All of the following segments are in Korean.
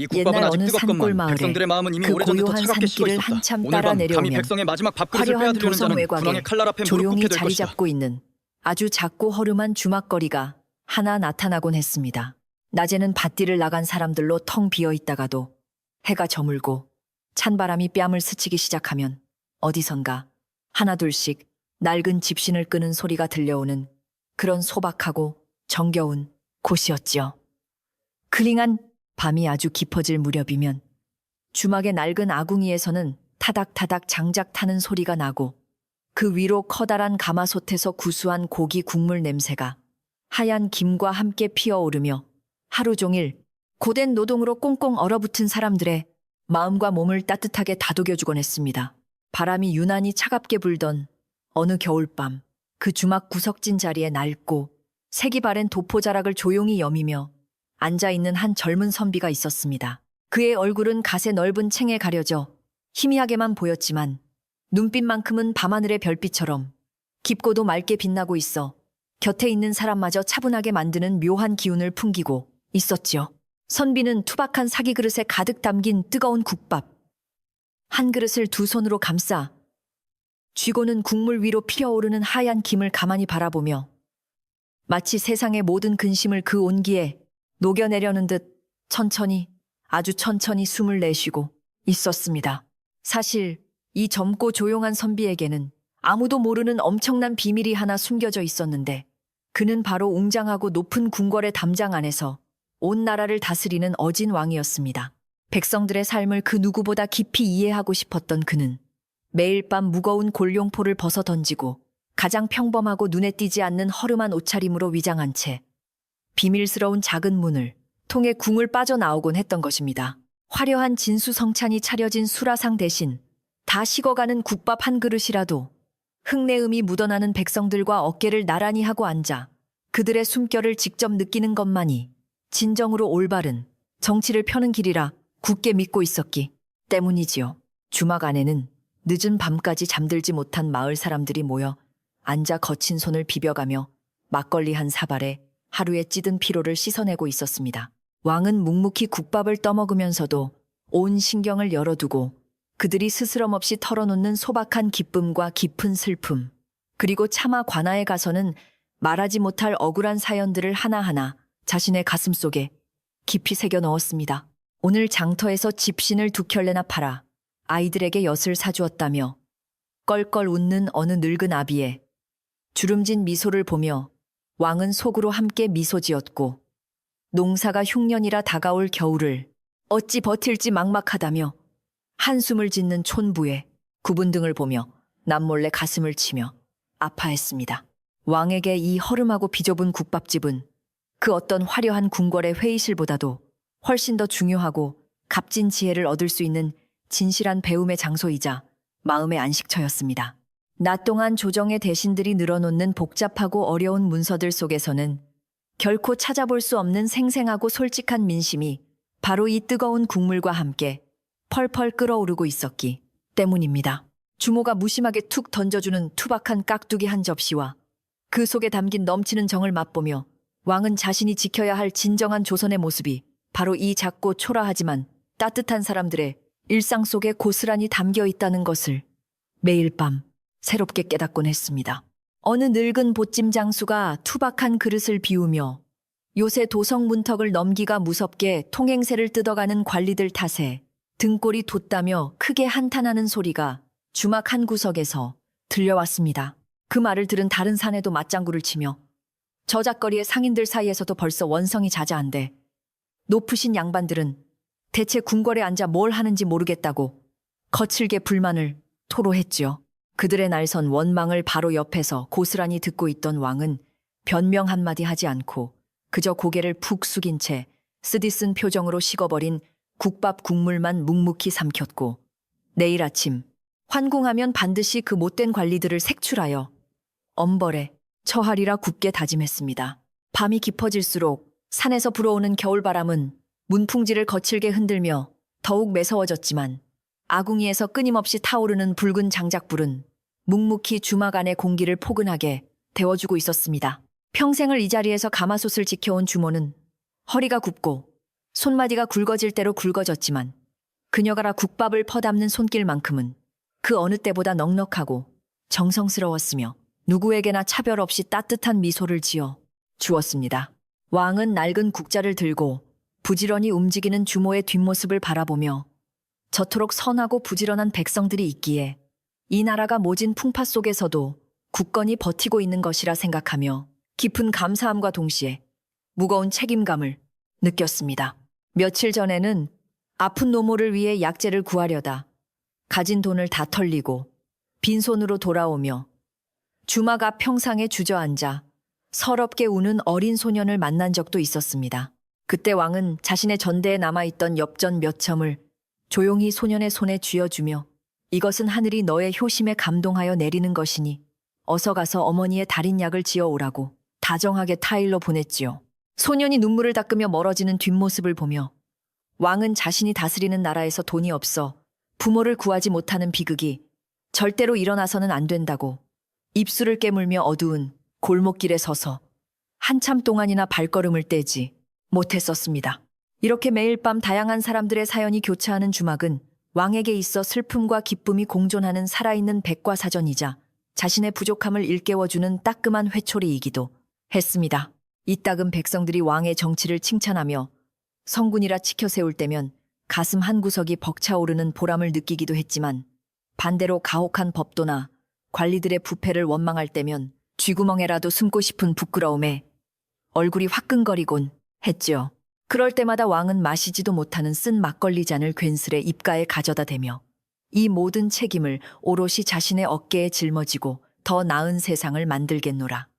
이 국밥은 옛날 아직 어느 산골 뜨겁건만 마을에 백성들의 마음은 이미 그 오래전부터 고요한 차갑게 식어 산길을 있었다. 한참 오늘 따라 밤 감히 내려오면 백성의 마지막 밥그릇을 화려한 빼앗으려는 도성 자는 외곽에 군왕의 칼날 앞에 무릎 조용히 꿇게 될 자리 것이다. 잡고 있는 아주 작고 허름한 주막거리가 하나 나타나곤 했습니다. 낮에는 밭길을 나간 사람들로 텅 비어 있다가도 해가 저물고 찬바람이 뺨을 스치기 시작하면 어디선가 하나둘씩 낡은 집신을 끄는 소리가 들려오는 그런 소박하고 정겨운 곳이었지요. 그링한 밤이 아주 깊어질 무렵이면 주막의 낡은 아궁이에서는 타닥타닥 장작 타는 소리가 나고 그 위로 커다란 가마솥에서 구수한 고기 국물 냄새가 하얀 김과 함께 피어오르며 하루 종일 고된 노동으로 꽁꽁 얼어붙은 사람들의 마음과 몸을 따뜻하게 다독여주곤 했습니다. 바람이 유난히 차갑게 불던 어느 겨울밤 그 주막 구석진 자리에 낡고 색이 바랜 도포자락을 조용히 여미며 앉아있는 한 젊은 선비가 있었습니다. 그의 얼굴은 갓의 넓은 챙에 가려져 희미하게만 보였지만 눈빛만큼은 밤하늘의 별빛처럼 깊고도 맑게 빛나고 있어 곁에 있는 사람마저 차분하게 만드는 묘한 기운을 풍기고 있었지요. 선비는 투박한 사기 그릇에 가득 담긴 뜨거운 국밥 한 그릇을 두 손으로 감싸 쥐고는 국물 위로 피어오르는 하얀 김을 가만히 바라보며 마치 세상의 모든 근심을 그 온기에 녹여내려는 듯 천천히 아주 천천히 숨을 내쉬고 있었습니다. 사실 이 젊고 조용한 선비에게는 아무도 모르는 엄청난 비밀이 하나 숨겨져 있었는데 그는 바로 웅장하고 높은 궁궐의 담장 안에서 온 나라를 다스리는 어진 왕이었습니다. 백성들의 삶을 그 누구보다 깊이 이해하고 싶었던 그는 매일 밤 무거운 골룡포를 벗어 던지고 가장 평범하고 눈에 띄지 않는 허름한 옷차림으로 위장한 채 비밀스러운 작은 문을 통해 궁을 빠져나오곤 했던 것입니다. 화려한 진수성찬이 차려진 수라상 대신 다 식어가는 국밥 한 그릇이라도 흙내음이 묻어나는 백성들과 어깨를 나란히 하고 앉아 그들의 숨결을 직접 느끼는 것만이 진정으로 올바른 정치를 펴는 길이라 굳게 믿고 있었기 때문이지요. 주막 안에는 늦은 밤까지 잠들지 못한 마을 사람들이 모여 앉아 거친 손을 비벼가며 막걸리 한 사발에 하루의 찌든 피로를 씻어내고 있었습니다. 왕은 묵묵히 국밥을 떠먹으면서도 온 신경을 열어두고 그들이 스스럼 없이 털어놓는 소박한 기쁨과 깊은 슬픔, 그리고 차마 관아에 가서는 말하지 못할 억울한 사연들을 하나하나 자신의 가슴 속에 깊이 새겨 넣었습니다. 오늘 장터에서 집신을 두 켤레나 팔아 아이들에게 엿을 사주었다며 껄껄 웃는 어느 늙은 아비의 주름진 미소를 보며 왕은 속으로 함께 미소 지었고 농사가 흉년이라 다가올 겨울을 어찌 버틸지 막막하다며 한숨을 짓는 촌부의 구분 등을 보며 남몰래 가슴을 치며 아파했습니다. 왕에게 이 허름하고 비좁은 국밥집은 그 어떤 화려한 궁궐의 회의실보다도 훨씬 더 중요하고 값진 지혜를 얻을 수 있는 진실한 배움의 장소이자 마음의 안식처였습니다. 낮 동안 조정의 대신들이 늘어놓는 복잡하고 어려운 문서들 속에서는 결코 찾아볼 수 없는 생생하고 솔직한 민심이 바로 이 뜨거운 국물과 함께 펄펄 끓어오르고 있었기 때문입니다. 주모가 무심하게 툭 던져주는 투박한 깍두기 한 접시와 그 속에 담긴 넘치는 정을 맛보며 왕은 자신이 지켜야 할 진정한 조선의 모습이 바로 이 작고 초라하지만 따뜻한 사람들의 일상 속에 고스란히 담겨 있다는 것을 매일 밤 새롭게 깨닫곤 했습니다. 어느 늙은 보찜 장수가 투박한 그릇을 비우며 요새 도성 문턱을 넘기가 무섭게 통행세를 뜯어가는 관리들 탓에 등골이 돋다며 크게 한탄하는 소리가 주막 한 구석에서 들려왔습니다. 그 말을 들은 다른 사내도 맞장구를 치며 저작거리의 상인들 사이에서도 벌써 원성이 자자한데 높으신 양반들은 대체 궁궐에 앉아 뭘 하는지 모르겠다고 거칠게 불만을 토로했지요. 그들의 날선 원망을 바로 옆에서 고스란히 듣고 있던 왕은 변명 한마디 하지 않고 그저 고개를 푹 숙인 채 쓰디쓴 표정으로 식어버린 국밥 국물만 묵묵히 삼켰고 내일 아침 환궁하면 반드시 그 못된 관리들을 색출하여 엄벌에 처하리라 굳게 다짐했습니다. 밤이 깊어질수록 산에서 불어오는 겨울바람은 문풍지를 거칠게 흔들며 더욱 매서워졌지만 아궁이에서 끊임없이 타오르는 붉은 장작불은 묵묵히 주막 안의 공기를 포근하게 데워주고 있었습니다. 평생을 이 자리에서 가마솥을 지켜온 주모는 허리가 굽고 손마디가 굵어질 대로 굵어졌지만 그녀가 국밥을 퍼담는 손길만큼은 그 어느 때보다 넉넉하고 정성스러웠으며 누구에게나 차별 없이 따뜻한 미소를 지어 주었습니다. 왕은 낡은 국자를 들고 부지런히 움직이는 주모의 뒷모습을 바라보며 저토록 선하고 부지런한 백성들이 있기에 이 나라가 모진 풍파 속에서도 굳건히 버티고 있는 것이라 생각하며 깊은 감사함과 동시에 무거운 책임감을 느꼈습니다. 며칠 전에는 아픈 노모를 위해 약재를 구하려다 가진 돈을 다 털리고 빈손으로 돌아오며 주막 앞 평상에 주저앉아 서럽게 우는 어린 소년을 만난 적도 있었습니다. 그때 왕은 자신의 전대에 남아있던 엽전 몇 첨을 조용히 소년의 손에 쥐어주며 이것은 하늘이 너의 효심에 감동하여 내리는 것이니 어서 가서 어머니의 달인 약을 지어오라고 다정하게 타일로 보냈지요. 소년이 눈물을 닦으며 멀어지는 뒷모습을 보며 왕은 자신이 다스리는 나라에서 돈이 없어 부모를 구하지 못하는 비극이 절대로 일어나서는 안 된다고 입술을 깨물며 어두운 골목길에 서서 한참 동안이나 발걸음을 떼지 못했었습니다. 이렇게 매일 밤 다양한 사람들의 사연이 교차하는 주막은 왕에게 있어 슬픔과 기쁨이 공존하는 살아있는 백과사전이자 자신의 부족함을 일깨워주는 따끔한 회초리이기도 했습니다. 이따금 백성들이 왕의 정치를 칭찬하며 성군이라 치켜세울 때면 가슴 한구석이 벅차오르는 보람을 느끼기도 했지만 반대로 가혹한 법도나 관리들의 부패를 원망할 때면 쥐구멍에라도 숨고 싶은 부끄러움에 얼굴이 화끈거리곤 했지요. 그럴 때마다 왕은 마시지도 못하는 쓴 막걸리 잔을 괜스레 입가에 가져다 대며 이 모든 책임을 오롯이 자신의 어깨에 짊어지고 더 나은 세상을 만들겠노라.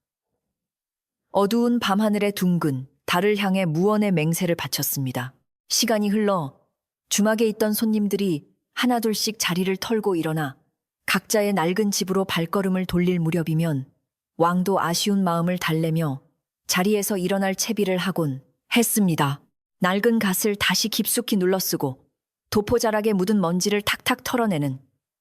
어두운 밤하늘의 둥근 달을 향해 무언의 맹세를 바쳤습니다. 시간이 흘러 주막에 있던 손님들이 하나둘씩 자리를 털고 일어나 각자의 낡은 집으로 발걸음을 돌릴 무렵이면 왕도 아쉬운 마음을 달래며 자리에서 일어날 채비를 하곤 했습니다. 낡은 갓을 다시 깊숙이 눌러쓰고 도포자락에 묻은 먼지를 탁탁 털어내는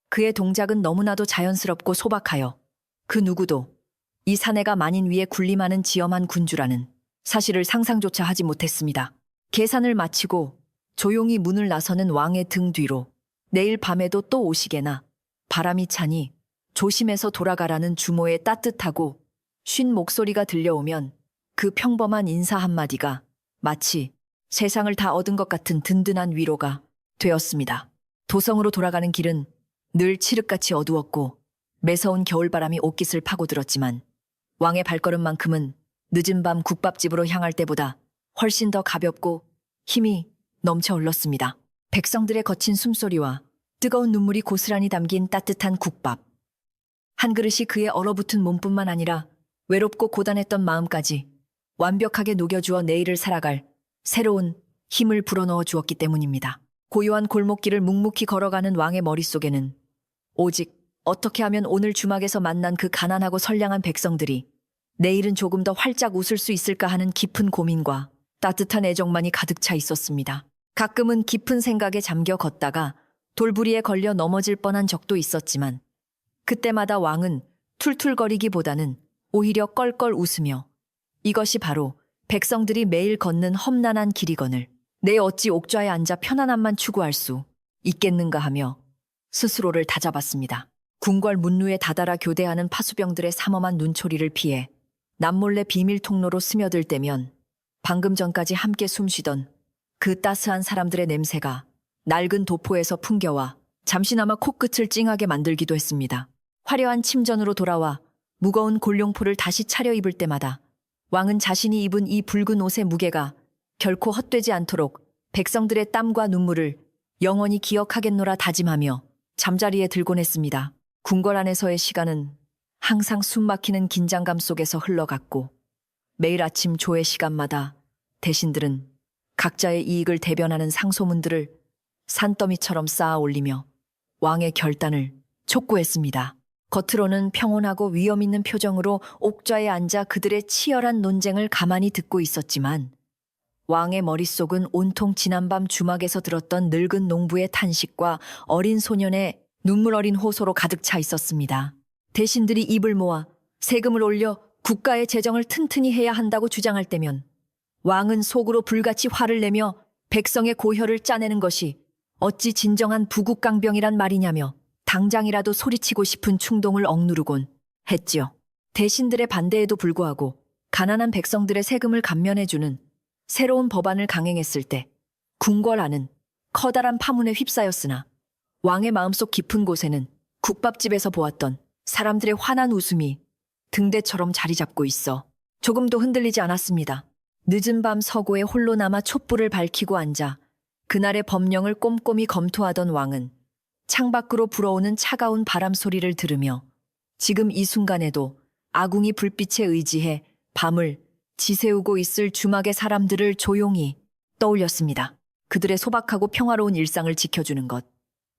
그의 동작은 너무나도 자연스럽고 소박하여 그 누구도 이 사내가 만인 위에 군림하는 지엄한 군주라는 사실을 상상조차 하지 못했습니다. 계산을 마치고 조용히 문을 나서는 왕의 등 뒤로 내일 밤에도 또 오시게나 바람이 차니 조심해서 돌아가라는 주모의 따뜻하고 쉰 목소리가 들려오면 그 평범한 인사 한마디가 마치 세상을 다 얻은 것 같은 든든한 위로가 되었습니다. 도성으로 돌아가는 길은 늘 칠흑같이 어두웠고 매서운 겨울바람이 옷깃을 파고들었지만 왕의 발걸음만큼은 늦은 밤 국밥집으로 향할 때보다 훨씬 더 가볍고 힘이 넘쳐 흘렀습니다. 백성들의 거친 숨소리와 뜨거운 눈물이 고스란히 담긴 따뜻한 국밥. 한 그릇이 그의 얼어붙은 몸뿐만 아니라 외롭고 고단했던 마음까지 완벽하게 녹여주어 내일을 살아갈 새로운 힘을 불어넣어 주었기 때문입니다. 고요한 골목길을 묵묵히 걸어가는 왕의 머릿속에는 오직 어떻게 하면 오늘 주막에서 만난 그 가난하고 선량한 백성들이 내일은 조금 더 활짝 웃을 수 있을까 하는 깊은 고민과 따뜻한 애정만이 가득 차 있었습니다. 가끔은 깊은 생각에 잠겨 걷다가 돌부리에 걸려 넘어질 뻔한 적도 있었지만 그때마다 왕은 툴툴거리기보다는 오히려 껄껄 웃으며 이것이 바로 백성들이 매일 걷는 험난한 길이거늘 내 어찌 옥좌에 앉아 편안함만 추구할 수 있겠는가 하며 스스로를 다잡았습니다. 궁궐 문루에 다다라 교대하는 파수병들의 삼엄한 눈초리를 피해 남몰래 비밀 통로로 스며들 때면 방금 전까지 함께 숨쉬던 그 따스한 사람들의 냄새가 낡은 도포에서 풍겨와 잠시나마 코끝을 찡하게 만들기도 했습니다. 화려한 침전으로 돌아와 무거운 골룡포를 다시 차려입을 때마다 왕은 자신이 입은 이 붉은 옷의 무게가 결코 헛되지 않도록 백성들의 땀과 눈물을 영원히 기억하겠노라 다짐하며 잠자리에 들곤 했습니다. 궁궐 안에서의 시간은 항상 숨막히는 긴장감 속에서 흘러갔고 매일 아침 조회 시간마다 대신들은 각자의 이익을 대변하는 상소문들을 산더미처럼 쌓아 올리며 왕의 결단을 촉구했습니다. 겉으로는 평온하고 위험 있는 표정으로 옥좌에 앉아 그들의 치열한 논쟁을 가만히 듣고 있었지만 왕의 머릿속은 온통 지난밤 주막에서 들었던 늙은 농부의 탄식과 어린 소년의 눈물 어린 호소로 가득 차 있었습니다. 대신들이 입을 모아 세금을 올려 국가의 재정을 튼튼히 해야 한다고 주장할 때면 왕은 속으로 불같이 화를 내며 백성의 고혈을 짜내는 것이 어찌 진정한 부국강병이란 말이냐며 당장이라도 소리치고 싶은 충동을 억누르곤 했지요. 대신들의 반대에도 불구하고 가난한 백성들의 세금을 감면해주는 새로운 법안을 강행했을 때 궁궐안은 커다란 파문에 휩싸였으나 왕의 마음속 깊은 곳에는 국밥집에서 보았던 사람들의 환한 웃음이 등대처럼 자리 잡고 있어 조금도 흔들리지 않았습니다. 늦은 밤 서고에 홀로 남아 촛불을 밝히고 앉아 그날의 법령을 꼼꼼히 검토하던 왕은 창밖으로 불어오는 차가운 바람 소리를 들으며 지금 이 순간에도 아궁이 불빛에 의지해 밤을 지새우고 있을 주막의 사람들을 조용히 떠올렸습니다. 그들의 소박하고 평화로운 일상을 지켜주는 것.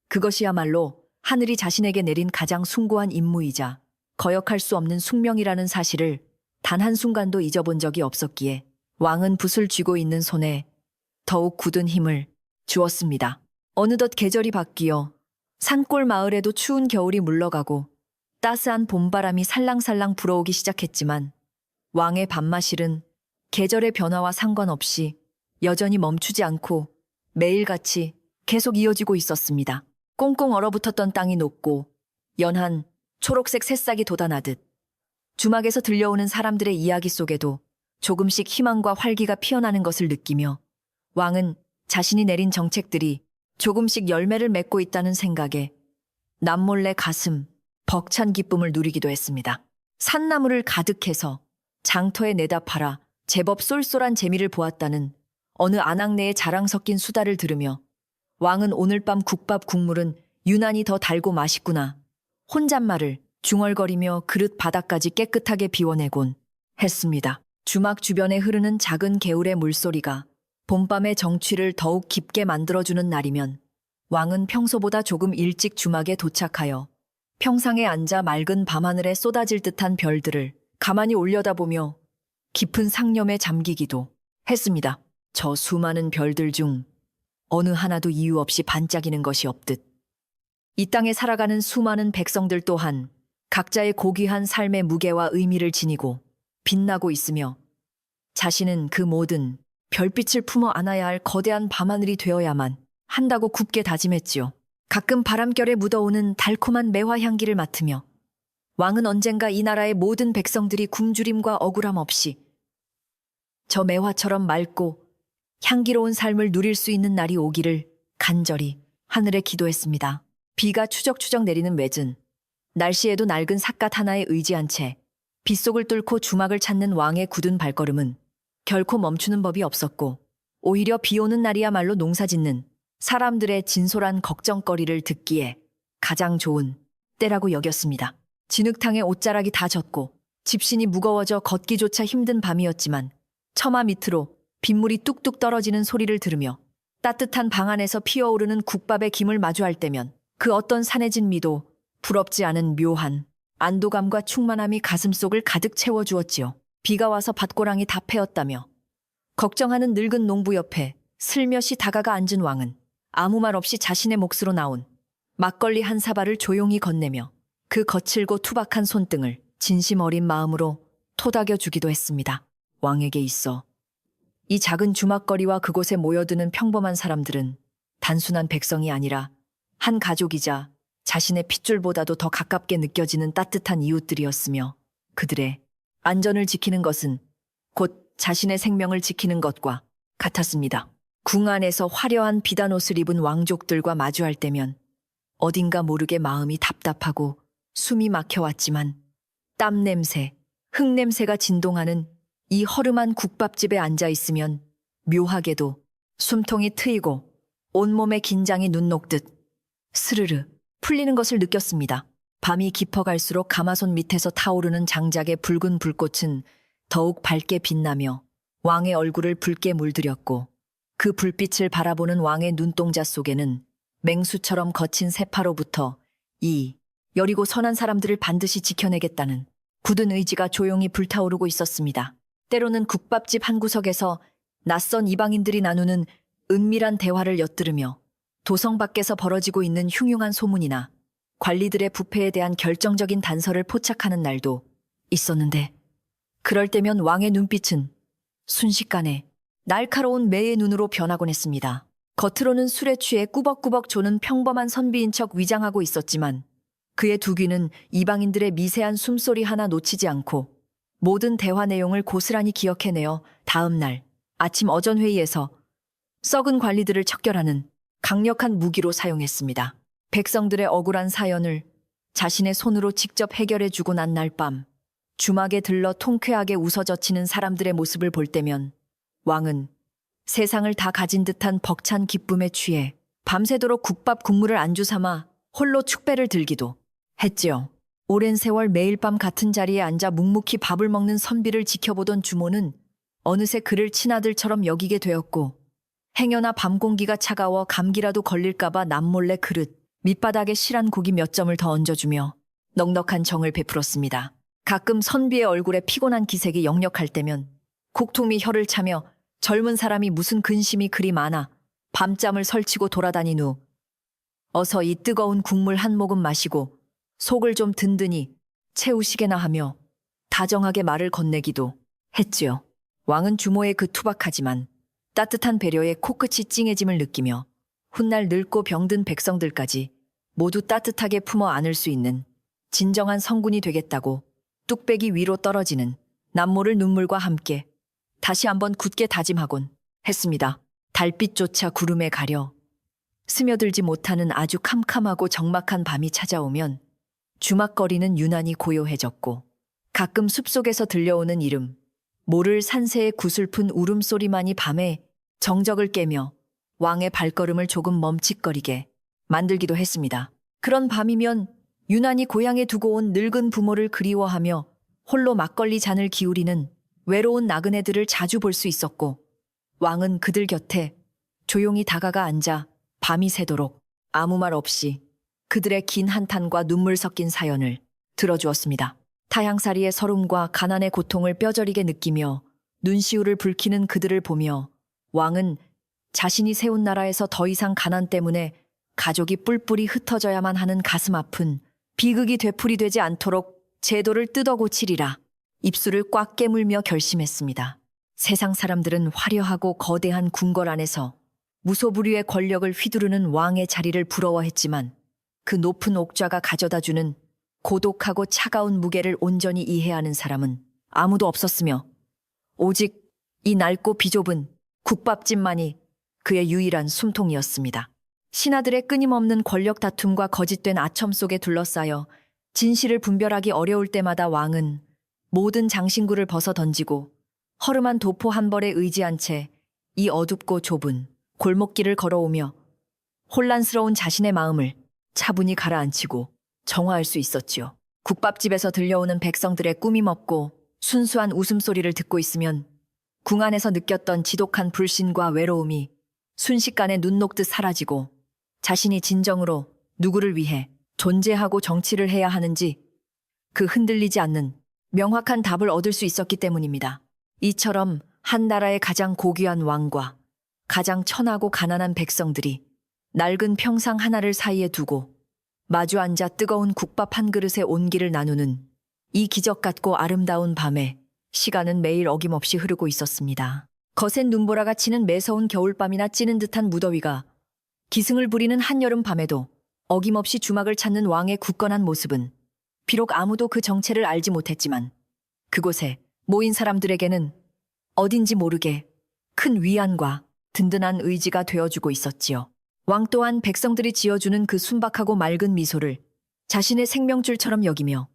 그것이야말로 하늘이 자신에게 내린 가장 숭고한 임무이자 거역할 수 없는 숙명이라는 사실을 단 한순간도 잊어본 적이 없었기에 왕은 붓을 쥐고 있는 손에 더욱 굳은 힘을 주었습니다. 어느덧 계절이 바뀌어 산골 마을에도 추운 겨울이 물러가고 따스한 봄바람이 살랑살랑 불어오기 시작했지만 왕의 밥마실은 계절의 변화와 상관없이 여전히 멈추지 않고 매일같이 계속 이어지고 있었습니다. 꽁꽁 얼어붙었던 땅이 녹고 연한 초록색 새싹이 돋아나듯 주막에서 들려오는 사람들의 이야기 속에도 조금씩 희망과 활기가 피어나는 것을 느끼며 왕은 자신이 내린 정책들이 조금씩 열매를 맺고 있다는 생각에 남몰래 가슴 벅찬 기쁨을 누리기도 했습니다. 산나물을 가득해서 장터에 내다 팔아 제법 쏠쏠한 재미를 보았다는 어느 아낙네의 자랑 섞인 수다를 들으며 왕은 오늘 밤 국밥 국물은 유난히 더 달고 맛있구나. 혼잣말을 중얼거리며 그릇 바닥까지 깨끗하게 비워내곤 했습니다. 주막 주변에 흐르는 작은 개울의 물소리가 봄밤의 정취를 더욱 깊게 만들어주는 날이면 왕은 평소보다 조금 일찍 주막에 도착하여 평상에 앉아 맑은 밤하늘에 쏟아질 듯한 별들을 가만히 올려다보며 깊은 상념에 잠기기도 했습니다. 저 수많은 별들 중 어느 하나도 이유 없이 반짝이는 것이 없듯 이 땅에 살아가는 수많은 백성들 또한 각자의 고귀한 삶의 무게와 의미를 지니고 빛나고 있으며 자신은 그 모든 별빛을 품어 안아야 할 거대한 밤하늘이 되어야만 한다고 굳게 다짐했지요. 가끔 바람결에 묻어오는 달콤한 매화 향기를 맡으며 왕은 언젠가 이 나라의 모든 백성들이 굶주림과 억울함 없이 저 매화처럼 맑고 향기로운 삶을 누릴 수 있는 날이 오기를 간절히 하늘에 기도했습니다. 비가 추적추적 내리는 외진 날씨에도 낡은 삿갓 하나에 의지한 채 빗속을 뚫고 주막을 찾는 왕의 굳은 발걸음은 결코 멈추는 법이 없었고 오히려 비 오는 날이야말로 농사짓는 사람들의 진솔한 걱정거리를 듣기에 가장 좋은 때라고 여겼습니다. 진흙탕에 옷자락이 다 젖고 집신이 무거워져 걷기조차 힘든 밤이었지만 처마 밑으로 빗물이 뚝뚝 떨어지는 소리를 들으며 따뜻한 방 안에서 피어오르는 국밥의 김을 마주할 때면 그 어떤 산해진 미도 부럽지 않은 묘한 안도감과 충만함이 가슴속을 가득 채워주었지요. 비가 와서 밭고랑이 다 패었다며 걱정하는 늙은 농부 옆에 슬며시 다가가 앉은 왕은 아무 말 없이 자신의 몫으로 나온 막걸리 한 사발을 조용히 건네며 그 거칠고 투박한 손등을 진심 어린 마음으로 토닥여주기도 했습니다. 왕에게 있어 이 작은 주막거리와 그곳에 모여드는 평범한 사람들은 단순한 백성이 아니라 한 가족이자 자신의 핏줄보다도 더 가깝게 느껴지는 따뜻한 이웃들이었으며 그들의 안전을 지키는 것은 곧 자신의 생명을 지키는 것과 같았습니다. 궁 안에서 화려한 비단 옷을 입은 왕족들과 마주할 때면 어딘가 모르게 마음이 답답하고 숨이 막혀왔지만 땀 냄새, 흙 냄새가 진동하는 이 허름한 국밥집에 앉아 있으면 묘하게도 숨통이 트이고 온몸의 긴장이 눈 녹듯 스르르 풀리는 것을 느꼈습니다. 밤이 깊어갈수록 가마솥 밑에서 타오르는 장작의 붉은 불꽃은 더욱 밝게 빛나며 왕의 얼굴을 붉게 물들였고 그 불빛을 바라보는 왕의 눈동자 속에는 맹수처럼 거친 세파로부터 이 여리고 선한 사람들을 반드시 지켜내겠다는 굳은 의지가 조용히 불타오르고 있었습니다. 때로는 국밥집 한 구석에서 낯선 이방인들이 나누는 은밀한 대화를 엿들으며 도성 밖에서 벌어지고 있는 흉흉한 소문이나 관리들의 부패에 대한 결정적인 단서를 포착하는 날도 있었는데 그럴 때면 왕의 눈빛은 순식간에 날카로운 매의 눈으로 변하곤 했습니다. 겉으로는 술에 취해 꾸벅꾸벅 조는 평범한 선비인 척 위장하고 있었지만 그의 두 귀는 이방인들의 미세한 숨소리 하나 놓치지 않고 모든 대화 내용을 고스란히 기억해내어 다음 날 아침 어전회의에서 썩은 관리들을 척결하는 강력한 무기로 사용했습니다. 백성들의 억울한 사연을 자신의 손으로 직접 해결해주고 난 날 밤 주막에 들러 통쾌하게 웃어젖히는 사람들의 모습을 볼 때면 왕은 세상을 다 가진 듯한 벅찬 기쁨에 취해 밤새도록 국밥 국물을 안주 삼아 홀로 축배를 들기도 했지요. 오랜 세월 매일 밤 같은 자리에 앉아 묵묵히 밥을 먹는 선비를 지켜보던 주모는 어느새 그를 친아들처럼 여기게 되었고 행여나 밤 공기가 차가워 감기라도 걸릴까봐 남몰래 그릇 밑바닥에 실한 고기 몇 점을 더 얹어주며 넉넉한 정을 베풀었습니다. 가끔 선비의 얼굴에 피곤한 기색이 역력할 때면 국통미 혀를 차며 젊은 사람이 무슨 근심이 그리 많아 밤잠을 설치고 돌아다닌 후 어서 이 뜨거운 국물 한 모금 마시고 속을 좀 든든히 채우시게나 하며 다정하게 말을 건네기도 했지요. 왕은 주모의 그 투박하지만 따뜻한 배려에 코끝이 찡해짐을 느끼며 훗날 늙고 병든 백성들까지 모두 따뜻하게 품어 안을 수 있는 진정한 성군이 되겠다고 뚝배기 위로 떨어지는 남모를 눈물과 함께 다시 한번 굳게 다짐하곤 했습니다. 달빛조차 구름에 가려 스며들지 못하는 아주 캄캄하고 적막한 밤이 찾아오면 주막거리는 유난히 고요해졌고 가끔 숲속에서 들려오는 이름, 모를 산새의 구슬픈 울음소리만이 밤에 정적을 깨며 왕의 발걸음을 조금 멈칫거리게 만들기도 했습니다. 그런 밤이면 유난히 고향에 두고 온 늙은 부모를 그리워하며 홀로 막걸리 잔을 기울이는 외로운 나그네들을 자주 볼 수 있었고 왕은 그들 곁에 조용히 다가가 앉아 밤이 새도록 아무 말 없이 그들의 긴 한탄과 눈물 섞인 사연을 들어주었습니다. 타향살이의 서름과 가난의 고통을 뼈저리게 느끼며 눈시울을 붉히는 그들을 보며 왕은 자신이 세운 나라에서 더 이상 가난 때문에 가족이 뿔뿔이 흩어져야만 하는 가슴 아픈 비극이 되풀이되지 않도록 제도를 뜯어 고치리라 입술을 꽉 깨물며 결심했습니다. 세상 사람들은 화려하고 거대한 궁궐 안에서 무소불위의 권력을 휘두르는 왕의 자리를 부러워했지만 그 높은 옥좌가 가져다주는 고독하고 차가운 무게를 온전히 이해하는 사람은 아무도 없었으며 오직 이 낡고 비좁은 국밥집만이 그의 유일한 숨통이었습니다. 신하들의 끊임없는 권력 다툼과 거짓된 아첨 속에 둘러싸여 진실을 분별하기 어려울 때마다 왕은 모든 장신구를 벗어 던지고 허름한 도포 한 벌에 의지한 채 이 어둡고 좁은 골목길을 걸어오며 혼란스러운 자신의 마음을 차분히 가라앉히고 정화할 수 있었지요. 국밥집에서 들려오는 백성들의 꾸밈없고 순수한 웃음소리를 듣고 있으면 궁 안에서 느꼈던 지독한 불신과 외로움이 순식간에 눈 녹듯 사라지고 자신이 진정으로 누구를 위해 존재하고 정치를 해야 하는지 그 흔들리지 않는 명확한 답을 얻을 수 있었기 때문입니다. 이처럼 한 나라의 가장 고귀한 왕과 가장 천하고 가난한 백성들이 낡은 평상 하나를 사이에 두고 마주 앉아 뜨거운 국밥 한 그릇의 온기를 나누는 이 기적 같고 아름다운 밤에 시간은 매일 어김없이 흐르고 있었습니다. 거센 눈보라가 치는 매서운 겨울밤이나 찌는 듯한 무더위가 기승을 부리는 한여름 밤에도 어김없이 주막을 찾는 왕의 굳건한 모습은 비록 아무도 그 정체를 알지 못했지만 그곳에 모인 사람들에게는 어딘지 모르게 큰 위안과 든든한 의지가 되어주고 있었지요. 왕 또한 백성들이 지어주는 그 순박하고 맑은 미소를 자신의 생명줄처럼 여기며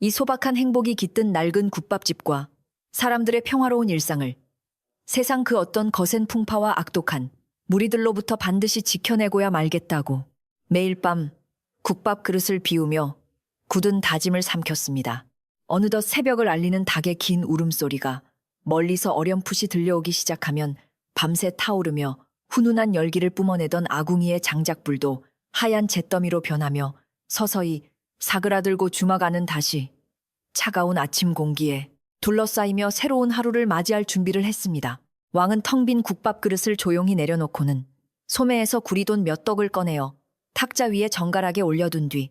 이 소박한 행복이 깃든 낡은 국밥집과 사람들의 평화로운 일상을 세상 그 어떤 거센 풍파와 악독한 무리들로부터 반드시 지켜내고야 말겠다고 매일 밤 국밥 그릇을 비우며 굳은 다짐을 삼켰습니다. 어느덧 새벽을 알리는 닭의 긴 울음소리가 멀리서 어렴풋이 들려오기 시작하면 밤새 타오르며 훈훈한 열기를 뿜어내던 아궁이의 장작불도 하얀 잿더미로 변하며 서서히 사그라들고 주막 안은 다시 차가운 아침 공기에 둘러싸이며 새로운 하루를 맞이할 준비를 했습니다. 왕은 텅 빈 국밥 그릇을 조용히 내려놓고는 소매에서 구리돈 몇 떡을 꺼내어 탁자 위에 정갈하게 올려둔 뒤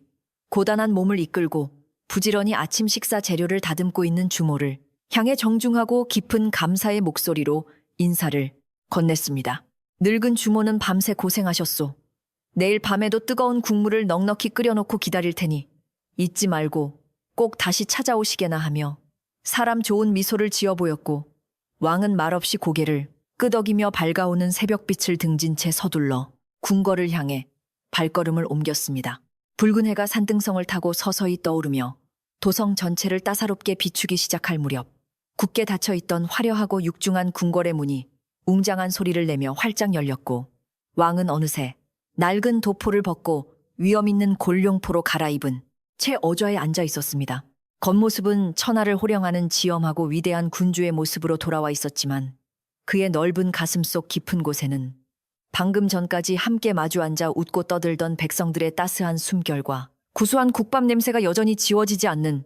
고단한 몸을 이끌고 부지런히 아침 식사 재료를 다듬고 있는 주모를 향해 정중하고 깊은 감사의 목소리로 인사를 건넸습니다. 늙은 주모는 밤새 고생하셨소. 내일 밤에도 뜨거운 국물을 넉넉히 끓여놓고 기다릴 테니 잊지 말고 꼭 다시 찾아오시게나 하며 사람 좋은 미소를 지어 보였고 왕은 말없이 고개를 끄덕이며 밝아오는 새벽빛을 등진 채 서둘러 궁궐을 향해 발걸음을 옮겼습니다. 붉은 해가 산등성을 타고 서서히 떠오르며 도성 전체를 따사롭게 비추기 시작할 무렵 굳게 닫혀있던 화려하고 육중한 궁궐의 문이 웅장한 소리를 내며 활짝 열렸고 왕은 어느새 낡은 도포를 벗고 위엄 있는 골룡포로 갈아입은 채 어좌에 앉아 있었습니다. 겉모습은 천하를 호령하는 지엄하고 위대한 군주의 모습으로 돌아와 있었지만 그의 넓은 가슴 속 깊은 곳에는 방금 전까지 함께 마주 앉아 웃고 떠들던 백성들의 따스한 숨결과 구수한 국밥 냄새가 여전히 지워지지 않는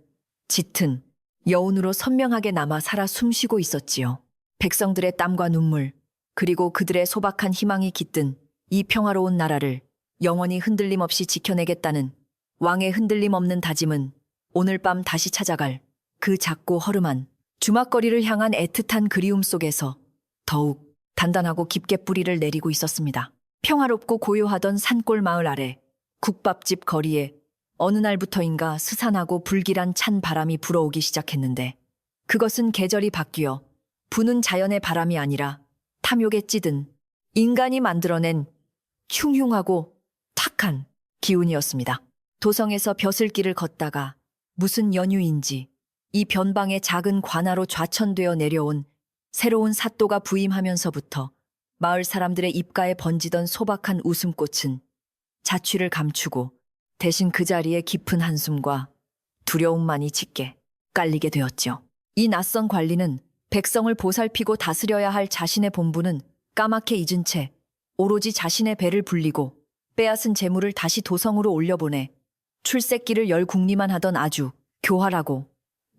짙은 여운으로 선명하게 남아 살아 숨쉬고 있었지요. 백성들의 땀과 눈물, 그리고 그들의 소박한 희망이 깃든 이 평화로운 나라를 영원히 흔들림 없이 지켜내겠다는 왕의 흔들림 없는 다짐은 오늘 밤 다시 찾아갈 그 작고 허름한 주막거리를 향한 애틋한 그리움 속에서 더욱 단단하고 깊게 뿌리를 내리고 있었습니다. 평화롭고 고요하던 산골 마을 아래 국밥집 거리에 어느 날부터인가 스산하고 불길한 찬 바람이 불어오기 시작했는데 그것은 계절이 바뀌어 부는 자연의 바람이 아니라 탐욕에 찌든 인간이 만들어낸 흉흉하고 탁한 기운이었습니다. 도성에서 벼슬길을 걷다가 무슨 연유인지 이 변방의 작은 관아로 좌천되어 내려온 새로운 사또가 부임하면서부터 마을 사람들의 입가에 번지던 소박한 웃음꽃은 자취를 감추고 대신 그 자리에 깊은 한숨과 두려움만이 짙게 깔리게 되었죠. 이 낯선 관리는 백성을 보살피고 다스려야 할 자신의 본분은 까맣게 잊은 채 오로지 자신의 배를 불리고 빼앗은 재물을 다시 도성으로 올려보내 출세길을 열 궁리만 하던 아주 교활하고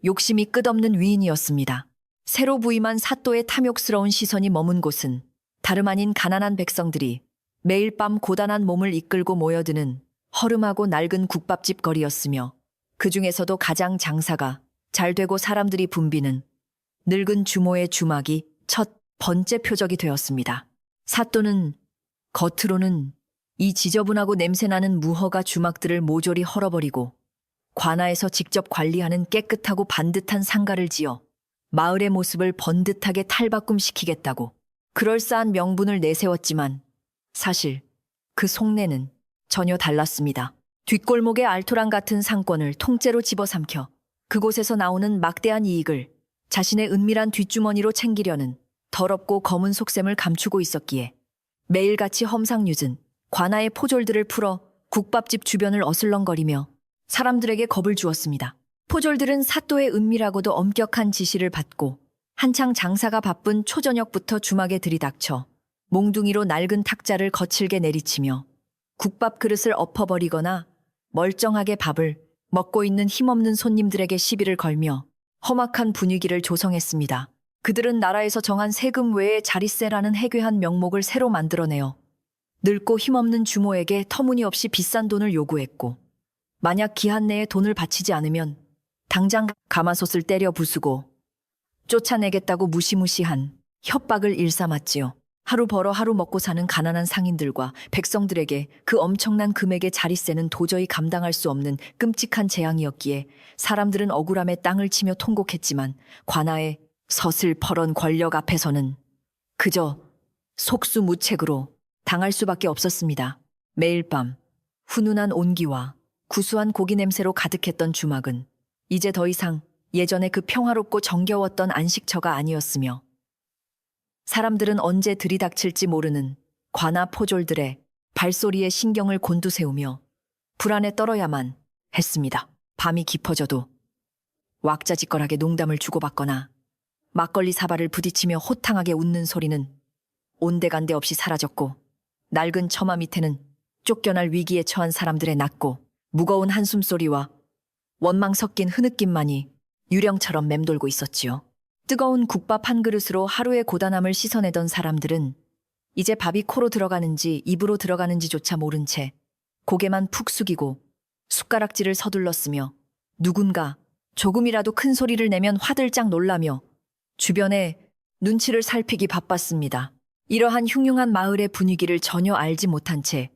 욕심이 끝없는 위인이었습니다. 새로 부임한 사또의 탐욕스러운 시선이 머문 곳은 다름 아닌 가난한 백성들이 매일 밤 고단한 몸을 이끌고 모여드는 허름하고 낡은 국밥집 거리였으며 그 중에서도 가장 장사가 잘 되고 사람들이 붐비는 늙은 주모의 주막이 첫 번째 표적이 되었습니다. 사또는 겉으로는 이 지저분하고 냄새나는 무허가 주막들을 모조리 헐어버리고 관아에서 직접 관리하는 깨끗하고 반듯한 상가를 지어 마을의 모습을 번듯하게 탈바꿈시키겠다고 그럴싸한 명분을 내세웠지만 사실 그 속내는 전혀 달랐습니다. 뒷골목의 알토란 같은 상권을 통째로 집어삼켜 그곳에서 나오는 막대한 이익을 자신의 은밀한 뒷주머니로 챙기려는 더럽고 검은 속셈을 감추고 있었기에 매일같이 험상궂은 관아의 포졸들을 풀어 국밥집 주변을 어슬렁거리며 사람들에게 겁을 주었습니다. 포졸들은 사또의 은밀하고도 엄격한 지시를 받고 한창 장사가 바쁜 초저녁부터 주막에 들이닥쳐 몽둥이로 낡은 탁자를 거칠게 내리치며 국밥 그릇을 엎어버리거나 멀쩡하게 밥을 먹고 있는 힘없는 손님들에게 시비를 걸며 험악한 분위기를 조성했습니다. 그들은 나라에서 정한 세금 외에 자릿세라는 해괴한 명목을 새로 만들어내어 늙고 힘없는 주모에게 터무니없이 비싼 돈을 요구했고 만약 기한 내에 돈을 바치지 않으면 당장 가마솥을 때려 부수고 쫓아내겠다고 무시무시한 협박을 일삼았지요. 하루 벌어 하루 먹고 사는 가난한 상인들과 백성들에게 그 엄청난 금액의 자릿세는 도저히 감당할 수 없는 끔찍한 재앙이었기에 사람들은 억울함에 땅을 치며 통곡했지만 관아의 서슬퍼런 권력 앞에서는 그저 속수무책으로 당할 수밖에 없었습니다. 매일 밤 훈훈한 온기와 구수한 고기 냄새로 가득했던 주막은 이제 더 이상 예전에 그 평화롭고 정겨웠던 안식처가 아니었으며 사람들은 언제 들이닥칠지 모르는 관아 포졸들의 발소리에 신경을 곤두세우며 불안에 떨어야만 했습니다. 밤이 깊어져도 왁자지껄하게 농담을 주고받거나 막걸리 사발을 부딪히며 호탕하게 웃는 소리는 온데간데 없이 사라졌고 낡은 처마 밑에는 쫓겨날 위기에 처한 사람들의 낮고 무거운 한숨소리와 원망 섞인 흐느낌만이 유령처럼 맴돌고 있었지요. 뜨거운 국밥 한 그릇으로 하루의 고단함을 씻어내던 사람들은 이제 밥이 코로 들어가는지 입으로 들어가는지조차 모른 채 고개만 푹 숙이고 숟가락질을 서둘렀으며 누군가 조금이라도 큰 소리를 내면 화들짝 놀라며 주변에 눈치를 살피기 바빴습니다. 이러한 흉흉한 마을의 분위기를 전혀 알지 못한 채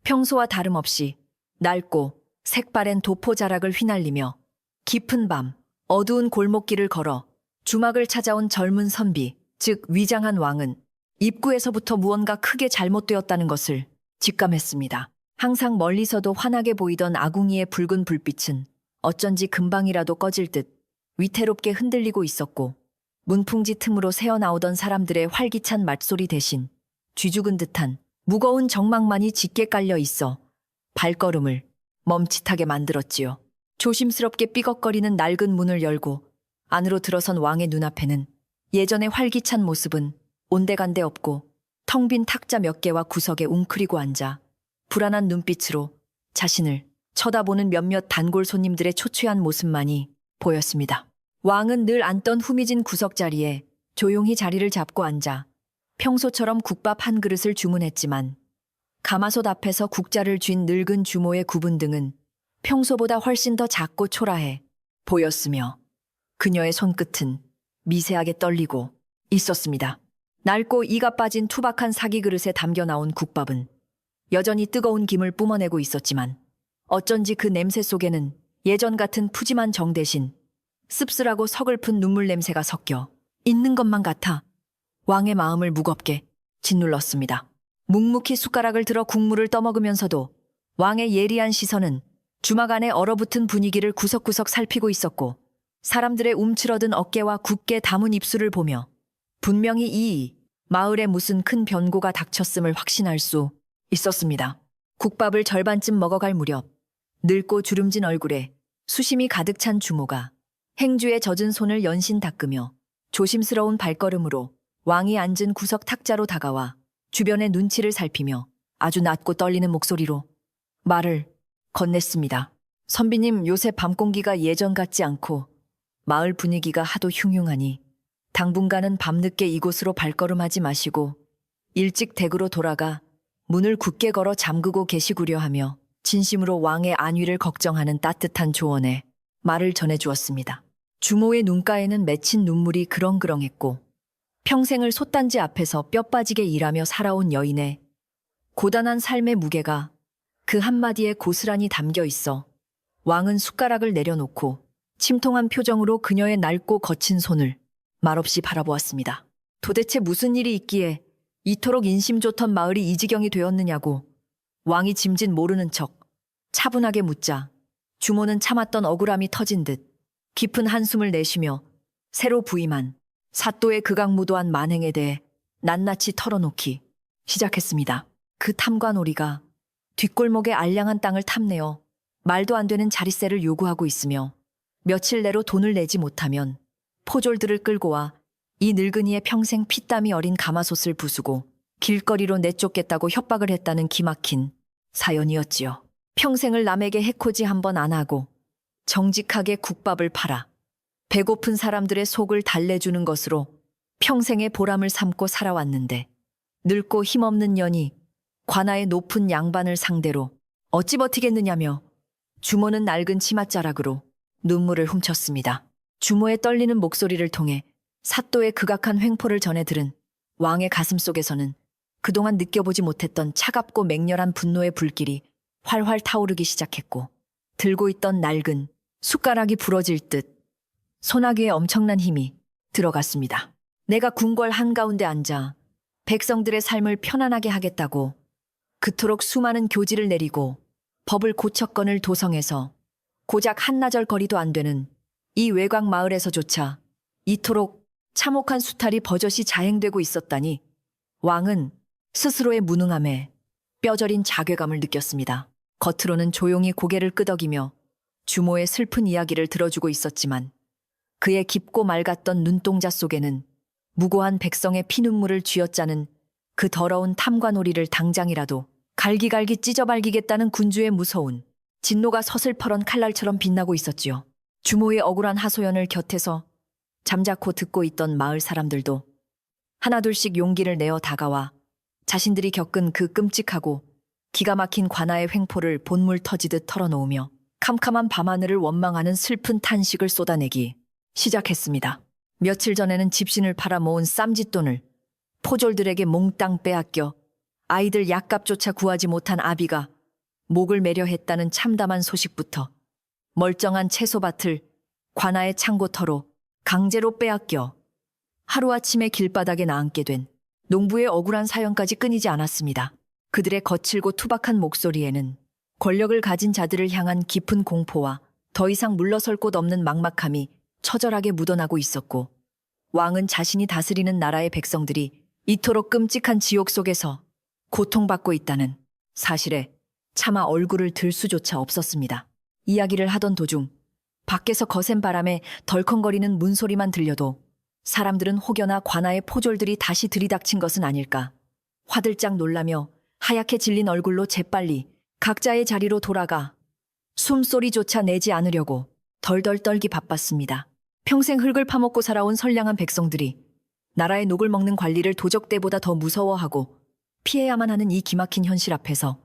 평소와 다름없이 낡고 색바랜 도포 자락을 휘날리며 깊은 밤 어두운 골목길을 걸어 주막을 찾아온 젊은 선비, 즉 위장한 왕은 입구에서부터 무언가 크게 잘못되었다는 것을 직감했습니다. 항상 멀리서도 환하게 보이던 아궁이의 붉은 불빛은 어쩐지 금방이라도 꺼질 듯 위태롭게 흔들리고 있었고, 문풍지 틈으로 새어나오던 사람들의 활기찬 말소리 대신 쥐죽은 듯한 무거운 정막만이 짙게 깔려 있어 발걸음을 멈칫하게 만들었지요. 조심스럽게 삐걱거리는 낡은 문을 열고 안으로 들어선 왕의 눈앞에는 예전의 활기찬 모습은 온데간데 없고 텅 빈 탁자 몇 개와 구석에 웅크리고 앉아 불안한 눈빛으로 자신을 쳐다보는 몇몇 단골 손님들의 초췌한 모습만이 보였습니다. 왕은 늘 앉던 후미진 구석 자리에 조용히 자리를 잡고 앉아 평소처럼 국밥 한 그릇을 주문했지만 가마솥 앞에서 국자를 쥔 늙은 주모의 구분 등은 평소보다 훨씬 더 작고 초라해 보였으며 그녀의 손끝은 미세하게 떨리고 있었습니다. 낡고 이가 빠진 투박한 사기 그릇에 담겨 나온 국밥은 여전히 뜨거운 김을 뿜어내고 있었지만 어쩐지 그 냄새 속에는 예전 같은 푸짐한 정 대신 씁쓸하고 서글픈 눈물 냄새가 섞여 있는 것만 같아 왕의 마음을 무겁게 짓눌렀습니다. 묵묵히 숟가락을 들어 국물을 떠먹으면서도 왕의 예리한 시선은 주막 안에 얼어붙은 분위기를 구석구석 살피고 있었고, 사람들의 움츠러든 어깨와 굳게 담은 입술을 보며 분명히 이 마을에 무슨 큰 변고가 닥쳤음을 확신할 수 있었습니다. 국밥을 절반쯤 먹어갈 무렵 늙고 주름진 얼굴에 수심이 가득 찬 주모가 행주에 젖은 손을 연신 닦으며 조심스러운 발걸음으로 왕이 앉은 구석 탁자로 다가와 주변의 눈치를 살피며 아주 낮고 떨리는 목소리로 말을 건넸습니다. 선비님, 요새 밤 공기가 예전 같지 않고 마을 분위기가 하도 흉흉하니 당분간은 밤늦게 이곳으로 발걸음하지 마시고 일찍 댁으로 돌아가 문을 굳게 걸어 잠그고 계시구려 하며 진심으로 왕의 안위를 걱정하는 따뜻한 조언에 말을 전해주었습니다. 주모의 눈가에는 맺힌 눈물이 그렁그렁했고 평생을 솥단지 앞에서 뼈 빠지게 일하며 살아온 여인의 고단한 삶의 무게가 그 한마디에 고스란히 담겨 있어 왕은 숟가락을 내려놓고 침통한 표정으로 그녀의 낡고 거친 손을 말없이 바라보았습니다. 도대체 무슨 일이 있기에 이토록 인심 좋던 마을이 이 지경이 되었느냐고 왕이 짐짓 모르는 척 차분하게 묻자 주모는 참았던 억울함이 터진 듯 깊은 한숨을 내쉬며 새로 부임한 사또의 극악무도한 만행에 대해 낱낱이 털어놓기 시작했습니다. 그 탐관오리가 뒷골목의 알량한 땅을 탐내어 말도 안 되는 자릿세를 요구하고 있으며 며칠 내로 돈을 내지 못하면 포졸들을 끌고 와 이 늙은이의 평생 피땀이 어린 가마솥을 부수고 길거리로 내쫓겠다고 협박을 했다는 기막힌 사연이었지요. 평생을 남에게 해코지 한 번 안 하고 정직하게 국밥을 팔아 배고픈 사람들의 속을 달래주는 것으로 평생의 보람을 삼고 살아왔는데 늙고 힘없는 년이 관아의 높은 양반을 상대로 어찌 버티겠느냐며 주모는 낡은 치맛자락으로 눈물을 훔쳤습니다. 주모의 떨리는 목소리를 통해 사또의 극악한 횡포를 전해 들은 왕의 가슴 속에서는 그동안 느껴보지 못했던 차갑고 맹렬한 분노의 불길이 활활 타오르기 시작했고, 들고 있던 낡은 숟가락이 부러질 듯 소나기에 엄청난 힘이 들어갔습니다. 내가 궁궐 한가운데 앉아 백성들의 삶을 편안하게 하겠다고 그토록 수많은 교지를 내리고 법을 고척건을 도성해서 고작 한나절 거리도 안 되는 이 외곽 마을에서조차 이토록 참혹한 수탈이 버젓이 자행되고 있었다니 왕은 스스로의 무능함에 뼈저린 자괴감을 느꼈습니다. 겉으로는 조용히 고개를 끄덕이며 주모의 슬픈 이야기를 들어주고 있었지만 그의 깊고 맑았던 눈동자 속에는 무고한 백성의 피눈물을 쥐어짜는 그 더러운 탐관오리를 당장이라도 갈기갈기 찢어발기겠다는 군주의 무서운 진노가 서슬퍼런 칼날처럼 빛나고 있었지요. 주모의 억울한 하소연을 곁에서 잠자코 듣고 있던 마을 사람들도 하나둘씩 용기를 내어 다가와 자신들이 겪은 그 끔찍하고 기가 막힌 관아의 횡포를 본물 터지듯 털어놓으며 캄캄한 밤하늘을 원망하는 슬픈 탄식을 쏟아내기 시작했습니다. 며칠 전에는 집신을 팔아 모은 쌈짓돈을 포졸들에게 몽땅 빼앗겨 아이들 약값조차 구하지 못한 아비가 목을 매려 했다는 참담한 소식부터 멀쩡한 채소밭을 관아의 창고터로 강제로 빼앗겨 하루아침에 길바닥에 나앉게 된 농부의 억울한 사연까지 끊이지 않았습니다. 그들의 거칠고 투박한 목소리에는 권력을 가진 자들을 향한 깊은 공포와 더 이상 물러설 곳 없는 막막함이 처절하게 묻어나고 있었고, 왕은 자신이 다스리는 나라의 백성들이 이토록 끔찍한 지옥 속에서 고통받고 있다는 사실에 차마 얼굴을 들 수조차 없었습니다. 이야기를 하던 도중 밖에서 거센 바람에 덜컹거리는 문소리만 들려도 사람들은 혹여나 관아의 포졸들이 다시 들이닥친 것은 아닐까 화들짝 놀라며 하얗게 질린 얼굴로 재빨리 각자의 자리로 돌아가 숨소리조차 내지 않으려고 덜덜 떨기 바빴습니다. 평생 흙을 파먹고 살아온 선량한 백성들이 나라의 녹을 먹는 관리를 도적대보다 더 무서워하고 피해야만 하는 이 기막힌 현실 앞에서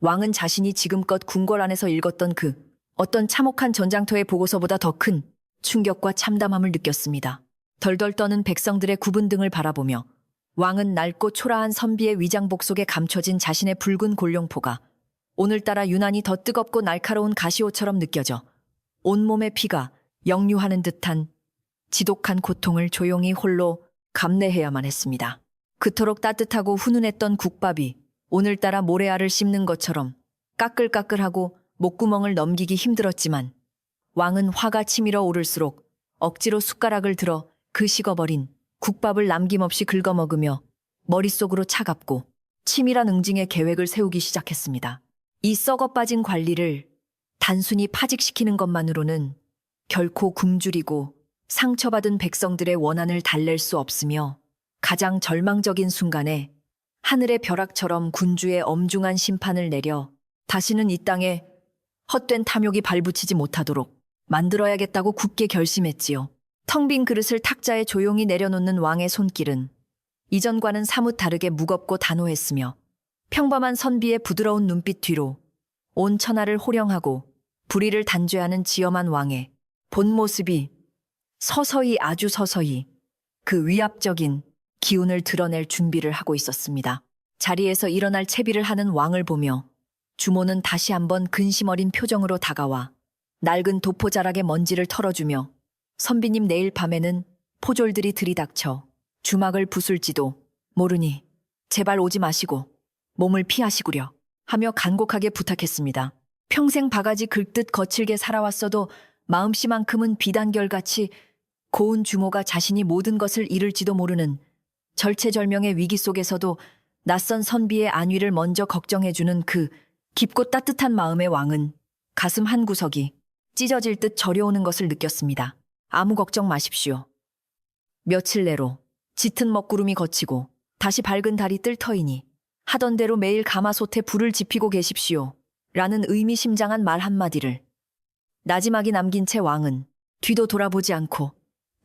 왕은 자신이 지금껏 궁궐 안에서 읽었던 그 어떤 참혹한 전장터의 보고서보다 더 큰 충격과 참담함을 느꼈습니다. 덜덜 떠는 백성들의 굽은 등을 바라보며 왕은 낡고 초라한 선비의 위장복 속에 감춰진 자신의 붉은 골룡포가 오늘따라 유난히 더 뜨겁고 날카로운 가시옷처럼 느껴져 온몸의 피가 역류하는 듯한 지독한 고통을 조용히 홀로 감내해야만 했습니다. 그토록 따뜻하고 훈훈했던 국밥이 오늘따라 모래알을 씹는 것처럼 까끌까끌하고 목구멍을 넘기기 힘들었지만 왕은 화가 치밀어 오를수록 억지로 숟가락을 들어 그 식어버린 국밥을 남김없이 긁어먹으며 머릿속으로 차갑고 치밀한 응징의 계획을 세우기 시작했습니다. 이 썩어빠진 관리를 단순히 파직시키는 것만으로는 결코 굶주리고 상처받은 백성들의 원한을 달랠 수 없으며 가장 절망적인 순간에 하늘의 벼락처럼 군주의 엄중한 심판을 내려 다시는 이 땅에 헛된 탐욕이 발붙이지 못하도록 만들어야겠다고 굳게 결심했지요. 텅 빈 그릇을 탁자에 조용히 내려놓는 왕의 손길은 이전과는 사뭇 다르게 무겁고 단호했으며 평범한 선비의 부드러운 눈빛 뒤로 온 천하를 호령하고 불의를 단죄하는 지엄한 왕의 본 모습이 서서히 아주 서서히 그 위압적인 기운을 드러낼 준비를 하고 있었습니다. 자리에서 일어날 채비를 하는 왕을 보며 주모는 다시 한번 근심 어린 표정으로 다가와 낡은 도포자락의 먼지를 털어주며 선비님 내일 밤에는 포졸들이 들이닥쳐 주막을 부술지도 모르니 제발 오지 마시고 몸을 피하시구려 하며 간곡하게 부탁했습니다. 평생 바가지 긁듯 거칠게 살아왔어도 마음씨만큼은 비단결같이 고운 주모가 자신이 모든 것을 잃을지도 모르는 절체절명의 위기 속에서도 낯선 선비의 안위를 먼저 걱정해주는 그 깊고 따뜻한 마음의 왕은 가슴 한 구석이 찢어질 듯 저려오는 것을 느꼈습니다. 아무 걱정 마십시오. 며칠 내로 짙은 먹구름이 걷히고 다시 밝은 달이 뜰 터이니 하던 대로 매일 가마솥에 불을 지피고 계십시오. 라는 의미심장한 말 한마디를 나지막이 남긴 채 왕은 뒤도 돌아보지 않고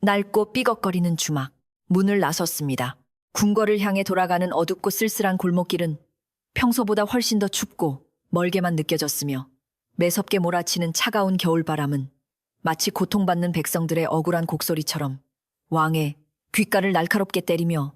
낡고 삐걱거리는 주막 문을 나섰습니다. 궁궐을 향해 돌아가는 어둡고 쓸쓸한 골목길은 평소보다 훨씬 더 춥고 멀게만 느껴졌으며 매섭게 몰아치는 차가운 겨울바람은 마치 고통받는 백성들의 억울한 곡소리처럼 왕의 귓가를 날카롭게 때리며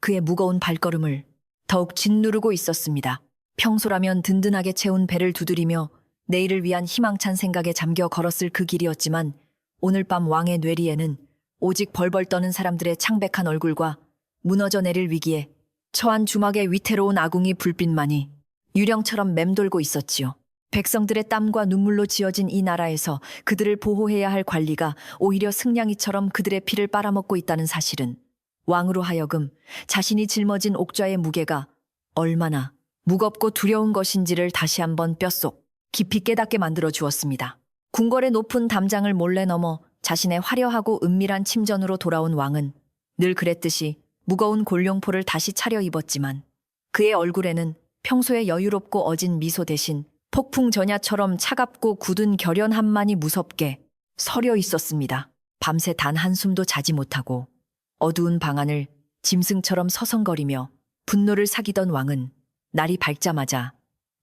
그의 무거운 발걸음을 더욱 짓누르고 있었습니다. 평소라면 든든하게 채운 배를 두드리며 내일을 위한 희망찬 생각에 잠겨 걸었을 그 길이었지만 오늘 밤 왕의 뇌리에는 오직 벌벌 떠는 사람들의 창백한 얼굴과 무너져 내릴 위기에 처한 주막의 위태로운 아궁이 불빛만이 유령처럼 맴돌고 있었지요. 백성들의 땀과 눈물로 지어진 이 나라에서 그들을 보호해야 할 관리가 오히려 승냥이처럼 그들의 피를 빨아먹고 있다는 사실은 왕으로 하여금 자신이 짊어진 옥좌의 무게가 얼마나 무겁고 두려운 것인지를 다시 한번 뼛속 깊이 깨닫게 만들어 주었습니다. 궁궐의 높은 담장을 몰래 넘어 자신의 화려하고 은밀한 침전으로 돌아온 왕은 늘 그랬듯이 무거운 골룡포를 다시 차려입었지만 그의 얼굴에는 평소에 여유롭고 어진 미소 대신 폭풍 전야처럼 차갑고 굳은 결연함만이 무섭게 서려 있었습니다. 밤새 단 한숨도 자지 못하고 어두운 방 안을 짐승처럼 서성거리며 분노를 사기던 왕은 날이 밝자마자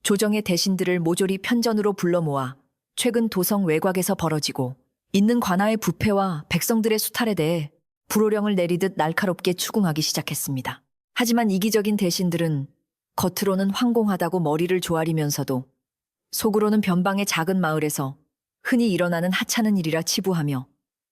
조정의 대신들을 모조리 편전으로 불러 모아 최근 도성 외곽에서 벌어지고 있는 관아의 부패와 백성들의 수탈에 대해 불호령을 내리듯 날카롭게 추궁하기 시작했습니다. 하지만 이기적인 대신들은 겉으로는 황공하다고 머리를 조아리면서도 속으로는 변방의 작은 마을에서 흔히 일어나는 하찮은 일이라 치부하며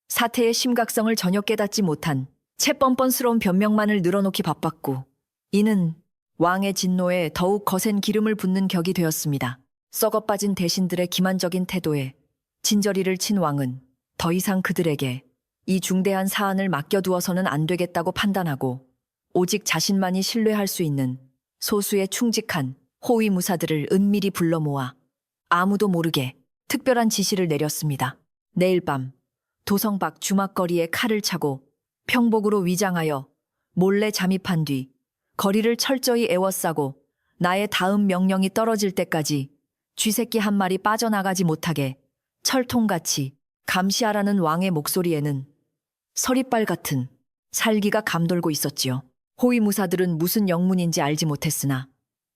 사태의 심각성을 전혀 깨닫지 못한 채 뻔뻔스러운 변명만을 늘어놓기 바빴고, 이는 왕의 진노에 더욱 거센 기름을 붓는 격이 되었습니다. 썩어 빠진 대신들의 기만적인 태도에 진저리를 친 왕은 더 이상 그들에게 이 중대한 사안을 맡겨두어서는 안 되겠다고 판단하고, 오직 자신만이 신뢰할 수 있는 소수의 충직한 호위무사들을 은밀히 불러 모아 아무도 모르게 특별한 지시를 내렸습니다. 내일 밤 도성 밖 주막거리에 칼을 차고 평복으로 위장하여 몰래 잠입한 뒤 거리를 철저히 에워싸고 나의 다음 명령이 떨어질 때까지 쥐새끼 한 마리 빠져나가지 못하게 철통같이 감시하라는 왕의 목소리에는 서리빨 같은 살기가 감돌고 있었지요. 호위무사들은 무슨 영문인지 알지 못했으나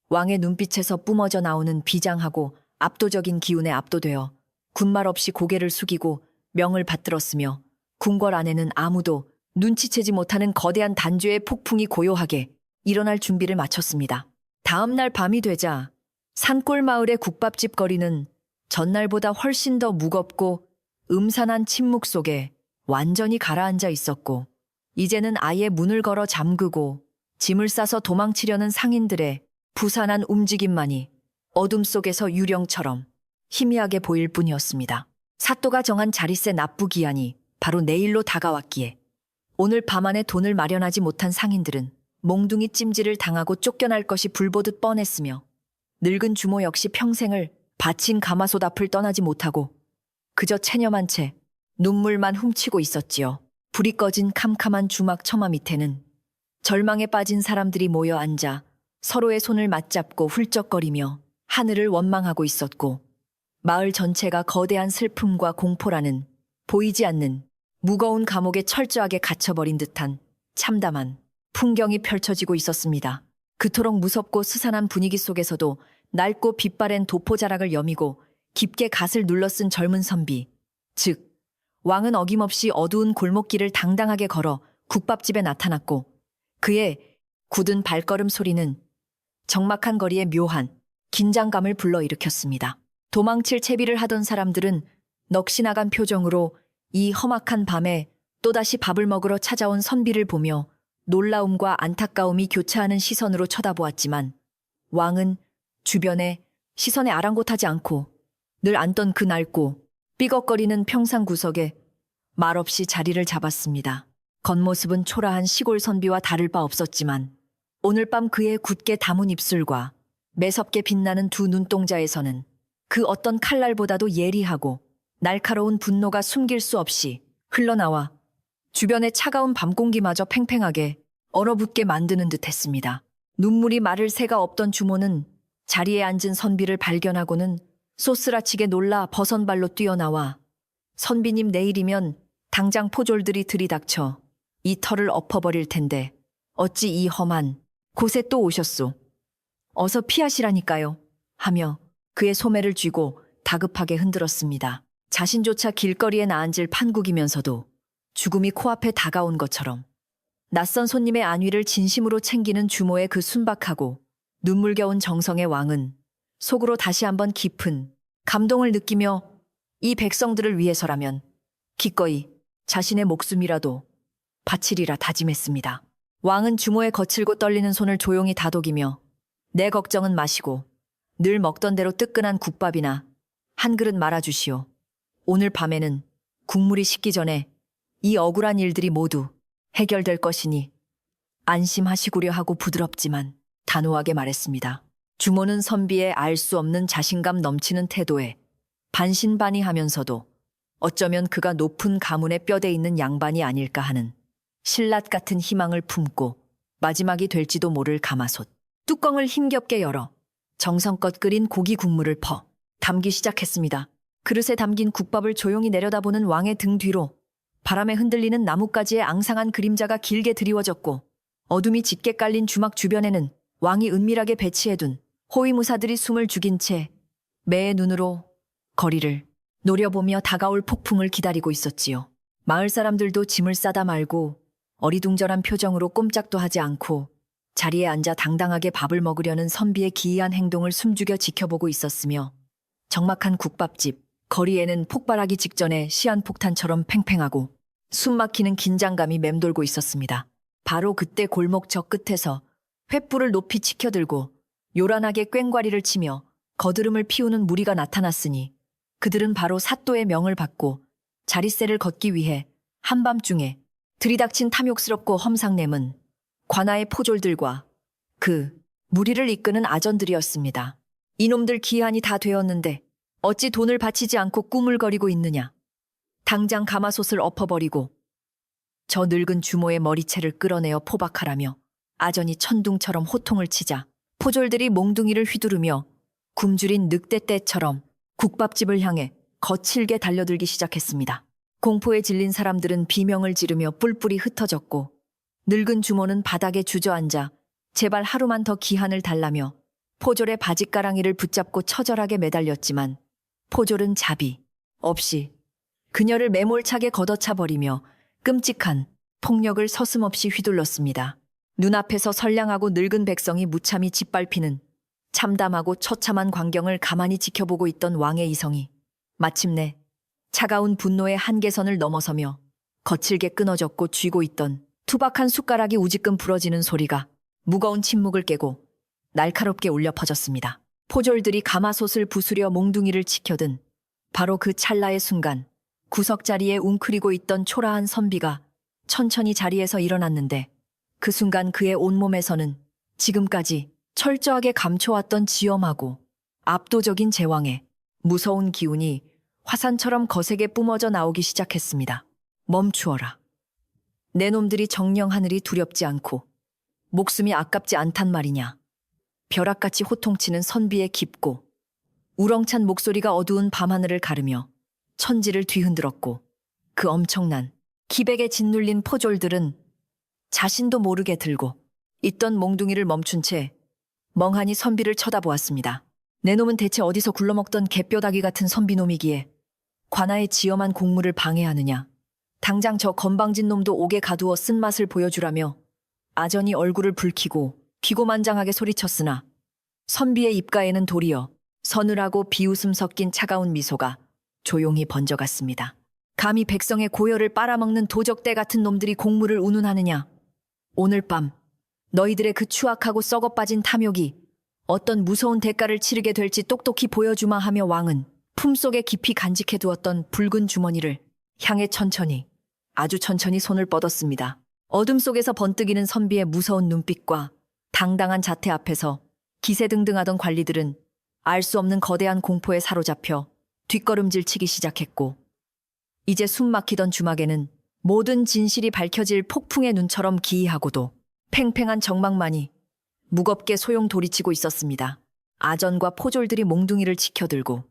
왕의 눈빛에서 뿜어져 나오는 비장하고 압도적인 기운에 압도되어 군말 없이 고개를 숙이고 명을 받들었으며, 궁궐 안에는 아무도 눈치채지 못하는 거대한 단죄의 폭풍이 고요하게 일어날 준비를 마쳤습니다. 다음 날 밤이 되자 산골 마을의 국밥집 거리는 전날보다 훨씬 더 무겁고 음산한 침묵 속에 완전히 가라앉아 있었고, 이제는 아예 문을 걸어 잠그고 짐을 싸서 도망치려는 상인들의 부산한 움직임만이 어둠 속에서 유령처럼 희미하게 보일 뿐이었습니다. 사또가 정한 자릿세 납부 기한이 바로 내일로 다가왔기에 오늘 밤 안에 돈을 마련하지 못한 상인들은 몽둥이 찜질을 당하고 쫓겨날 것이 불보듯 뻔했으며, 늙은 주모 역시 평생을 바친 가마솥 앞을 떠나지 못하고 그저 체념한 채 눈물만 훔치고 있었지요. 불이 꺼진 캄캄한 주막 처마 밑에는 절망에 빠진 사람들이 모여 앉아 서로의 손을 맞잡고 훌쩍거리며 하늘을 원망하고 있었고, 마을 전체가 거대한 슬픔과 공포라는 보이지 않는 무거운 감옥에 철저하게 갇혀버린 듯한 참담한 풍경이 펼쳐지고 있었습니다. 그토록 무섭고 스산한 분위기 속에서도 낡고 빛바랜 도포자락을 여미고 깊게 갓을 눌러쓴 젊은 선비, 즉 왕은 어김없이 어두운 골목길을 당당하게 걸어 국밥집에 나타났고, 그의 굳은 발걸음 소리는 적막한 거리에 묘한 긴장감을 불러일으켰습니다. 도망칠 채비를 하던 사람들은 넋이 나간 표정으로 이 험악한 밤에 또다시 밥을 먹으러 찾아온 선비를 보며 놀라움과 안타까움이 교차하는 시선으로 쳐다보았지만, 왕은 주변에 시선에 아랑곳하지 않고 늘 앉던 그 낡고 삐걱거리는 평상 구석에 말없이 자리를 잡았습니다. 겉모습은 초라한 시골 선비와 다를 바 없었지만 오늘 밤 그의 굳게 담은 입술과 매섭게 빛나는 두 눈동자에서는 그 어떤 칼날보다도 예리하고 날카로운 분노가 숨길 수 없이 흘러나와 주변의 차가운 밤 공기마저 팽팽하게 얼어붙게 만드는 듯 했습니다. 눈물이 마를 새가 없던 주모는 자리에 앉은 선비를 발견하고는 쏘스라치게 놀라 버선발로 뛰어나와 선비님 내일이면 당장 포졸들이 들이닥쳐 이 털을 엎어버릴 텐데 어찌 이 험한 곳에 또 오셨소. 어서 피하시라니까요. 하며 그의 소매를 쥐고 다급하게 흔들었습니다. 자신조차 길거리에 나앉을 판국이면서도 죽음이 코앞에 다가온 것처럼 낯선 손님의 안위를 진심으로 챙기는 주모의 그 순박하고 눈물겨운 정성의 왕은 속으로 다시 한번 깊은 감동을 느끼며 이 백성들을 위해서라면 기꺼이 자신의 목숨이라도 바치리라 다짐했습니다. 왕은 주모의 거칠고 떨리는 손을 조용히 다독이며 내 걱정은 마시고 늘 먹던 대로 뜨끈한 국밥이나 한 그릇 말아주시오. 오늘 밤에는 국물이 식기 전에 이 억울한 일들이 모두 해결될 것이니 안심하시구려 하고 부드럽지만 단호하게 말했습니다. 주모는 선비의 알 수 없는 자신감 넘치는 태도에 반신반의하면서도 어쩌면 그가 높은 가문의 뼈대 있는 양반이 아닐까 하는 신랏 같은 희망을 품고 마지막이 될지도 모를 가마솥 뚜껑을 힘겹게 열어 정성껏 끓인 고기 국물을 퍼 담기 시작했습니다. 그릇에 담긴 국밥을 조용히 내려다보는 왕의 등 뒤로 바람에 흔들리는 나뭇가지의 앙상한 그림자가 길게 드리워졌고, 어둠이 짙게 깔린 주막 주변에는 왕이 은밀하게 배치해둔 호위무사들이 숨을 죽인 채 매의 눈으로 거리를 노려보며 다가올 폭풍을 기다리고 있었지요. 마을 사람들도 짐을 싸다 말고 어리둥절한 표정으로 꼼짝도 하지 않고 자리에 앉아 당당하게 밥을 먹으려는 선비의 기이한 행동을 숨죽여 지켜보고 있었으며 적막한 국밥집, 거리에는 폭발하기 직전에 시한폭탄처럼 팽팽하고 숨막히는 긴장감이 맴돌고 있었습니다. 바로 그때 골목 저 끝에서 횃불을 높이 치켜들고 요란하게 꽹과리를 치며 거드름을 피우는 무리가 나타났으니 그들은 바로 사또의 명을 받고 자릿세를 걷기 위해 한밤중에 들이닥친 탐욕스럽고 험상냄은 관아의 포졸들과 그 무리를 이끄는 아전들이었습니다. 이놈들 기한이 다 되었는데 어찌 돈을 바치지 않고 꾸물거리고 있느냐. 당장 가마솥을 엎어버리고 저 늙은 주모의 머리채를 끌어내어 포박하라며 아전이 천둥처럼 호통을 치자 포졸들이 몽둥이를 휘두르며 굶주린 늑대떼처럼 국밥집을 향해 거칠게 달려들기 시작했습니다. 공포에 질린 사람들은 비명을 지르며 뿔뿔이 흩어졌고 늙은 주모는 바닥에 주저앉아 제발 하루만 더 기한을 달라며 포졸의 바짓가랑이를 붙잡고 처절하게 매달렸지만 포졸은 자비 없이 그녀를 매몰차게 걷어차버리며 끔찍한 폭력을 서슴없이 휘둘렀습니다. 눈앞에서 선량하고 늙은 백성이 무참히 짓밟히는 참담하고 처참한 광경을 가만히 지켜보고 있던 왕의 이성이 마침내 차가운 분노의 한계선을 넘어서며 거칠게 끊어졌고 쥐고 있던 투박한 숟가락이 우지끔 부러지는 소리가 무거운 침묵을 깨고 날카롭게 울려 퍼졌습니다. 포졸들이 가마솥을 부수려 몽둥이를 치켜든 바로 그 찰나의 순간 구석자리에 웅크리고 있던 초라한 선비가 천천히 자리에서 일어났는데 그 순간 그의 온몸에서는 지금까지 철저하게 감춰왔던 지엄하고 압도적인 제왕의 무서운 기운이 화산처럼 거세게 뿜어져 나오기 시작했습니다. 멈추어라. 내 놈들이 정령 하늘이 두렵지 않고 목숨이 아깝지 않단 말이냐. 벼락같이 호통치는 선비의 깊고 우렁찬 목소리가 어두운 밤하늘을 가르며 천지를 뒤흔들었고 그 엄청난 기백에 짓눌린 포졸들은 자신도 모르게 들고 있던 몽둥이를 멈춘 채 멍하니 선비를 쳐다보았습니다. 내 놈은 대체 어디서 굴러먹던 개뼈다귀 같은 선비놈이기에 관아의 지엄한 공무를 방해하느냐. 당장 저 건방진 놈도 옥에 가두어 쓴맛을 보여주라며 아전이 얼굴을 붉히고 기고만장하게 소리쳤으나 선비의 입가에는 도리어 서늘하고 비웃음 섞인 차가운 미소가 조용히 번져갔습니다. 감히 백성의 고열을 빨아먹는 도적대 같은 놈들이 공무를 운운하느냐. 오늘 밤 너희들의 그 추악하고 썩어빠진 탐욕이 어떤 무서운 대가를 치르게 될지 똑똑히 보여주마 하며 왕은 품속에 깊이 간직해두었던 붉은 주머니를 향해 천천히 아주 천천히 손을 뻗었습니다. 어둠 속에서 번뜩이는 선비의 무서운 눈빛과 당당한 자태 앞에서 기세등등하던 관리들은 알 수 없는 거대한 공포에 사로잡혀 뒷걸음질 치기 시작했고 이제 숨 막히던 주막에는 모든 진실이 밝혀질 폭풍의 눈처럼 기이하고도 팽팽한 정막만이 무겁게 소용돌이치고 있었습니다. 아전과 포졸들이 몽둥이를 치켜들고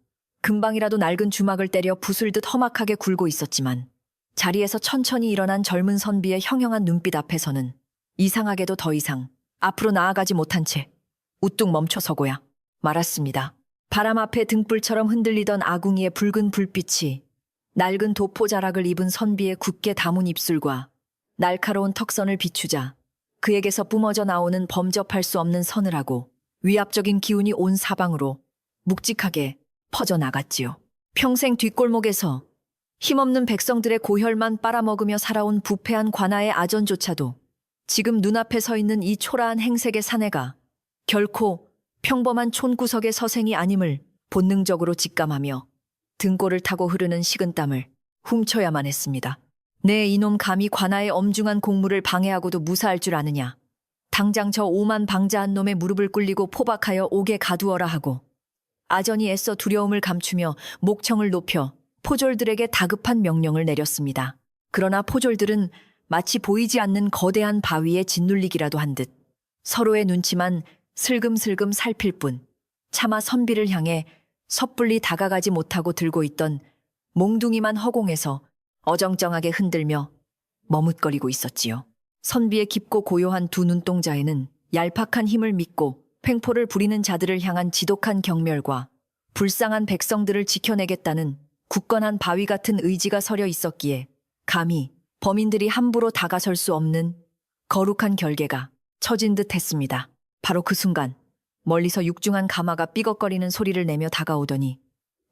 금방이라도 낡은 주막을 때려 부술듯 험악하게 굴고 있었지만 자리에서 천천히 일어난 젊은 선비의 형형한 눈빛 앞에서는 이상하게도 더 이상 앞으로 나아가지 못한 채 우뚝 멈춰서고야 말았습니다. 바람 앞에 등불처럼 흔들리던 아궁이의 붉은 불빛이 낡은 도포자락을 입은 선비의 굳게 다문 입술과 날카로운 턱선을 비추자 그에게서 뿜어져 나오는 범접할 수 없는 서늘하고 위압적인 기운이 온 사방으로 묵직하게 퍼져나갔지요. 평생 뒷골목에서 힘없는 백성들의 고혈만 빨아먹으며 살아온 부패한 관아의 아전조차도 지금 눈앞에 서 있는 이 초라한 행색의 사내가 결코 평범한 촌구석의 서생이 아님을 본능적으로 직감하며 등골을 타고 흐르는 식은땀을 훔쳐야만 했습니다. 내 이놈 감히 관아의 엄중한 공무를 방해하고도 무사할 줄 아느냐. 당장 저 오만 방자한 놈의 무릎을 꿇리고 포박하여 옥에 가두어라 하고 아전이 애써 두려움을 감추며 목청을 높여 포졸들에게 다급한 명령을 내렸습니다. 그러나 포졸들은 마치 보이지 않는 거대한 바위에 짓눌리기라도 한 듯 서로의 눈치만 슬금슬금 살필 뿐 차마 선비를 향해 섣불리 다가가지 못하고 들고 있던 몽둥이만 허공에서 어정쩡하게 흔들며 머뭇거리고 있었지요. 선비의 깊고 고요한 두 눈동자에는 얄팍한 힘을 믿고 횡포를 부리는 자들을 향한 지독한 경멸과 불쌍한 백성들을 지켜내겠다는 굳건한 바위 같은 의지가 서려 있었기에 감히 범인들이 함부로 다가설 수 없는 거룩한 결계가 처진 듯 했습니다. 바로 그 순간 멀리서 육중한 가마가 삐걱거리는 소리를 내며 다가오더니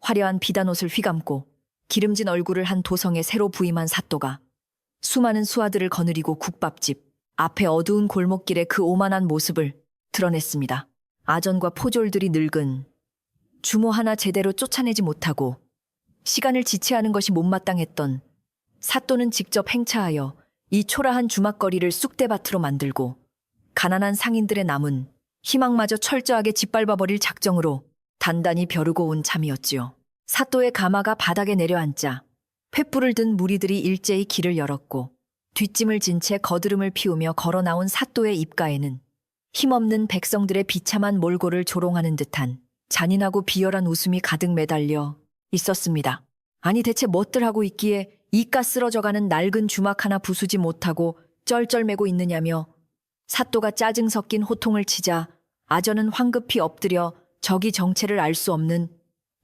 화려한 비단옷을 휘감고 기름진 얼굴을 한 도성에 새로 부임한 사또가 수많은 수하들을 거느리고 국밥집 앞에 어두운 골목길의 그 오만한 모습을 드러냈습니다. 아전과 포졸들이 늙은 주모 하나 제대로 쫓아내지 못하고 시간을 지체하는 것이 못마땅했던 사또는 직접 행차하여 이 초라한 주막거리를 쑥대밭으로 만들고 가난한 상인들의 남은 희망마저 철저하게 짓밟아버릴 작정으로 단단히 벼르고 온 참이었지요. 사또의 가마가 바닥에 내려앉자 횃불을 든 무리들이 일제히 길을 열었고 뒷짐을 진 채 거드름을 피우며 걸어 나온 사또의 입가에는 힘없는 백성들의 비참한 몰골을 조롱하는 듯한 잔인하고 비열한 웃음이 가득 매달려 있었습니다. 아니 대체 뭣들 하고 있기에 이깟 쓰러져가는 낡은 주막 하나 부수지 못하고 쩔쩔매고 있느냐며 사또가 짜증 섞인 호통을 치자 아전은 황급히 엎드려 적이 정체를 알 수 없는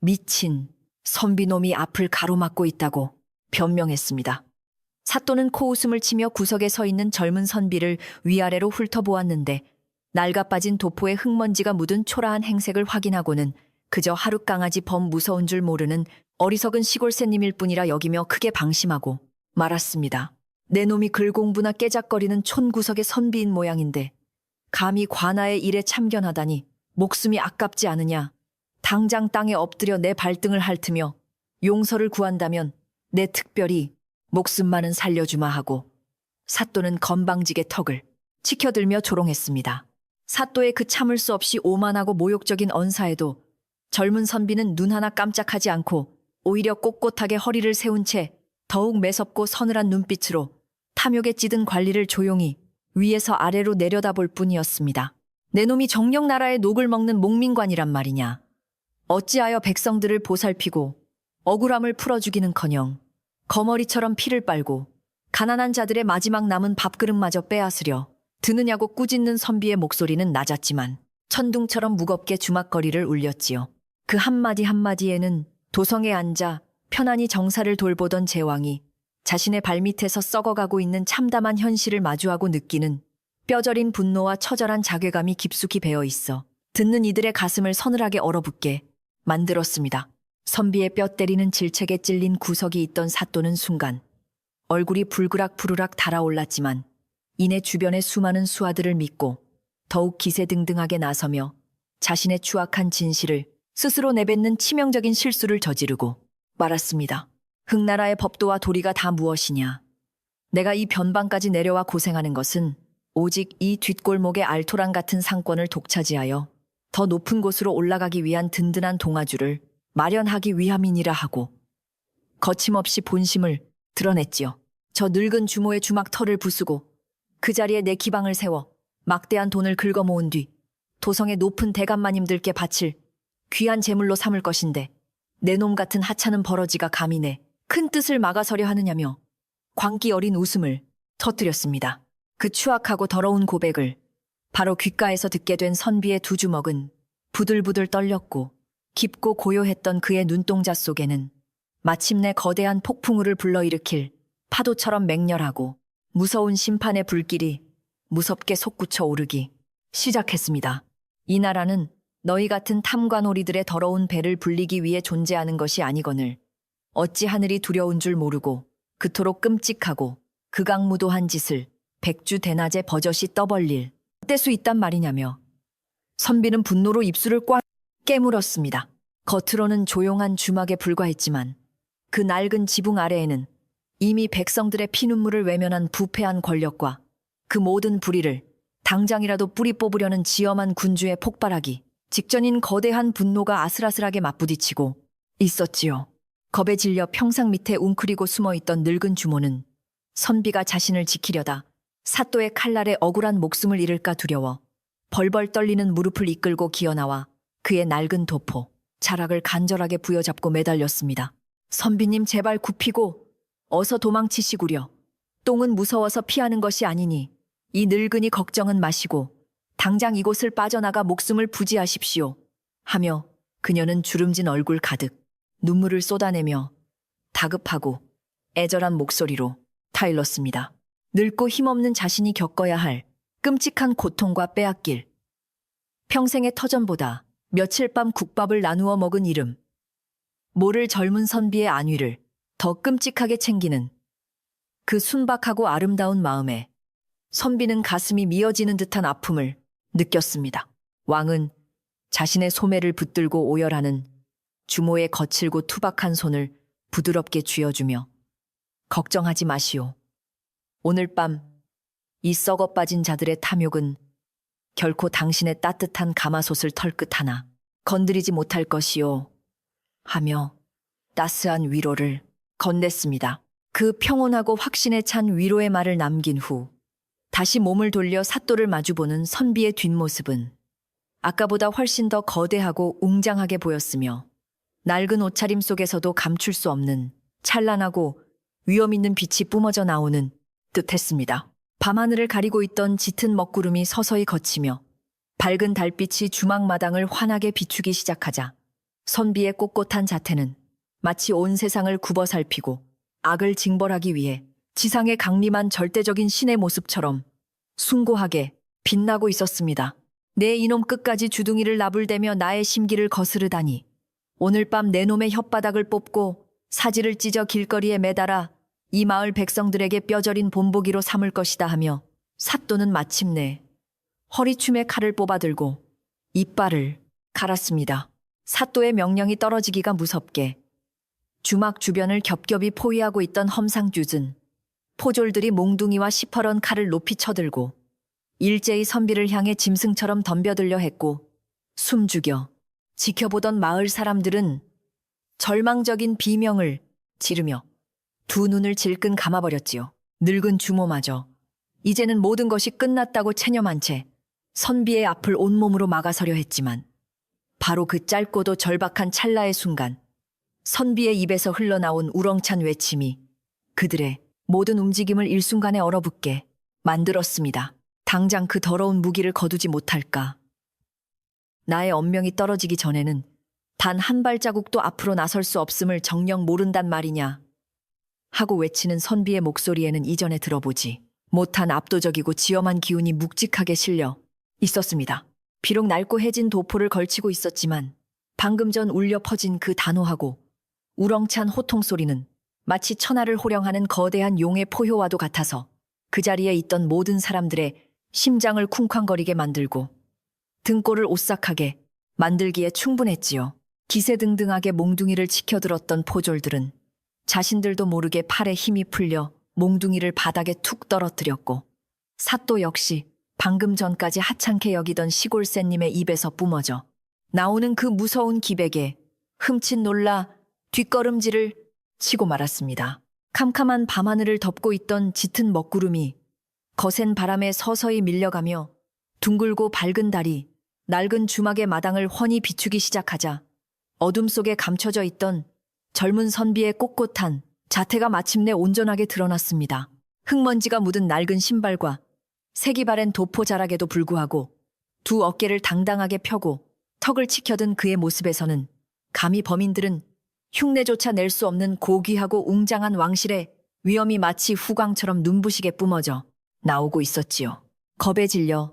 미친 선비놈이 앞을 가로막고 있다고 변명했습니다. 사또는 코웃음을 치며 구석에 서 있는 젊은 선비를 위아래로 훑어보았는데 낡아빠진 도포에 흙먼지가 묻은 초라한 행색을 확인하고는 그저 하룻강아지 범 무서운 줄 모르는 어리석은 시골새님일 뿐이라 여기며 크게 방심하고 말았습니다. 내 놈이 글공부나 깨작거리는 촌구석의 선비인 모양인데 감히 관아의 일에 참견하다니 목숨이 아깝지 않으냐. 당장 땅에 엎드려 내 발등을 핥으며 용서를 구한다면 내 특별히 목숨만은 살려주마 하고 사또는 건방지게 턱을 치켜들며 조롱했습니다. 사또의 그 참을 수 없이 오만하고 모욕적인 언사에도 젊은 선비는 눈 하나 깜짝하지 않고 오히려 꼿꼿하게 허리를 세운 채 더욱 매섭고 서늘한 눈빛으로 탐욕에 찌든 관리를 조용히 위에서 아래로 내려다볼 뿐이었습니다. 내 놈이 정령 나라의 녹을 먹는 목민관이란 말이냐. 어찌하여 백성들을 보살피고 억울함을 풀어주기는커녕 거머리처럼 피를 빨고 가난한 자들의 마지막 남은 밥그릇마저 빼앗으려 드느냐고 꾸짖는 선비의 목소리는 낮았지만 천둥처럼 무겁게 주막거리를 울렸지요. 그 한마디 한마디에는 도성에 앉아 편안히 정사를 돌보던 제왕이 자신의 발밑에서 썩어가고 있는 참담한 현실을 마주하고 느끼는 뼈저린 분노와 처절한 자괴감이 깊숙이 배어 있어 듣는 이들의 가슴을 서늘하게 얼어붙게 만들었습니다. 선비의 뼈 때리는 질책에 찔린 구석이 있던 사또는 순간 얼굴이 불그락부르락 달아올랐지만 이내 주변의 수많은 수하들을 믿고 더욱 기세등등하게 나서며 자신의 추악한 진실을 스스로 내뱉는 치명적인 실수를 저지르고 말았습니다. 흑나라의 법도와 도리가 다 무엇이냐. 내가 이 변방까지 내려와 고생하는 것은 오직 이 뒷골목의 알토란 같은 상권을 독차지하여 더 높은 곳으로 올라가기 위한 든든한 동아줄을 마련하기 위함이니라 하고 거침없이 본심을 드러냈지요. 저 늙은 주모의 주막 털을 부수고 그 자리에 내 기방을 세워 막대한 돈을 긁어 모은 뒤 도성의 높은 대감마님들께 바칠 귀한 제물로 삼을 것인데 내 놈 같은 하찮은 버러지가 감히 내 큰 뜻을 막아서려 하느냐며 광기 어린 웃음을 터뜨렸습니다. 그 추악하고 더러운 고백을 바로 귓가에서 듣게 된 선비의 두 주먹은 부들부들 떨렸고 깊고 고요했던 그의 눈동자 속에는 마침내 거대한 폭풍우를 불러일으킬 파도처럼 맹렬하고 무서운 심판의 불길이 무섭게 솟구쳐 오르기 시작했습니다. 이 나라는 너희 같은 탐관오리들의 더러운 배를 불리기 위해 존재하는 것이 아니거늘 어찌 하늘이 두려운 줄 모르고 그토록 끔찍하고 극악무도한 짓을 백주 대낮에 버젓이 떠벌릴 뗄 수 있단 말이냐며 선비는 분노로 입술을 꽉 깨물었습니다. 겉으로는 조용한 주막에 불과했지만 그 낡은 지붕 아래에는 이미 백성들의 피눈물을 외면한 부패한 권력과 그 모든 불의를 당장이라도 뿌리 뽑으려는 지엄한 군주의 폭발하기 직전인 거대한 분노가 아슬아슬하게 맞부딪히고 있었지요. 겁에 질려 평상 밑에 웅크리고 숨어있던 늙은 주모는 선비가 자신을 지키려다 사또의 칼날에 억울한 목숨을 잃을까 두려워 벌벌 떨리는 무릎을 이끌고 기어나와 그의 낡은 도포, 자락을 간절하게 부여잡고 매달렸습니다. 선비님 제발 굽히고 어서 도망치시구려. 똥은 무서워서 피하는 것이 아니니 이 늙은이 걱정은 마시고 당장 이곳을 빠져나가 목숨을 부지하십시오. 하며 그녀는 주름진 얼굴 가득 눈물을 쏟아내며 다급하고 애절한 목소리로 타일렀습니다. 늙고 힘없는 자신이 겪어야 할 끔찍한 고통과 빼앗길 평생의 터전보다 며칠 밤 국밥을 나누어 먹은 이름. 모를 젊은 선비의 안위를 더 끔찍하게 챙기는 그 순박하고 아름다운 마음에 선비는 가슴이 미어지는 듯한 아픔을 느꼈습니다. 왕은 자신의 소매를 붙들고 오열하는 주모의 거칠고 투박한 손을 부드럽게 쥐어주며 걱정하지 마시오. 오늘 밤 이 썩어 빠진 자들의 탐욕은 결코 당신의 따뜻한 가마솥을 털끝 하나 건드리지 못할 것이요. 하며 따스한 위로를 건넸습니다. 그 평온하고 확신에 찬 위로의 말을 남긴 후 다시 몸을 돌려 사또를 마주보는 선비의 뒷모습은 아까보다 훨씬 더 거대하고 웅장하게 보였으며 낡은 옷차림 속에서도 감출 수 없는 찬란하고 위험 있는 빛이 뿜어져 나오는 듯했습니다. 밤하늘을 가리고 있던 짙은 먹구름이 서서히 걷히며 밝은 달빛이 주막마당을 환하게 비추기 시작하자 선비의 꼿꼿한 자태는 마치 온 세상을 굽어 살피고 악을 징벌하기 위해 지상에 강림한 절대적인 신의 모습처럼 숭고하게 빛나고 있었습니다. 내 이놈 끝까지 주둥이를 나불대며 나의 심기를 거스르다니. 오늘 밤 내 놈의 혓바닥을 뽑고 사지를 찢어 길거리에 매달아 이 마을 백성들에게 뼈저린 본보기로 삼을 것이다 하며 사또는 마침내 허리춤에 칼을 뽑아들고 이빨을 갈았습니다. 사또의 명령이 떨어지기가 무섭게 주막 주변을 겹겹이 포위하고 있던 험상궂은 포졸들이 몽둥이와 시퍼런 칼을 높이 쳐들고 일제히 선비를 향해 짐승처럼 덤벼들려 했고 숨죽여 지켜보던 마을 사람들은 절망적인 비명을 지르며 두 눈을 질끈 감아버렸지요. 늙은 주모마저 이제는 모든 것이 끝났다고 체념한 채 선비의 앞을 온몸으로 막아서려 했지만 바로 그 짧고도 절박한 찰나의 순간 선비의 입에서 흘러나온 우렁찬 외침이 그들의 모든 움직임을 일순간에 얼어붙게 만들었습니다. 당장 그 더러운 무기를 거두지 못할까. 나의 언명이 떨어지기 전에는 단 한 발자국도 앞으로 나설 수 없음을 정녕 모른단 말이냐 하고 외치는 선비의 목소리에는 이전에 들어보지 못한 압도적이고 지엄한 기운이 묵직하게 실려 있었습니다. 비록 낡고 해진 도포를 걸치고 있었지만 방금 전 울려 퍼진 그 단호하고 우렁찬 호통 소리는 마치 천하를 호령하는 거대한 용의 포효와도 같아서 그 자리에 있던 모든 사람들의 심장을 쿵쾅거리게 만들고 등골을 오싹하게 만들기에 충분했지요. 기세등등하게 몽둥이를 치켜들었던 포졸들은 자신들도 모르게 팔에 힘이 풀려 몽둥이를 바닥에 툭 떨어뜨렸고 사또 역시 방금 전까지 하찮게 여기던 시골새님의 입에서 뿜어져 나오는 그 무서운 기백에 흠칫 놀라 뒷걸음질을 치고 말았습니다. 캄캄한 밤하늘을 덮고 있던 짙은 먹구름이 거센 바람에 서서히 밀려가며 둥글고 밝은 달이 낡은 주막의 마당을 훤히 비추기 시작하자 어둠 속에 감춰져 있던 젊은 선비의 꼿꼿한 자태가 마침내 온전하게 드러났습니다. 흙먼지가 묻은 낡은 신발과 색이 바랜 도포 자락에도 불구하고 두 어깨를 당당하게 펴고 턱을 치켜든 그의 모습에서는 감히 범인들은 흉내조차 낼 수 없는 고귀하고 웅장한 왕실의 위엄이 마치 후광처럼 눈부시게 뿜어져 나오고 있었지요. 겁에 질려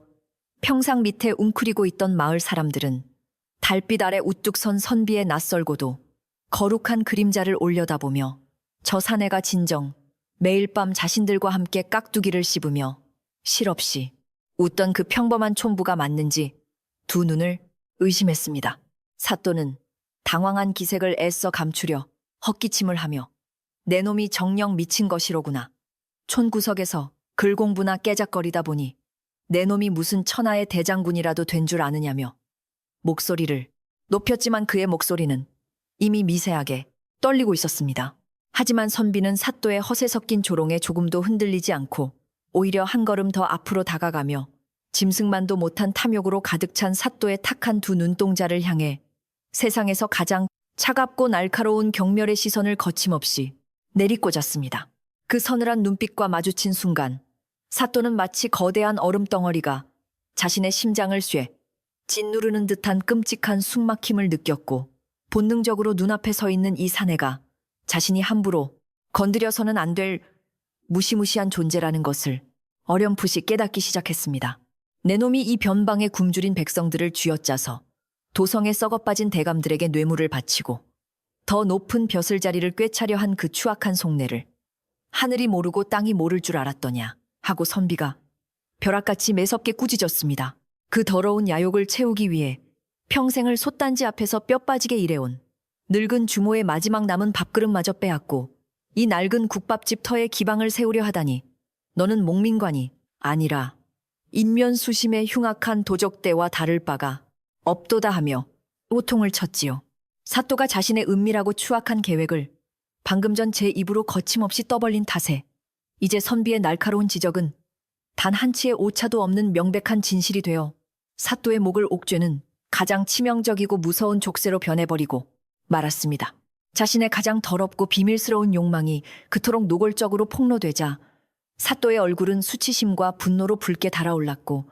평상 밑에 웅크리고 있던 마을 사람들은 달빛 아래 우뚝 선 선비의 낯설고도 거룩한 그림자를 올려다보며 저 사내가 진정 매일 밤 자신들과 함께 깍두기를 씹으며 실없이 웃던 그 평범한 촌부가 맞는지 두 눈을 의심했습니다. 사또는 당황한 기색을 애써 감추려 헛기침을 하며 내 놈이 정녕 미친 것이로구나. 촌구석에서 글공부나 깨작거리다 보니 내 놈이 무슨 천하의 대장군이라도 된 줄 아느냐며 목소리를 높였지만 그의 목소리는 이미 미세하게 떨리고 있었습니다. 하지만 선비는 사또의 허세 섞인 조롱에 조금도 흔들리지 않고 오히려 한 걸음 더 앞으로 다가가며 짐승만도 못한 탐욕으로 가득 찬 사또의 탁한 두 눈동자를 향해 세상에서 가장 차갑고 날카로운 경멸의 시선을 거침없이 내리꽂았습니다. 그 서늘한 눈빛과 마주친 순간 사또는 마치 거대한 얼음덩어리가 자신의 심장을 쇠 짓누르는 듯한 끔찍한 숨막힘을 느꼈고 본능적으로 눈앞에 서 있는 이 사내가 자신이 함부로 건드려서는 안 될 무시무시한 존재라는 것을 어렴풋이 깨닫기 시작했습니다. 내놈이 이 변방에 굶주린 백성들을 쥐어짜서 도성에 썩어빠진 대감들에게 뇌물을 바치고 더 높은 벼슬자리를 꿰차려 한 그 추악한 속내를 하늘이 모르고 땅이 모를 줄 알았더냐 하고 선비가 벼락같이 매섭게 꾸짖었습니다. 그 더러운 야욕을 채우기 위해 평생을 솥단지 앞에서 뼈 빠지게 일해온 늙은 주모의 마지막 남은 밥그릇마저 빼앗고 이 낡은 국밥집 터에 기방을 세우려 하다니 너는 목민관이 아니라 인면수심의 흉악한 도적대와 다를 바가 없도다 하며 호통을 쳤지요. 사또가 자신의 은밀하고 추악한 계획을 방금 전 제 입으로 거침없이 떠벌린 탓에 이제 선비의 날카로운 지적은 단 한치의 오차도 없는 명백한 진실이 되어 사또의 목을 옥죄는 가장 치명적이고 무서운 족쇄로 변해버리고 말았습니다. 자신의 가장 더럽고 비밀스러운 욕망이 그토록 노골적으로 폭로되자 사또의 얼굴은 수치심과 분노로 붉게 달아올랐고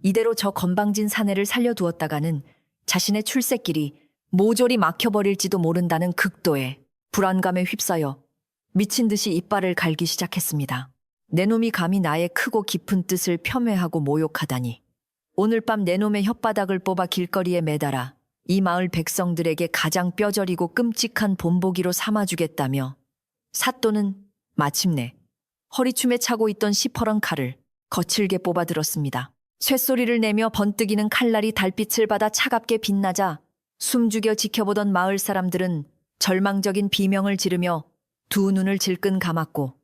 이대로 저 건방진 사내를 살려두었다가는 자신의 출세길이 모조리 막혀버릴지도 모른다는 극도의 불안감에 휩싸여 미친 듯이 이빨을 갈기 시작했습니다. 내놈이 감히 나의 크고 깊은 뜻을 폄훼하고 모욕하다니. 오늘 밤 내놈의 혓바닥을 뽑아 길거리에 매달아 이 마을 백성들에게 가장 뼈저리고 끔찍한 본보기로 삼아주겠다며 사또는 마침내 허리춤에 차고 있던 시퍼런 칼을 거칠게 뽑아들었습니다. 쇳소리를 내며 번뜩이는 칼날이 달빛을 받아 차갑게 빛나자 숨죽여 지켜보던 마을 사람들은 절망적인 비명을 지르며 두 눈을 질끈 감았고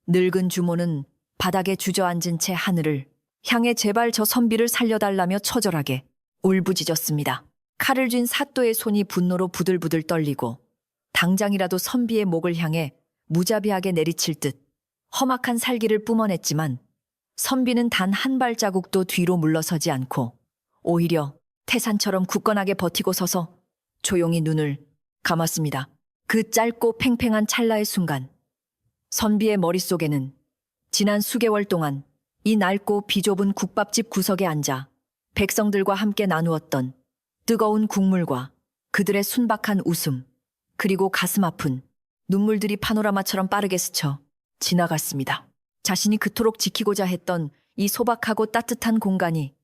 늙은 주모는 바닥에 주저앉은 채 하늘을 향해 제발 저 선비를 살려달라며 처절하게 울부짖었습니다. 칼을 쥔 사또의 손이 분노로 부들부들 떨리고 당장이라도 선비의 목을 향해 무자비하게 내리칠 듯 험악한 살기를 뿜어냈지만 선비는 단 한 발자국도 뒤로 물러서지 않고 오히려 태산처럼 굳건하게 버티고 서서 조용히 눈을 감았습니다. 그 짧고 팽팽한 찰나의 순간 선비의 머릿속에는 지난 수개월 동안 이 낡고 비좁은 국밥집 구석에 앉아 백성들과 함께 나누었던 뜨거운 국물과 그들의 순박한 웃음 그리고 가슴 아픈 눈물들이 파노라마처럼 빠르게 스쳐 지나갔습니다. 자신이 그토록 지키고자 했던 이 소박하고 따뜻한 공간이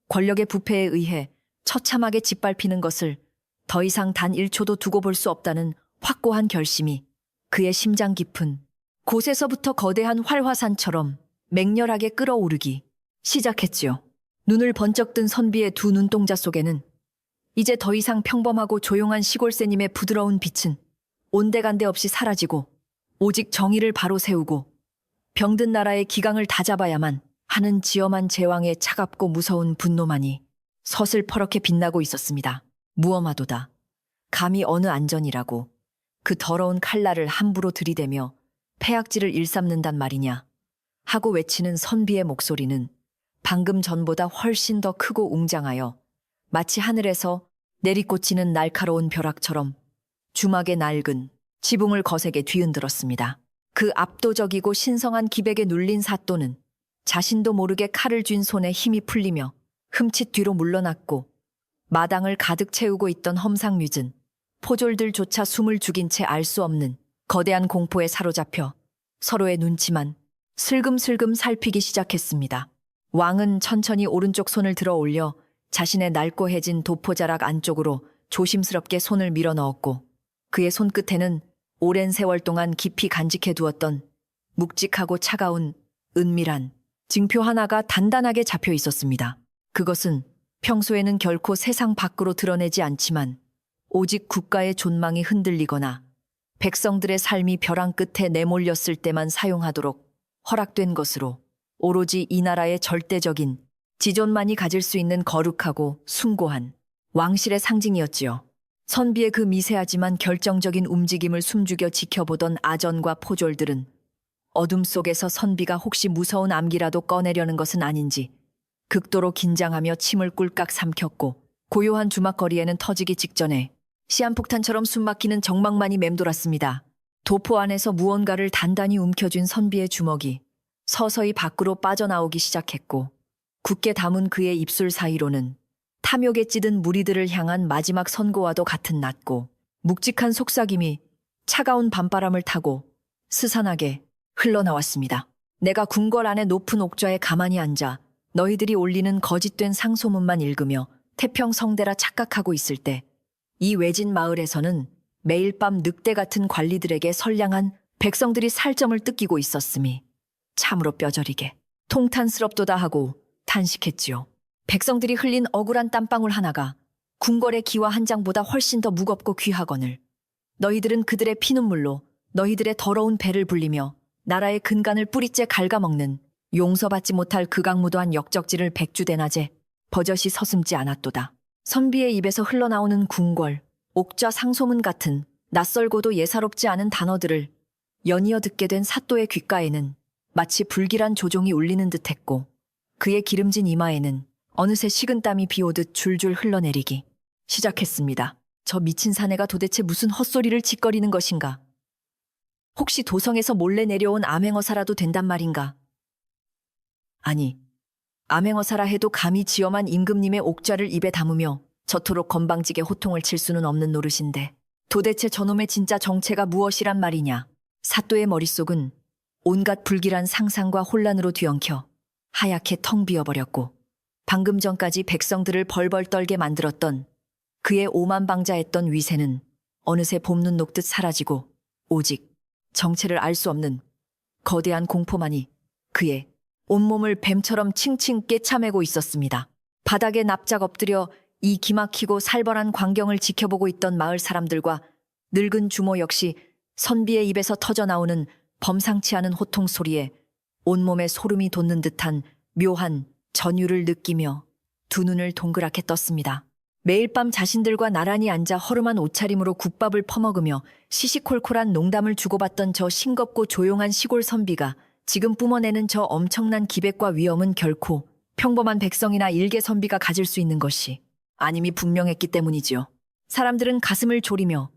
권력의 부패에 의해 처참하게 짓밟히는 것을 더 이상 단 1초도 두고 볼 수 없다는 확고한 결심이 그의 심장 깊은 곳에서부터 거대한 활화산처럼 맹렬하게 끌어오르기 시작했지요. 눈을 번쩍 뜬 선비의 두 눈동자 속에는 이제 더 이상 평범하고 조용한 시골새님의 부드러운 빛은 온데간데 없이 사라지고 오직 정의를 바로 세우고 병든 나라의 기강을 다잡아야만 하는 지엄한 제왕의 차갑고 무서운 분노만이 서슬퍼렇게 빛나고 있었습니다. 무엄하도다. 감히 어느 안전이라고 그 더러운 칼날을 함부로 들이대며 폐악질을 일삼는단 말이냐 하고 외치는 선비의 목소리는 방금 전보다 훨씬 더 크고 웅장하여 마치 하늘에서 내리꽂히는 날카로운 벼락처럼 주막의 낡은 지붕을 거세게 뒤흔들었습니다. 그 압도적이고 신성한 기백에 눌린 사또는 자신도 모르게 칼을 쥔 손에 힘이 풀리며 흠칫 뒤로 물러났고 마당을 가득 채우고 있던 험상뮤진 포졸들조차 숨을 죽인 채 알 수 없는 거대한 공포에 사로잡혀 서로의 눈치만 슬금슬금 살피기 시작했습니다. 왕은 천천히 오른쪽 손을 들어 올려 자신의 낡고해진 도포자락 안쪽으로 조심스럽게 손을 밀어 넣었고 그의 손끝에는 오랜 세월 동안 깊이 간직해 두었던 묵직하고 차가운 은밀한 징표 하나가 단단하게 잡혀 있었습니다. 그것은 평소에는 결코 세상 밖으로 드러내지 않지만 오직 국가의 존망이 흔들리거나 백성들의 삶이 벼랑 끝에 내몰렸을 때만 사용하도록 허락된 것으로 오로지 이 나라의 절대적인 지존만이 가질 수 있는 거룩하고 숭고한 왕실의 상징이었지요. 선비의 그 미세하지만 결정적인 움직임을 숨죽여 지켜보던 아전과 포졸들은 어둠 속에서 선비가 혹시 무서운 암기라도 꺼내려는 것은 아닌지 극도로 긴장하며 침을 꿀깍 삼켰고 고요한 주막거리에는 터지기 직전에 시한폭탄처럼 숨막히는 정막만이 맴돌았습니다. 도포 안에서 무언가를 단단히 움켜쥔 선비의 주먹이 서서히 밖으로 빠져나오기 시작했고 굳게 담은 그의 입술 사이로는 탐욕에 찌든 무리들을 향한 마지막 선고와도 같은 낮고 묵직한 속삭임이 차가운 밤바람을 타고 스산하게 흘러나왔습니다. 내가 궁궐 안의 높은 옥좌에 가만히 앉아 너희들이 올리는 거짓된 상소문만 읽으며 태평성대라 착각하고 있을 때 이 외진 마을에서는 매일 밤 늑대 같은 관리들에게 선량한 백성들이 살점을 뜯기고 있었음이 참으로 뼈저리게 통탄스럽도다 하고 탄식했지요. 백성들이 흘린 억울한 땀방울 하나가 궁궐의 기와 한 장보다 훨씬 더 무겁고 귀하거늘 너희들은 그들의 피눈물로 너희들의 더러운 배를 불리며 나라의 근간을 뿌리째 갉아먹는 용서받지 못할 극악무도한 역적질을 백주대낮에 버젓이 서슴지 않았도다. 선비의 입에서 흘러나오는 궁궐, 옥좌 상소문 같은 낯설고도 예사롭지 않은 단어들을 연이어 듣게 된 사또의 귓가에는 마치 불길한 조종이 울리는 듯했고 그의 기름진 이마에는 어느새 식은땀이 비오듯 줄줄 흘러내리기 시작했습니다. 저 미친 사내가 도대체 무슨 헛소리를 짓거리는 것인가? 혹시 도성에서 몰래 내려온 암행어사라도 된단 말인가? 아니, 암행어사라 해도 감히 지엄한 임금님의 옥좌를 입에 담으며 저토록 건방지게 호통을 칠 수는 없는 노릇인데 도대체 저놈의 진짜 정체가 무엇이란 말이냐? 사또의 머릿속은 온갖 불길한 상상과 혼란으로 뒤엉켜 하얗게 텅 비어버렸고 방금 전까지 백성들을 벌벌 떨게 만들었던 그의 오만방자했던 위세는 어느새 봄눈 녹듯 사라지고 오직 정체를 알 수 없는 거대한 공포만이 그의 온몸을 뱀처럼 칭칭 꿰차매고 있었습니다. 바닥에 납작 엎드려 이 기막히고 살벌한 광경을 지켜보고 있던 마을 사람들과 늙은 주모 역시 선비의 입에서 터져나오는 범상치 않은 호통 소리에 온몸에 소름이 돋는 듯한 묘한 전율을 느끼며 두 눈을 동그랗게 떴습니다. 매일 밤 자신들과 나란히 앉아 허름한 옷차림으로 국밥을 퍼먹으며 시시콜콜한 농담을 주고받던 저 싱겁고 조용한 시골 선비가 지금 뿜어내는 저 엄청난 기백과 위엄은 결코 평범한 백성이나 일개 선비가 가질 수 있는 것이 아님이 분명했기 때문이지요. 사람들은 가슴을 졸이며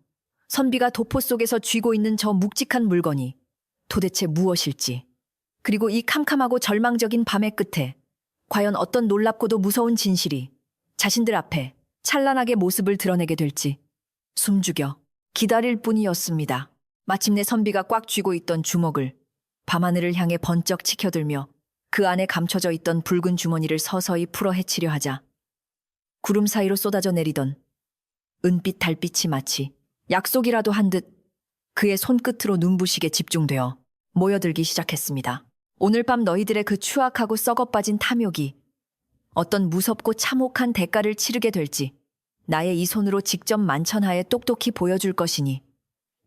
선비가 도포 속에서 쥐고 있는 저 묵직한 물건이 도대체 무엇일지, 그리고 이 캄캄하고 절망적인 밤의 끝에 과연 어떤 놀랍고도 무서운 진실이 자신들 앞에 찬란하게 모습을 드러내게 될지 숨죽여 기다릴 뿐이었습니다. 마침내 선비가 꽉 쥐고 있던 주먹을 밤하늘을 향해 번쩍 치켜들며 그 안에 감춰져 있던 붉은 주머니를 서서히 풀어 헤치려 하자 구름 사이로 쏟아져 내리던 은빛 달빛이 마치 약속이라도 한 듯 그의 손끝으로 눈부시게 집중되어 모여들기 시작했습니다. 오늘 밤 너희들의 그 추악하고 썩어빠진 탐욕이 어떤 무섭고 참혹한 대가를 치르게 될지 나의 이 손으로 직접 만천하에 똑똑히 보여줄 것이니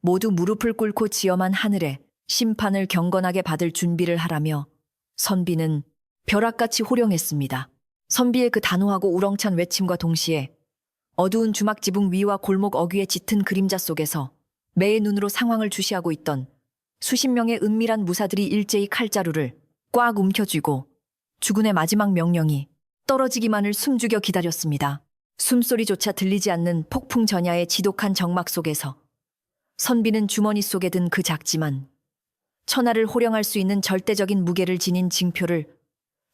모두 무릎을 꿇고 지엄한 하늘에 심판을 경건하게 받을 준비를 하라며 선비는 벼락같이 호령했습니다. 선비의 그 단호하고 우렁찬 외침과 동시에 어두운 주막 지붕 위와 골목 어귀의 짙은 그림자 속에서 매의 눈으로 상황을 주시하고 있던 수십 명의 은밀한 무사들이 일제히 칼자루를 꽉 움켜쥐고 주군의 마지막 명령이 떨어지기만을 숨죽여 기다렸습니다. 숨소리조차 들리지 않는 폭풍 전야의 지독한 정막 속에서 선비는 주머니 속에 든 그 작지만 천하를 호령할 수 있는 절대적인 무게를 지닌 징표를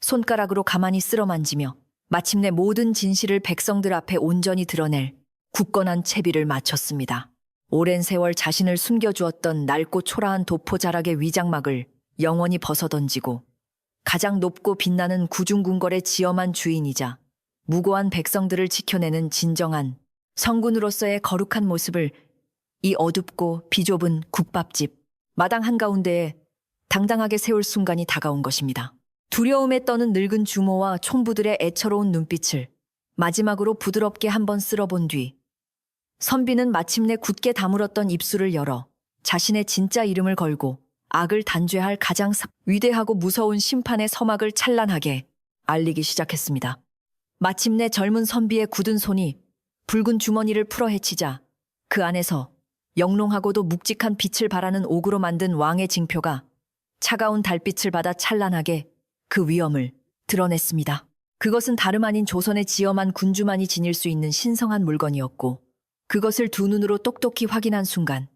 손가락으로 가만히 쓸어 만지며 마침내 모든 진실을 백성들 앞에 온전히 드러낼 굳건한 채비를 마쳤습니다. 오랜 세월 자신을 숨겨주었던 낡고 초라한 도포 자락의 위장막을 영원히 벗어던지고 가장 높고 빛나는 구중궁궐의 지엄한 주인이자 무고한 백성들을 지켜내는 진정한 성군으로서의 거룩한 모습을 이 어둡고 비좁은 국밥집 마당 한가운데에 당당하게 세울 순간이 다가온 것입니다. 두려움에 떠는 늙은 주모와 총부들의 애처로운 눈빛을 마지막으로 부드럽게 한번 쓸어본 뒤 선비는 마침내 굳게 다물었던 입술을 열어 자신의 진짜 이름을 걸고 악을 단죄할 가장 위대하고 무서운 심판의 서막을 찬란하게 알리기 시작했습니다. 마침내 젊은 선비의 굳은 손이 붉은 주머니를 풀어 헤치자 그 안에서 영롱하고도 묵직한 빛을 발하는 옥으로 만든 왕의 징표가 차가운 달빛을 받아 찬란하게 그 위엄을 드러냈습니다. 그것은 다름 아닌 조선의 지엄한 군주만이 지닐 수 있는 신성한 물건이었고 그것을 두 눈으로 똑똑히 확인한 순간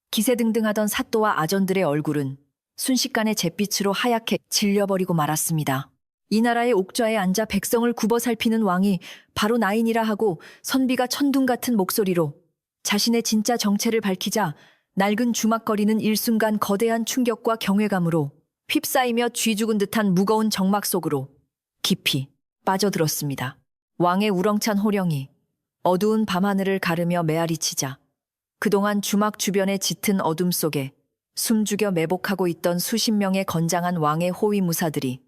기세등등하던 사또와 아전들의 얼굴은 순식간에 잿빛으로 하얗게 질려버리고 말았습니다. 이 나라의 옥좌에 앉아 백성을 굽어 살피는 왕이 바로 나이니라 하고 선비가 천둥 같은 목소리로 자신의 진짜 정체를 밝히자 낡은 주막거리는 일순간 거대한 충격과 경외감으로 휩싸이며 쥐죽은 듯한 무거운 정막 속으로 깊이 빠져들었습니다. 왕의 우렁찬 호령이 어두운 밤하늘을 가르며 메아리치자 그동안 주막 주변의 짙은 어둠 속에 숨죽여 매복하고 있던 수십 명의 건장한 왕의 호위 무사들이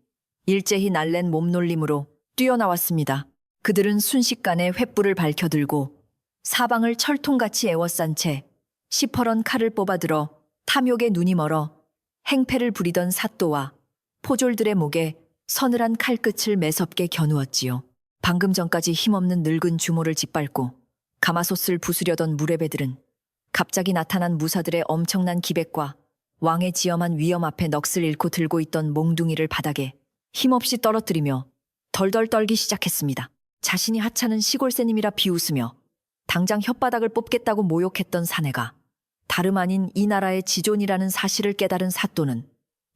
일제히 날랜 몸놀림으로 뛰어나왔습니다. 그들은 순식간에 횃불을 밝혀들고 사방을 철통같이 에워싼 채 시퍼런 칼을 뽑아들어 탐욕에 눈이 멀어 행패를 부리던 사또와 포졸들의 목에 서늘한 칼끝을 매섭게 겨누었지요. 방금 전까지 힘없는 늙은 주모를 짓밟고 가마솥을 부수려던 무례배들은 갑자기 나타난 무사들의 엄청난 기백과 왕의 지엄한 위엄 앞에 넋을 잃고 들고 있던 몽둥이를 바닥에 힘없이 떨어뜨리며 덜덜 떨기 시작했습니다. 자신이 하찮은 시골새님이라 비웃으며 당장 혓바닥을 뽑겠다고 모욕했던 사내가 다름 아닌 이 나라의 지존이라는 사실을 깨달은 사또는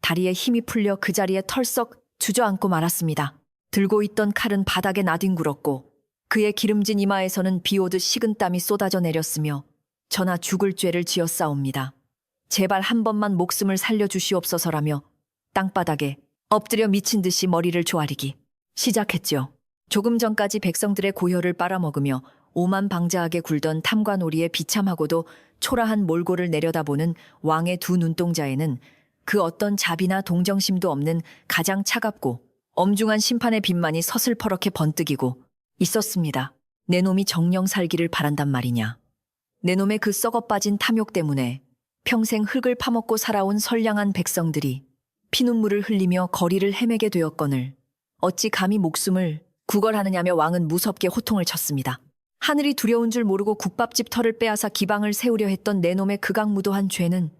다리에 힘이 풀려 그 자리에 털썩 주저앉고 말았습니다. 들고 있던 칼은 바닥에 나뒹굴었고 그의 기름진 이마에서는 비오듯 식은땀이 쏟아져 내렸으며 저나 죽을 죄를 지었사옵니다. 제발 한 번만 목숨을 살려주시옵소서라며 땅바닥에 엎드려 미친 듯이 머리를 조아리기 시작했지요. 조금 전까지 백성들의 고혈을 빨아먹으며 오만방자하게 굴던 탐관오리의 비참하고도 초라한 몰골을 내려다보는 왕의 두 눈동자에는 그 어떤 자비나 동정심도 없는 가장 차갑고 엄중한 심판의 빛만이 서슬퍼렇게 번뜩이고 있었습니다. 내 놈이 정령 살기를 바란단 말이냐. 내 놈의 그 썩어빠진 탐욕 때문에 평생 흙을 파먹고 살아온 선량한 백성들이 피눈물을 흘리며 거리를 헤매게 되었거늘 어찌 감히 목숨을 구걸하느냐며 왕은 무섭게 호통을 쳤습니다. 하늘이 두려운 줄 모르고 국밥집 털을 빼앗아 기방을 세우려 했던 내 놈의 극악무도한 죄는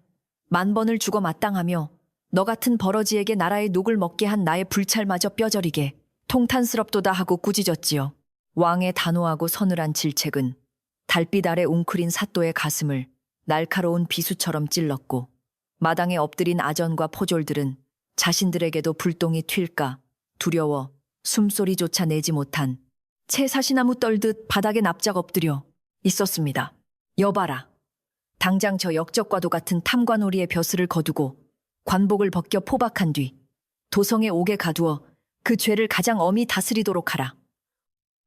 만번을 죽어 마땅하며 너 같은 버러지에게 나라의 녹을 먹게 한 나의 불찰마저 뼈저리게 통탄스럽도다 하고 꾸짖었지요. 왕의 단호하고 서늘한 질책은 달빛 아래 웅크린 사또의 가슴을 날카로운 비수처럼 찔렀고 마당에 엎드린 아전과 포졸들은 자신들에게도 불똥이 튈까 두려워 숨소리조차 내지 못한 채 사시나무 떨듯 바닥에 납작 엎드려 있었습니다. 여봐라. 당장 저 역적과도 같은 탐관오리의 벼슬을 거두고 관복을 벗겨 포박한 뒤 도성에 옥에 가두어 그 죄를 가장 엄히 다스리도록 하라.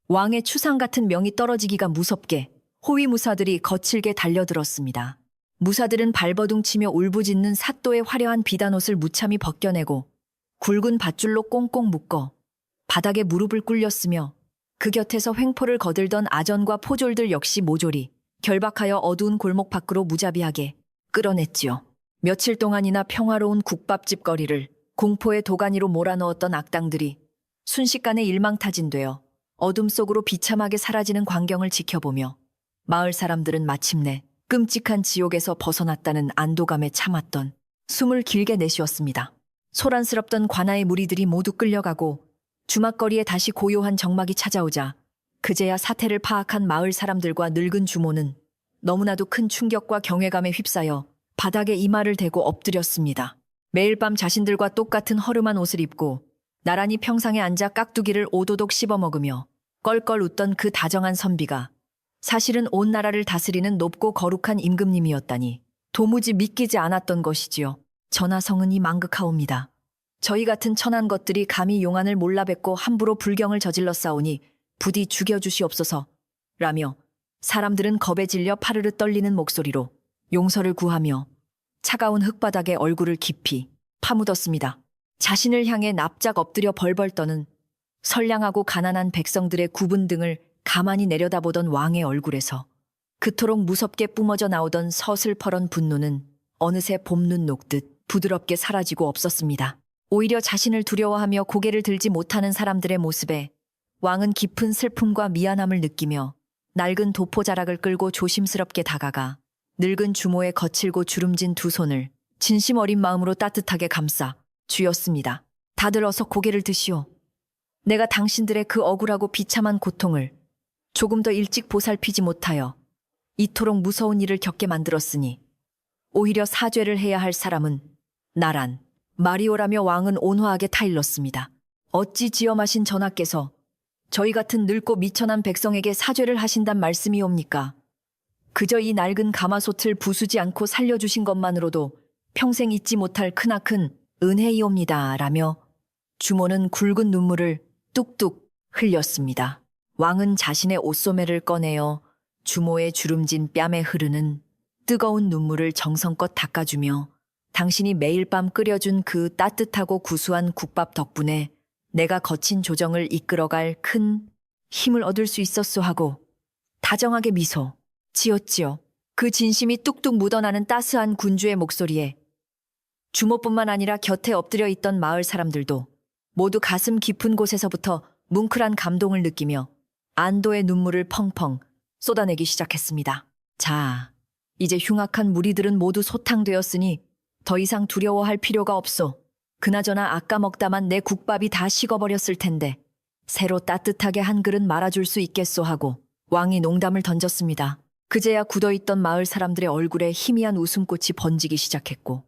왕의 추상 같은 명이 떨어지기가 무섭게 호위 무사들이 거칠게 달려들었습니다. 무사들은 발버둥치며 울부짖는 사또의 화려한 비단옷을 무참히 벗겨내고 굵은 밧줄로 꽁꽁 묶어 바닥에 무릎을 꿇렸으며 그 곁에서 횡포를 거들던 아전과 포졸들 역시 모조리 결박하여 어두운 골목 밖으로 무자비하게 끌어냈지요. 며칠 동안이나 평화로운 국밥집 거리를 공포의 도가니로 몰아넣었던 악당들이 순식간에 일망타진되어 어둠 속으로 비참하게 사라지는 광경을 지켜보며 마을 사람들은 마침내 끔찍한 지옥에서 벗어났다는 안도감에 참았던 숨을 길게 내쉬었습니다. 소란스럽던 관아의 무리들이 모두 끌려가고 주막거리에 다시 고요한 정막이 찾아오자 그제야 사태를 파악한 마을 사람들과 늙은 주모는 너무나도 큰 충격과 경외감에 휩싸여 바닥에 이마를 대고 엎드렸습니다. 매일 밤 자신들과 똑같은 허름한 옷을 입고 나란히 평상에 앉아 깍두기를 오도독 씹어먹으며 껄껄 웃던 그 다정한 선비가 사실은 온 나라를 다스리는 높고 거룩한 임금님이었다니 도무지 믿기지 않았던 것이지요. 전하성은이 망극하옵니다. 저희 같은 천한 것들이 감히 용안을 몰라뵙고 함부로 불경을 저질러 싸우니 부디 죽여주시옵소서 라며 사람들은 겁에 질려 파르르 떨리는 목소리로 용서를 구하며 차가운 흙바닥에 얼굴을 깊이 파묻었습니다. 자신을 향해 납작 엎드려 벌벌 떠는 선량하고 가난한 백성들의 굽은 등을 가만히 내려다보던 왕의 얼굴에서 그토록 무섭게 뿜어져 나오던 서슬퍼런 분노는 어느새 봄눈 녹듯 부드럽게 사라지고 없었습니다. 오히려 자신을 두려워하며 고개를 들지 못하는 사람들의 모습에 왕은 깊은 슬픔과 미안함을 느끼며 낡은 도포자락을 끌고 조심스럽게 다가가 늙은 주모의 거칠고 주름진 두 손을 진심 어린 마음으로 따뜻하게 감싸 쥐었습니다. 다들 어서 고개를 드시오. 내가 당신들의 그 억울하고 비참한 고통을 조금 더 일찍 보살피지 못하여 이토록 무서운 일을 겪게 만들었으니 오히려 사죄를 해야 할 사람은 나란 마리오라며 왕은 온화하게 타일렀습니다. 어찌 지엄하신 전하께서 저희 같은 늙고 미천한 백성에게 사죄를 하신단 말씀이옵니까? 그저 이 낡은 가마솥을 부수지 않고 살려주신 것만으로도 평생 잊지 못할 크나큰 은혜이옵니다. 라며 주모는 굵은 눈물을 뚝뚝 흘렸습니다. 왕은 자신의 옷소매를 꺼내어 주모의 주름진 뺨에 흐르는 뜨거운 눈물을 정성껏 닦아주며 당신이 매일 밤 끓여준 그 따뜻하고 구수한 국밥 덕분에 내가 거친 조정을 이끌어갈 큰 힘을 얻을 수 있었소 하고 다정하게 미소 지었지요. 그 진심이 뚝뚝 묻어나는 따스한 군주의 목소리에 주모뿐만 아니라 곁에 엎드려 있던 마을 사람들도 모두 가슴 깊은 곳에서부터 뭉클한 감동을 느끼며 안도의 눈물을 펑펑 쏟아내기 시작했습니다. 자, 이제 흉악한 무리들은 모두 소탕되었으니 더 이상 두려워할 필요가 없소. 그나저나 아까 먹다만 내 국밥이 다 식어버렸을 텐데 새로 따뜻하게 한 그릇 말아줄 수 있겠소 하고 왕이 농담을 던졌습니다. 그제야 굳어있던 마을 사람들의 얼굴에 희미한 웃음꽃이 번지기 시작했고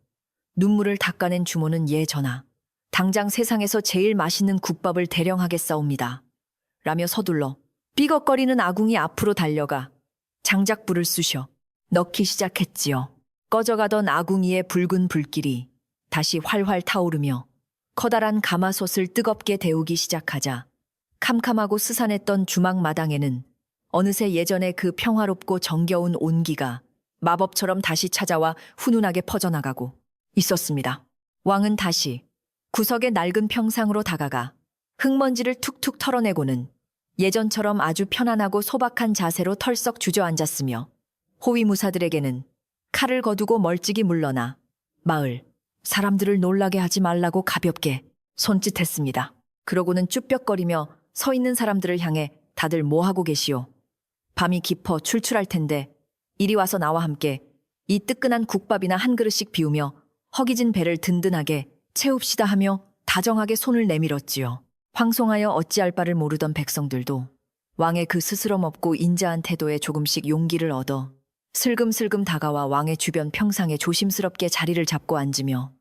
눈물을 닦아낸 주모는 예 전하, 당장 세상에서 제일 맛있는 국밥을 대령하겠사옵니다. 라며 서둘러 삐걱거리는 아궁이 앞으로 달려가 장작불을 쑤셔 넣기 시작했지요. 꺼져가던 아궁이의 붉은 불길이 다시 활활 타오르며 커다란 가마솥을 뜨겁게 데우기 시작하자 캄캄하고 스산했던 주막 마당에는 어느새 예전의 그 평화롭고 정겨운 온기가 마법처럼 다시 찾아와 훈훈하게 퍼져나가고 있었습니다. 왕은 다시 구석의 낡은 평상으로 다가가 흙먼지를 툭툭 털어내고는 예전처럼 아주 편안하고 소박한 자세로 털썩 주저앉았으며 호위무사들에게는 칼을 거두고 멀찍이 물러나 마을 사람들을 놀라게 하지 말라고 가볍게 손짓했습니다. 그러고는 쭈뼛거리며 서 있는 사람들을 향해 다들 뭐하고 계시오? 밤이 깊어 출출할 텐데 이리 와서 나와 함께 이 뜨끈한 국밥이나 한 그릇씩 비우며 허기진 배를 든든하게 채웁시다 하며 다정하게 손을 내밀었지요. 황송하여 어찌할 바를 모르던 백성들도 왕의 그 스스럼 없고 인자한 태도에 조금씩 용기를 얻어 슬금슬금 다가와 왕의 주변 평상에 조심스럽게 자리를 잡고 앉으며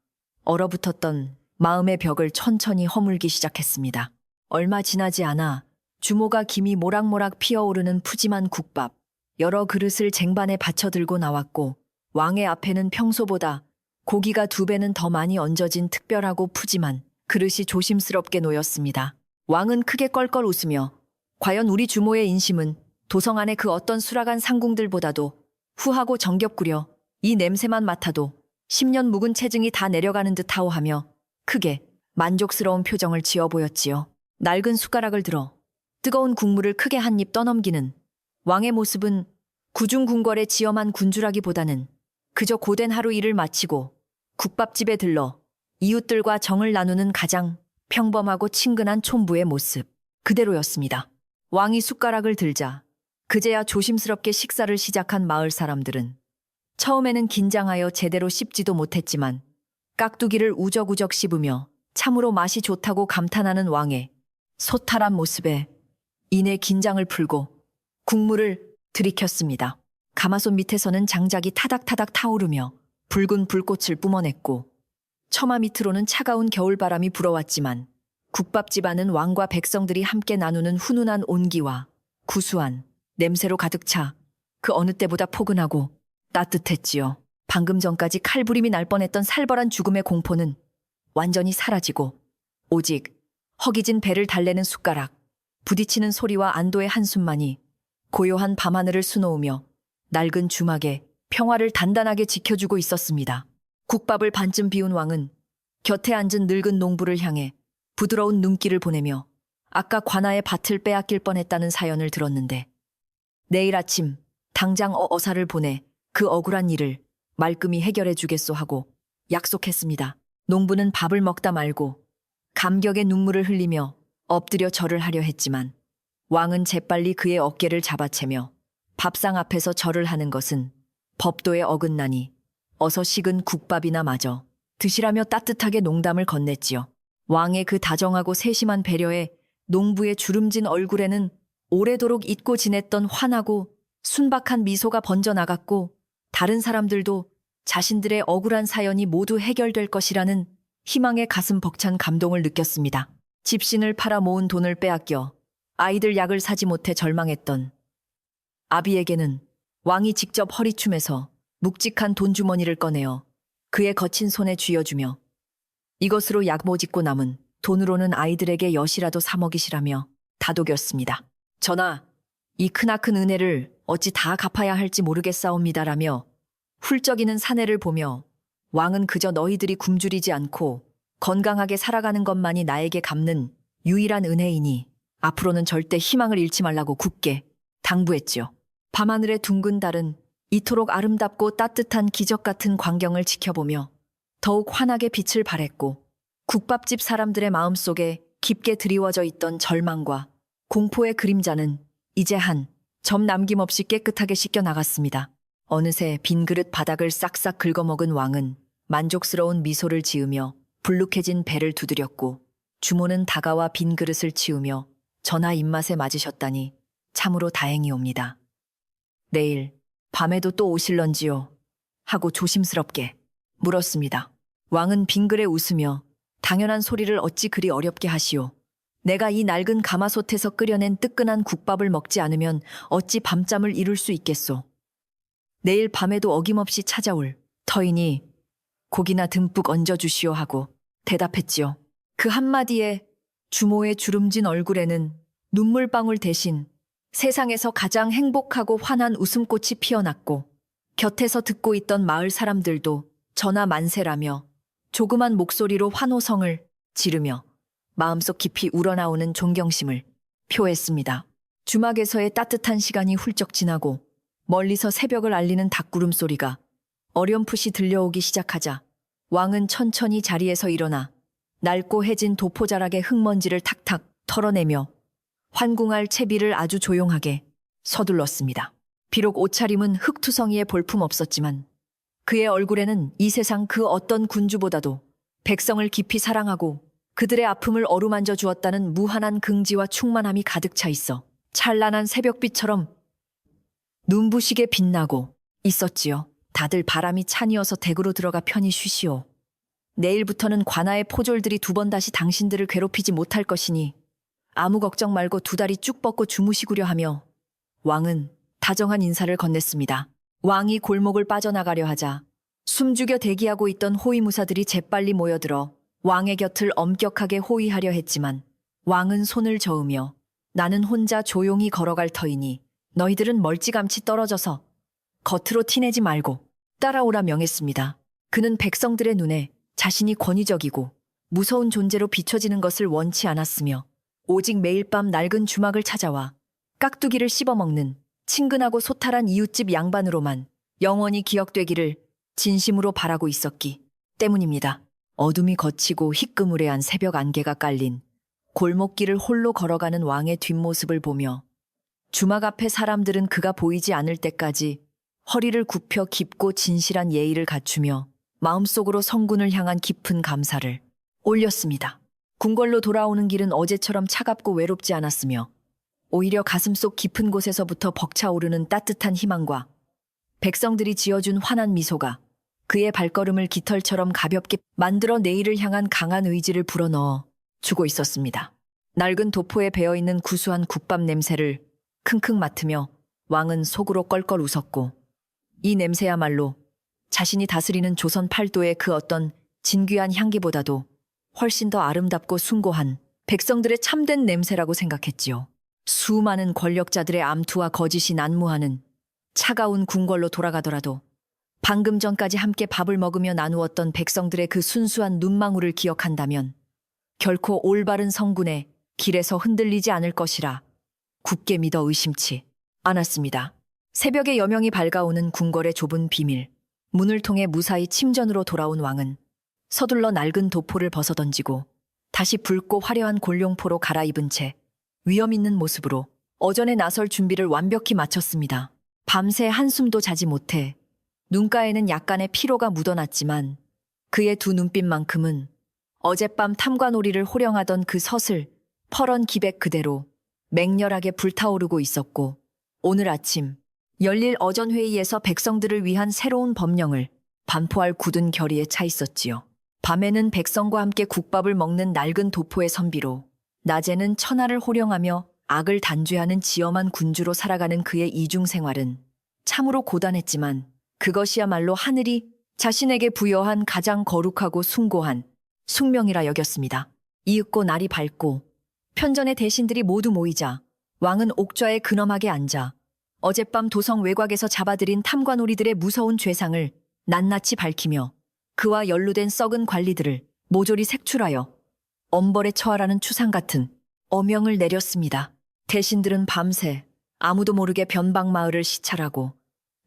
얼어붙었던 마음의 벽을 천천히 허물기 시작했습니다. 얼마 지나지 않아 주모가 김이 모락모락 피어오르는 푸짐한 국밥 여러 그릇을 쟁반에 받쳐 들고 나왔고 왕의 앞에는 평소보다 고기가 2배는 더 많이 얹어진 특별하고 푸짐한 그릇이 조심스럽게 놓였습니다. 왕은 크게 껄껄 웃으며 과연 우리 주모의 인심은 도성 안의 그 어떤 수락한 상궁들보다도 후하고 정겹구려 이 냄새만 맡아도 10년 묵은 체증이 다 내려가는 듯하오 하며 크게 만족스러운 표정을 지어 보였지요. 낡은 숟가락을 들어 뜨거운 국물을 크게 한 입 떠넘기는 왕의 모습은 구중궁궐에 지엄한 군주라기보다는 그저 고된 하루 일을 마치고 국밥집에 들러 이웃들과 정을 나누는 가장 평범하고 친근한 촌부의 모습 그대로였습니다. 왕이 숟가락을 들자 그제야 조심스럽게 식사를 시작한 마을 사람들은 처음에는 긴장하여 제대로 씹지도 못했지만 깍두기를 우적우적 씹으며 참으로 맛이 좋다고 감탄하는 왕의 소탈한 모습에 이내 긴장을 풀고 국물을 들이켰습니다. 가마솥 밑에서는 장작이 타닥타닥 타오르며 붉은 불꽃을 뿜어냈고 처마 밑으로는 차가운 겨울바람이 불어왔지만 국밥집 안은 왕과 백성들이 함께 나누는 훈훈한 온기와 구수한 냄새로 가득 차 그 어느 때보다 포근하고 따뜻했지요. 방금 전까지 칼부림이 날 뻔했던 살벌한 죽음의 공포는 완전히 사라지고 오직 허기진 배를 달래는 숟가락, 부딪히는 소리와 안도의 한숨만이 고요한 밤하늘을 수놓으며 낡은 주막에 평화를 단단하게 지켜주고 있었습니다. 국밥을 반쯤 비운 왕은 곁에 앉은 늙은 농부를 향해 부드러운 눈길을 보내며 아까 관아의 밭을 빼앗길 뻔했다는 사연을 들었는데 내일 아침 당장 어사를 보내 그 억울한 일을 말끔히 해결해 주겠소 하고 약속했습니다. 농부는 밥을 먹다 말고 감격의 눈물을 흘리며 엎드려 절을 하려 했지만 왕은 재빨리 그의 어깨를 잡아채며 밥상 앞에서 절을 하는 것은 법도에 어긋나니 어서 식은 국밥이나 마저 드시라며 따뜻하게 농담을 건넸지요. 왕의 그 다정하고 세심한 배려에 농부의 주름진 얼굴에는 오래도록 잊고 지냈던 환하고 순박한 미소가 번져나갔고 다른 사람들도 자신들의 억울한 사연이 모두 해결될 것이라는 희망에 가슴 벅찬 감동을 느꼈습니다. 집신을 팔아 모은 돈을 빼앗겨 아이들 약을 사지 못해 절망했던 아비에게는 왕이 직접 허리춤에서 묵직한 돈주머니를 꺼내어 그의 거친 손에 쥐어주며 이것으로 약 모짓고 남은 돈으로는 아이들에게 엿이라도 사 먹이시라며 다독였습니다. 전하, 이 크나큰 은혜를 어찌 다 갚아야 할지 모르겠사옵니다라며 훌쩍이는 사내를 보며 왕은 그저 너희들이 굶주리지 않고 건강하게 살아가는 것만이 나에게 갚는 유일한 은혜이니 앞으로는 절대 희망을 잃지 말라고 굳게 당부했지요. 밤하늘의 둥근 달은 이토록 아름답고 따뜻한 기적 같은 광경을 지켜보며 더욱 환하게 빛을 발했고 국밥집 사람들의 마음속에 깊게 드리워져 있던 절망과 공포의 그림자는 이제 한 점 남김없이 깨끗하게 씻겨 나갔습니다. 어느새 빈 그릇 바닥을 싹싹 긁어먹은 왕은 만족스러운 미소를 지으며 불룩해진 배를 두드렸고 주모는 다가와 빈 그릇을 치우며 전하 입맛에 맞으셨다니 참으로 다행이옵니다. 내일 밤에도 또 오실런지요? 하고 조심스럽게 물었습니다. 왕은 빙그레 웃으며 당연한 소리를 어찌 그리 어렵게 하시오. 내가 이 낡은 가마솥에서 끓여낸 뜨끈한 국밥을 먹지 않으면 어찌 밤잠을 이룰 수 있겠소. 내일 밤에도 어김없이 찾아올 터이니 고기나 듬뿍 얹어주시오 하고 대답했지요. 그 한마디에 주모의 주름진 얼굴에는 눈물방울 대신 세상에서 가장 행복하고 환한 웃음꽃이 피어났고 곁에서 듣고 있던 마을 사람들도 전하 만세라며 조그만 목소리로 환호성을 지르며 마음속 깊이 우러나오는 존경심을 표했습니다. 주막에서의 따뜻한 시간이 훌쩍 지나고 멀리서 새벽을 알리는 닭구름 소리가 어렴풋이 들려오기 시작하자 왕은 천천히 자리에서 일어나 낡고 해진 도포자락의 흙먼지를 탁탁 털어내며 환궁할 채비를 아주 조용하게 서둘렀습니다. 비록 옷차림은 흙투성이에 볼품 없었지만 그의 얼굴에는 이 세상 그 어떤 군주보다도 백성을 깊이 사랑하고 그들의 아픔을 어루만져 주었다는 무한한 긍지와 충만함이 가득 차 있어 찬란한 새벽빛처럼 눈부시게 빛나고 있었지요. 다들 바람이 찬이어서 댁으로 들어가 편히 쉬시오. 내일부터는 관아의 포졸들이 두 번 다시 당신들을 괴롭히지 못할 것이니 아무 걱정 말고 두 다리 쭉 뻗고 주무시구려 하며 왕은 다정한 인사를 건넸습니다. 왕이 골목을 빠져나가려 하자 숨죽여 대기하고 있던 호위무사들이 재빨리 모여들어 왕의 곁을 엄격하게 호위하려 했지만 왕은 손을 저으며 나는 혼자 조용히 걸어갈 터이니 너희들은 멀찌감치 떨어져서 겉으로 티내지 말고 따라오라 명했습니다. 그는 백성들의 눈에 자신이 권위적이고 무서운 존재로 비춰지는 것을 원치 않았으며 오직 매일 밤 낡은 주막을 찾아와 깍두기를 씹어먹는 친근하고 소탈한 이웃집 양반으로만 영원히 기억되기를 진심으로 바라고 있었기 때문입니다. 어둠이 걷히고 희끄무레한 새벽 안개가 깔린 골목길을 홀로 걸어가는 왕의 뒷모습을 보며 주막 앞의 사람들은 그가 보이지 않을 때까지 허리를 굽혀 깊고 진실한 예의를 갖추며 마음속으로 성군을 향한 깊은 감사를 올렸습니다. 궁궐로 돌아오는 길은 어제처럼 차갑고 외롭지 않았으며 오히려 가슴속 깊은 곳에서부터 벅차오르는 따뜻한 희망과 백성들이 지어준 환한 미소가 그의 발걸음을 깃털처럼 가볍게 만들어 내일을 향한 강한 의지를 불어넣어 주고 있었습니다. 낡은 도포에 배어있는 구수한 국밥 냄새를 킁킁 맡으며 왕은 속으로 껄껄 웃었고 이 냄새야말로 자신이 다스리는 조선 팔도의 그 어떤 진귀한 향기보다도 훨씬 더 아름답고 숭고한 백성들의 참된 냄새라고 생각했지요. 수많은 권력자들의 암투와 거짓이 난무하는 차가운 궁궐로 돌아가더라도 방금 전까지 함께 밥을 먹으며 나누었던 백성들의 그 순수한 눈망울을 기억한다면 결코 올바른 성군의 길에서 흔들리지 않을 것이라 굳게 믿어 의심치 않았습니다. 새벽에 여명이 밝아오는 궁궐의 좁은 비밀, 문을 통해 무사히 침전으로 돌아온 왕은 서둘러 낡은 도포를 벗어던지고 다시 붉고 화려한 골룡포로 갈아입은 채 위험 있는 모습으로 어전에 나설 준비를 완벽히 마쳤습니다. 밤새 한숨도 자지 못해 눈가에는 약간의 피로가 묻어났지만 그의 두 눈빛만큼은 어젯밤 탐관오리를 호령하던 그 서슬, 퍼런 기백 그대로 맹렬하게 불타오르고 있었고 오늘 아침 열릴 어전회의에서 백성들을 위한 새로운 법령을 반포할 굳은 결의에 차 있었지요. 밤에는 백성과 함께 국밥을 먹는 낡은 도포의 선비로 낮에는 천하를 호령하며 악을 단죄하는 지엄한 군주로 살아가는 그의 이중 생활은 참으로 고단했지만 그것이야말로 하늘이 자신에게 부여한 가장 거룩하고 숭고한 숙명이라 여겼습니다. 이윽고 날이 밝고 편전의 대신들이 모두 모이자 왕은 옥좌에 근엄하게 앉아 어젯밤 도성 외곽에서 잡아들인 탐관오리들의 무서운 죄상을 낱낱이 밝히며 그와 연루된 썩은 관리들을 모조리 색출하여 엄벌에 처하라는 추상 같은 어명을 내렸습니다. 대신들은 밤새 아무도 모르게 변방마을을 시찰하고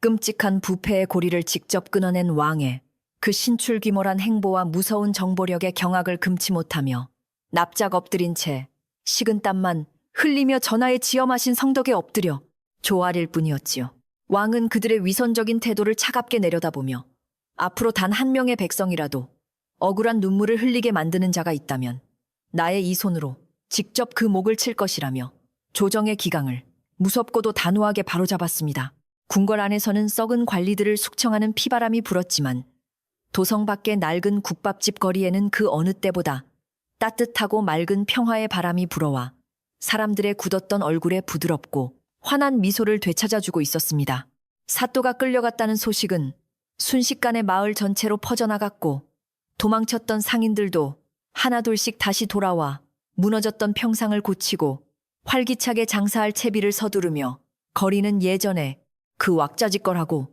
끔찍한 부패의 고리를 직접 끊어낸 왕의 그 신출귀몰한 행보와 무서운 정보력의 경악을 금치 못하며 납작 엎드린 채 식은땀만 흘리며 전하에 지어 마신 성덕에 엎드려 조아릴 뿐이었지요. 왕은 그들의 위선적인 태도를 차갑게 내려다보며 앞으로 단 한 명의 백성이라도 억울한 눈물을 흘리게 만드는 자가 있다면 나의 이 손으로 직접 그 목을 칠 것이라며 조정의 기강을 무섭고도 단호하게 바로잡았습니다. 궁궐 안에서는 썩은 관리들을 숙청하는 피바람이 불었지만 도성 밖의 낡은 국밥집 거리에는 그 어느 때보다 따뜻하고 맑은 평화의 바람이 불어와 사람들의 굳었던 얼굴에 부드럽고 환한 미소를 되찾아주고 있었습니다. 사또가 끌려갔다는 소식은 순식간에 마을 전체로 퍼져나갔고 도망쳤던 상인들도 하나둘씩 다시 돌아와 무너졌던 평상을 고치고 활기차게 장사할 채비를 서두르며 거리는 예전에 그 왁자지껄하고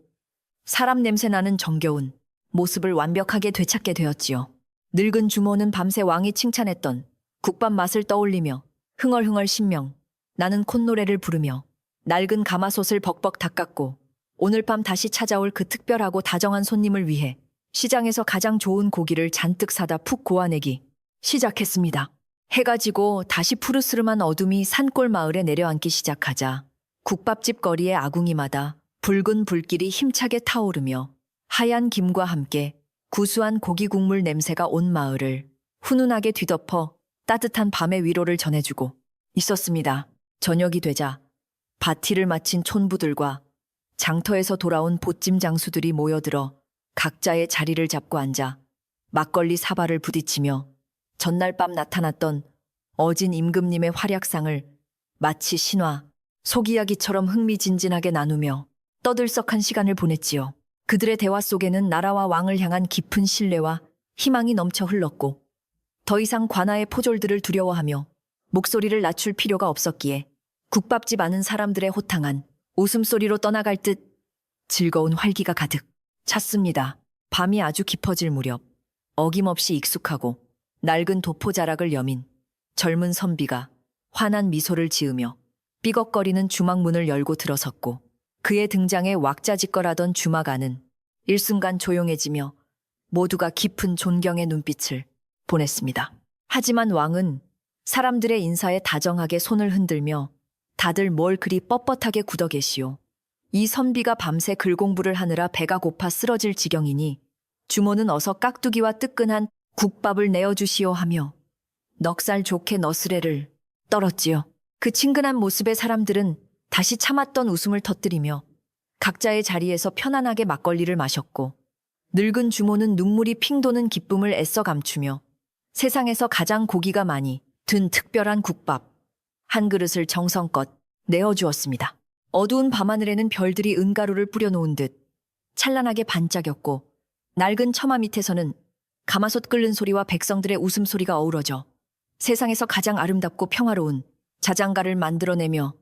사람 냄새 나는 정겨운 모습을 완벽하게 되찾게 되었지요. 늙은 주모는 밤새 왕이 칭찬했던 국밥 맛을 떠올리며 흥얼흥얼 신명 나는 콧노래를 부르며 낡은 가마솥을 벅벅 닦았고 오늘 밤 다시 찾아올 그 특별하고 다정한 손님을 위해 시장에서 가장 좋은 고기를 잔뜩 사다 푹 고아내기 시작했습니다. 해가 지고 다시 푸르스름한 어둠이 산골 마을에 내려앉기 시작하자 국밥집 거리의 아궁이마다 붉은 불길이 힘차게 타오르며 하얀 김과 함께 구수한 고기 국물 냄새가 온 마을을 훈훈하게 뒤덮어 따뜻한 밤의 위로를 전해주고 있었습니다. 저녁이 되자 바티를 마친 촌부들과 장터에서 돌아온 보찜 장수들이 모여들어 각자의 자리를 잡고 앉아 막걸리 사발을 부딪히며 전날 밤 나타났던 어진 임금님의 활약상을 마치 신화, 속이야기처럼 흥미진진하게 나누며 떠들썩한 시간을 보냈지요. 그들의 대화 속에는 나라와 왕을 향한 깊은 신뢰와 희망이 넘쳐 흘렀고 더 이상 관아의 포졸들을 두려워하며 목소리를 낮출 필요가 없었기에 국밥집 아는 사람들의 호탕한 웃음소리로 떠나갈 듯 즐거운 활기가 가득 찼습니다. 밤이 아주 깊어질 무렵 어김없이 익숙하고 낡은 도포자락을 여민 젊은 선비가 환한 미소를 지으며 삐걱거리는 주막문을 열고 들어섰고 그의 등장에 왁자지껄하던 주막 안은 일순간 조용해지며 모두가 깊은 존경의 눈빛을 보냈습니다. 하지만 왕은 사람들의 인사에 다정하게 손을 흔들며 다들 뭘 그리 뻣뻣하게 굳어 계시오. 이 선비가 밤새 글공부를 하느라 배가 고파 쓰러질 지경이니 주모는 어서 깍두기와 뜨끈한 국밥을 내어주시오 하며 넉살 좋게 너스레를 떨었지요. 그 친근한 모습에 사람들은 다시 참았던 웃음을 터뜨리며 각자의 자리에서 편안하게 막걸리를 마셨고 늙은 주모는 눈물이 핑 도는 기쁨을 애써 감추며 세상에서 가장 고기가 많이 든 특별한 국밥 한 그릇을 정성껏 내어주었습니다. 어두운 밤하늘에는 별들이 은가루를 뿌려놓은 듯 찬란하게 반짝였고 낡은 처마 밑에서는 가마솥 끓는 소리와 백성들의 웃음소리가 어우러져 세상에서 가장 아름답고 평화로운 자장가를 만들어내며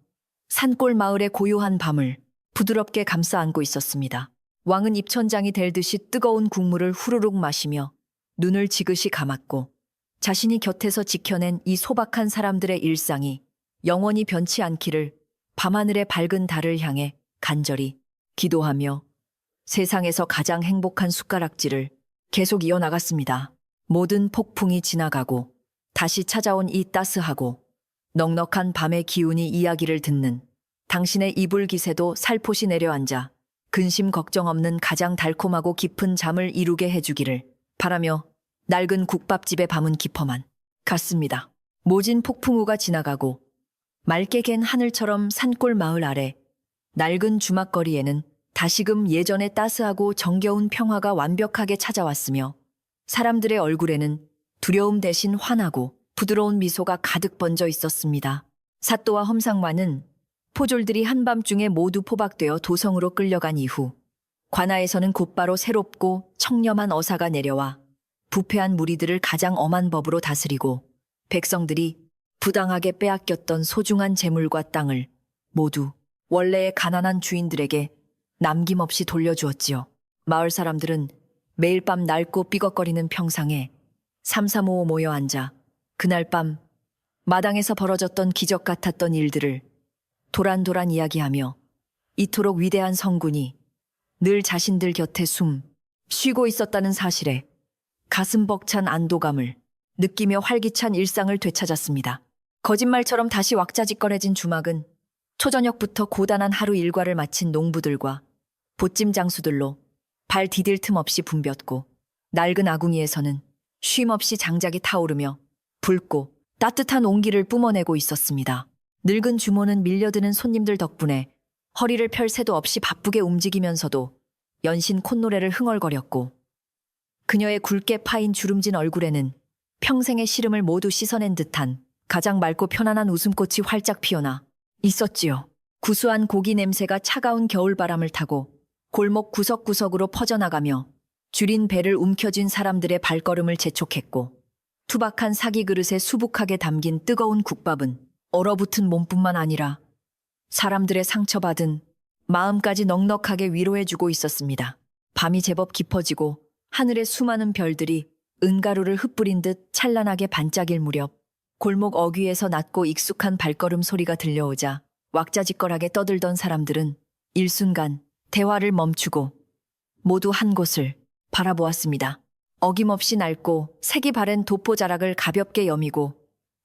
산골 마을의 고요한 밤을 부드럽게 감싸 안고 있었습니다. 왕은 입천장이 될 듯이 뜨거운 국물을 후루룩 마시며 눈을 지그시 감았고 자신이 곁에서 지켜낸 이 소박한 사람들의 일상이 영원히 변치 않기를 밤하늘의 밝은 달을 향해 간절히 기도하며 세상에서 가장 행복한 숟가락질을 계속 이어나갔습니다. 모든 폭풍이 지나가고 다시 찾아온 이 따스하고 넉넉한 밤의 기운이 이야기를 듣는 당신의 이불 기세도 살포시 내려앉아 근심 걱정 없는 가장 달콤하고 깊은 잠을 이루게 해주기를 바라며 낡은 국밥집의 밤은 깊어만 갔습니다. 모진 폭풍우가 지나가고 맑게 갠 하늘처럼 산골 마을 아래 낡은 주막거리에는 다시금 예전의 따스하고 정겨운 평화가 완벽하게 찾아왔으며 사람들의 얼굴에는 두려움 대신 환하고 부드러운 미소가 가득 번져 있었습니다. 사또와 험상관은 포졸들이 한밤중에 모두 포박되어 도성으로 끌려간 이후 관아에서는 곧바로 새롭고 청렴한 어사가 내려와 부패한 무리들을 가장 엄한 법으로 다스리고 백성들이 부당하게 빼앗겼던 소중한 재물과 땅을 모두 원래의 가난한 주인들에게 남김없이 돌려주었지요. 마을 사람들은 매일 밤 낡고 삐걱거리는 평상에 삼삼오오 모여 앉아 그날 밤 마당에서 벌어졌던 기적 같았던 일들을 도란도란 이야기하며 이토록 위대한 성군이 늘 자신들 곁에 쉬고 있었다는 사실에 가슴 벅찬 안도감을 느끼며 활기찬 일상을 되찾았습니다. 거짓말처럼 다시 왁자지껄해진 주막은 초저녁부터 고단한 하루 일과를 마친 농부들과 보찜 장수들로 발 디딜 틈 없이 붐볐고, 낡은 아궁이에서는 쉼없이 장작이 타오르며 붉고 따뜻한 온기를 뿜어내고 있었습니다. 늙은 주모는 밀려드는 손님들 덕분에 허리를 펼 새도 없이 바쁘게 움직이면서도 연신 콧노래를 흥얼거렸고, 그녀의 굵게 파인 주름진 얼굴에는 평생의 시름을 모두 씻어낸 듯한 가장 맑고 편안한 웃음꽃이 활짝 피어나 있었지요. 구수한 고기 냄새가 차가운 겨울바람을 타고 골목 구석구석으로 퍼져나가며 줄인 배를 움켜쥔 사람들의 발걸음을 재촉했고, 투박한 사기 그릇에 수북하게 담긴 뜨거운 국밥은 얼어붙은 몸뿐만 아니라 사람들의 상처받은 마음까지 넉넉하게 위로해주고 있었습니다. 밤이 제법 깊어지고 하늘의 수많은 별들이 은가루를 흩뿌린 듯 찬란하게 반짝일 무렵, 골목 어귀에서 낮고 익숙한 발걸음 소리가 들려오자 왁자지껄하게 떠들던 사람들은 일순간 대화를 멈추고 모두 한 곳을 바라보았습니다. 어김없이 낡고 색이 바랜 도포자락을 가볍게 여미고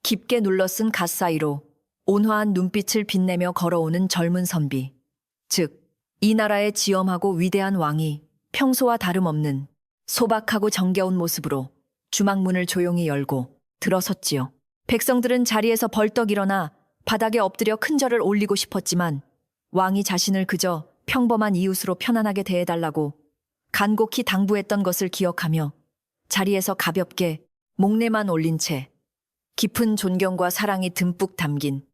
깊게 눌러쓴 갓 사이로 온화한 눈빛을 빛내며 걸어오는 젊은 선비, 즉 이 나라의 지엄하고 위대한 왕이 평소와 다름없는 소박하고 정겨운 모습으로 주막문을 조용히 열고 들어섰지요. 백성들은 자리에서 벌떡 일어나 바닥에 엎드려 큰절을 올리고 싶었지만 왕이 자신을 그저 평범한 이웃으로 편안하게 대해달라고 간곡히 당부했던 것을 기억하며 자리에서 가볍게 목례만 올린 채 깊은 존경과 사랑이 듬뿍 담긴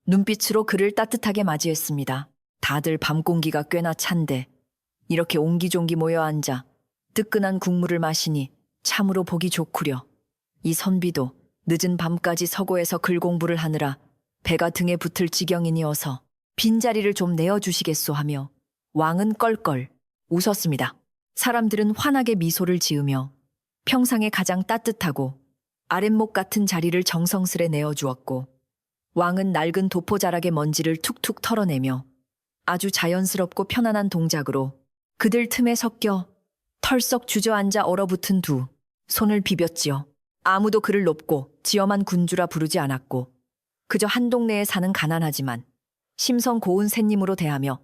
눈빛으로 그를 따뜻하게 맞이했습니다. 다들 밤 공기가 꽤나 찬데 이렇게 옹기종기 모여 앉아 뜨끈한 국물을 마시니 참으로 보기 좋구려. 이 선비도 늦은 밤까지 서고에서 글 공부를 하느라 배가 등에 붙을 지경이니어서 빈자리를 좀 내어주시겠소 하며 왕은 껄껄 웃었습니다. 사람들은 환하게 미소를 지으며 평상에 가장 따뜻하고 아랫목 같은 자리를 정성스레 내어주었고, 왕은 낡은 도포자락의 먼지를 툭툭 털어내며 아주 자연스럽고 편안한 동작으로 그들 틈에 섞여 털썩 주저앉아 얼어붙은 두 손을 비볐지요. 아무도 그를 높고 지엄한 군주라 부르지 않았고 그저 한 동네에 사는 가난하지만 심성 고운 샌님으로 대하며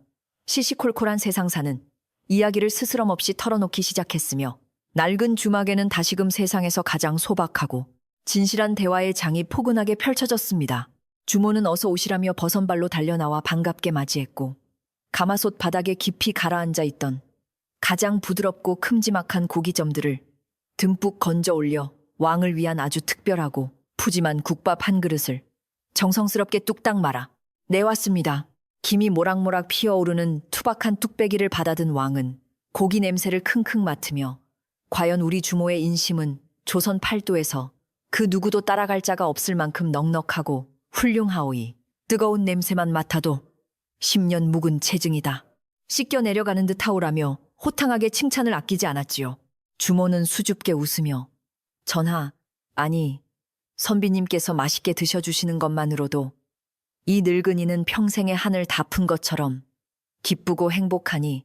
시시콜콜한 세상사는 이야기를 스스럼 없이 털어놓기 시작했으며, 낡은 주막에는 다시금 세상에서 가장 소박하고 진실한 대화의 장이 포근하게 펼쳐졌습니다. 주모는 어서 오시라며 버선발로 달려나와 반갑게 맞이했고, 가마솥 바닥에 깊이 가라앉아 있던 가장 부드럽고 큼지막한 고기점들을 듬뿍 건져 올려 왕을 위한 아주 특별하고 푸짐한 국밥 한 그릇을 정성스럽게 뚝딱 말아 내왔습니다. 김이 모락모락 피어오르는 투박한 뚝배기를 받아든 왕은 고기 냄새를 킁킁 맡으며 과연 우리 주모의 인심은 조선 팔도에서 그 누구도 따라갈 자가 없을 만큼 넉넉하고 훌륭하오이. 뜨거운 냄새만 맡아도 10년 묵은 체증이다. 씻겨 내려가는 듯 하오라며 호탕하게 칭찬을 아끼지 않았지요. 주모는 수줍게 웃으며 전하, 아니 선비님께서 맛있게 드셔주시는 것만으로도 이 늙은이는 평생의 한을 다 푼 것처럼 기쁘고 행복하니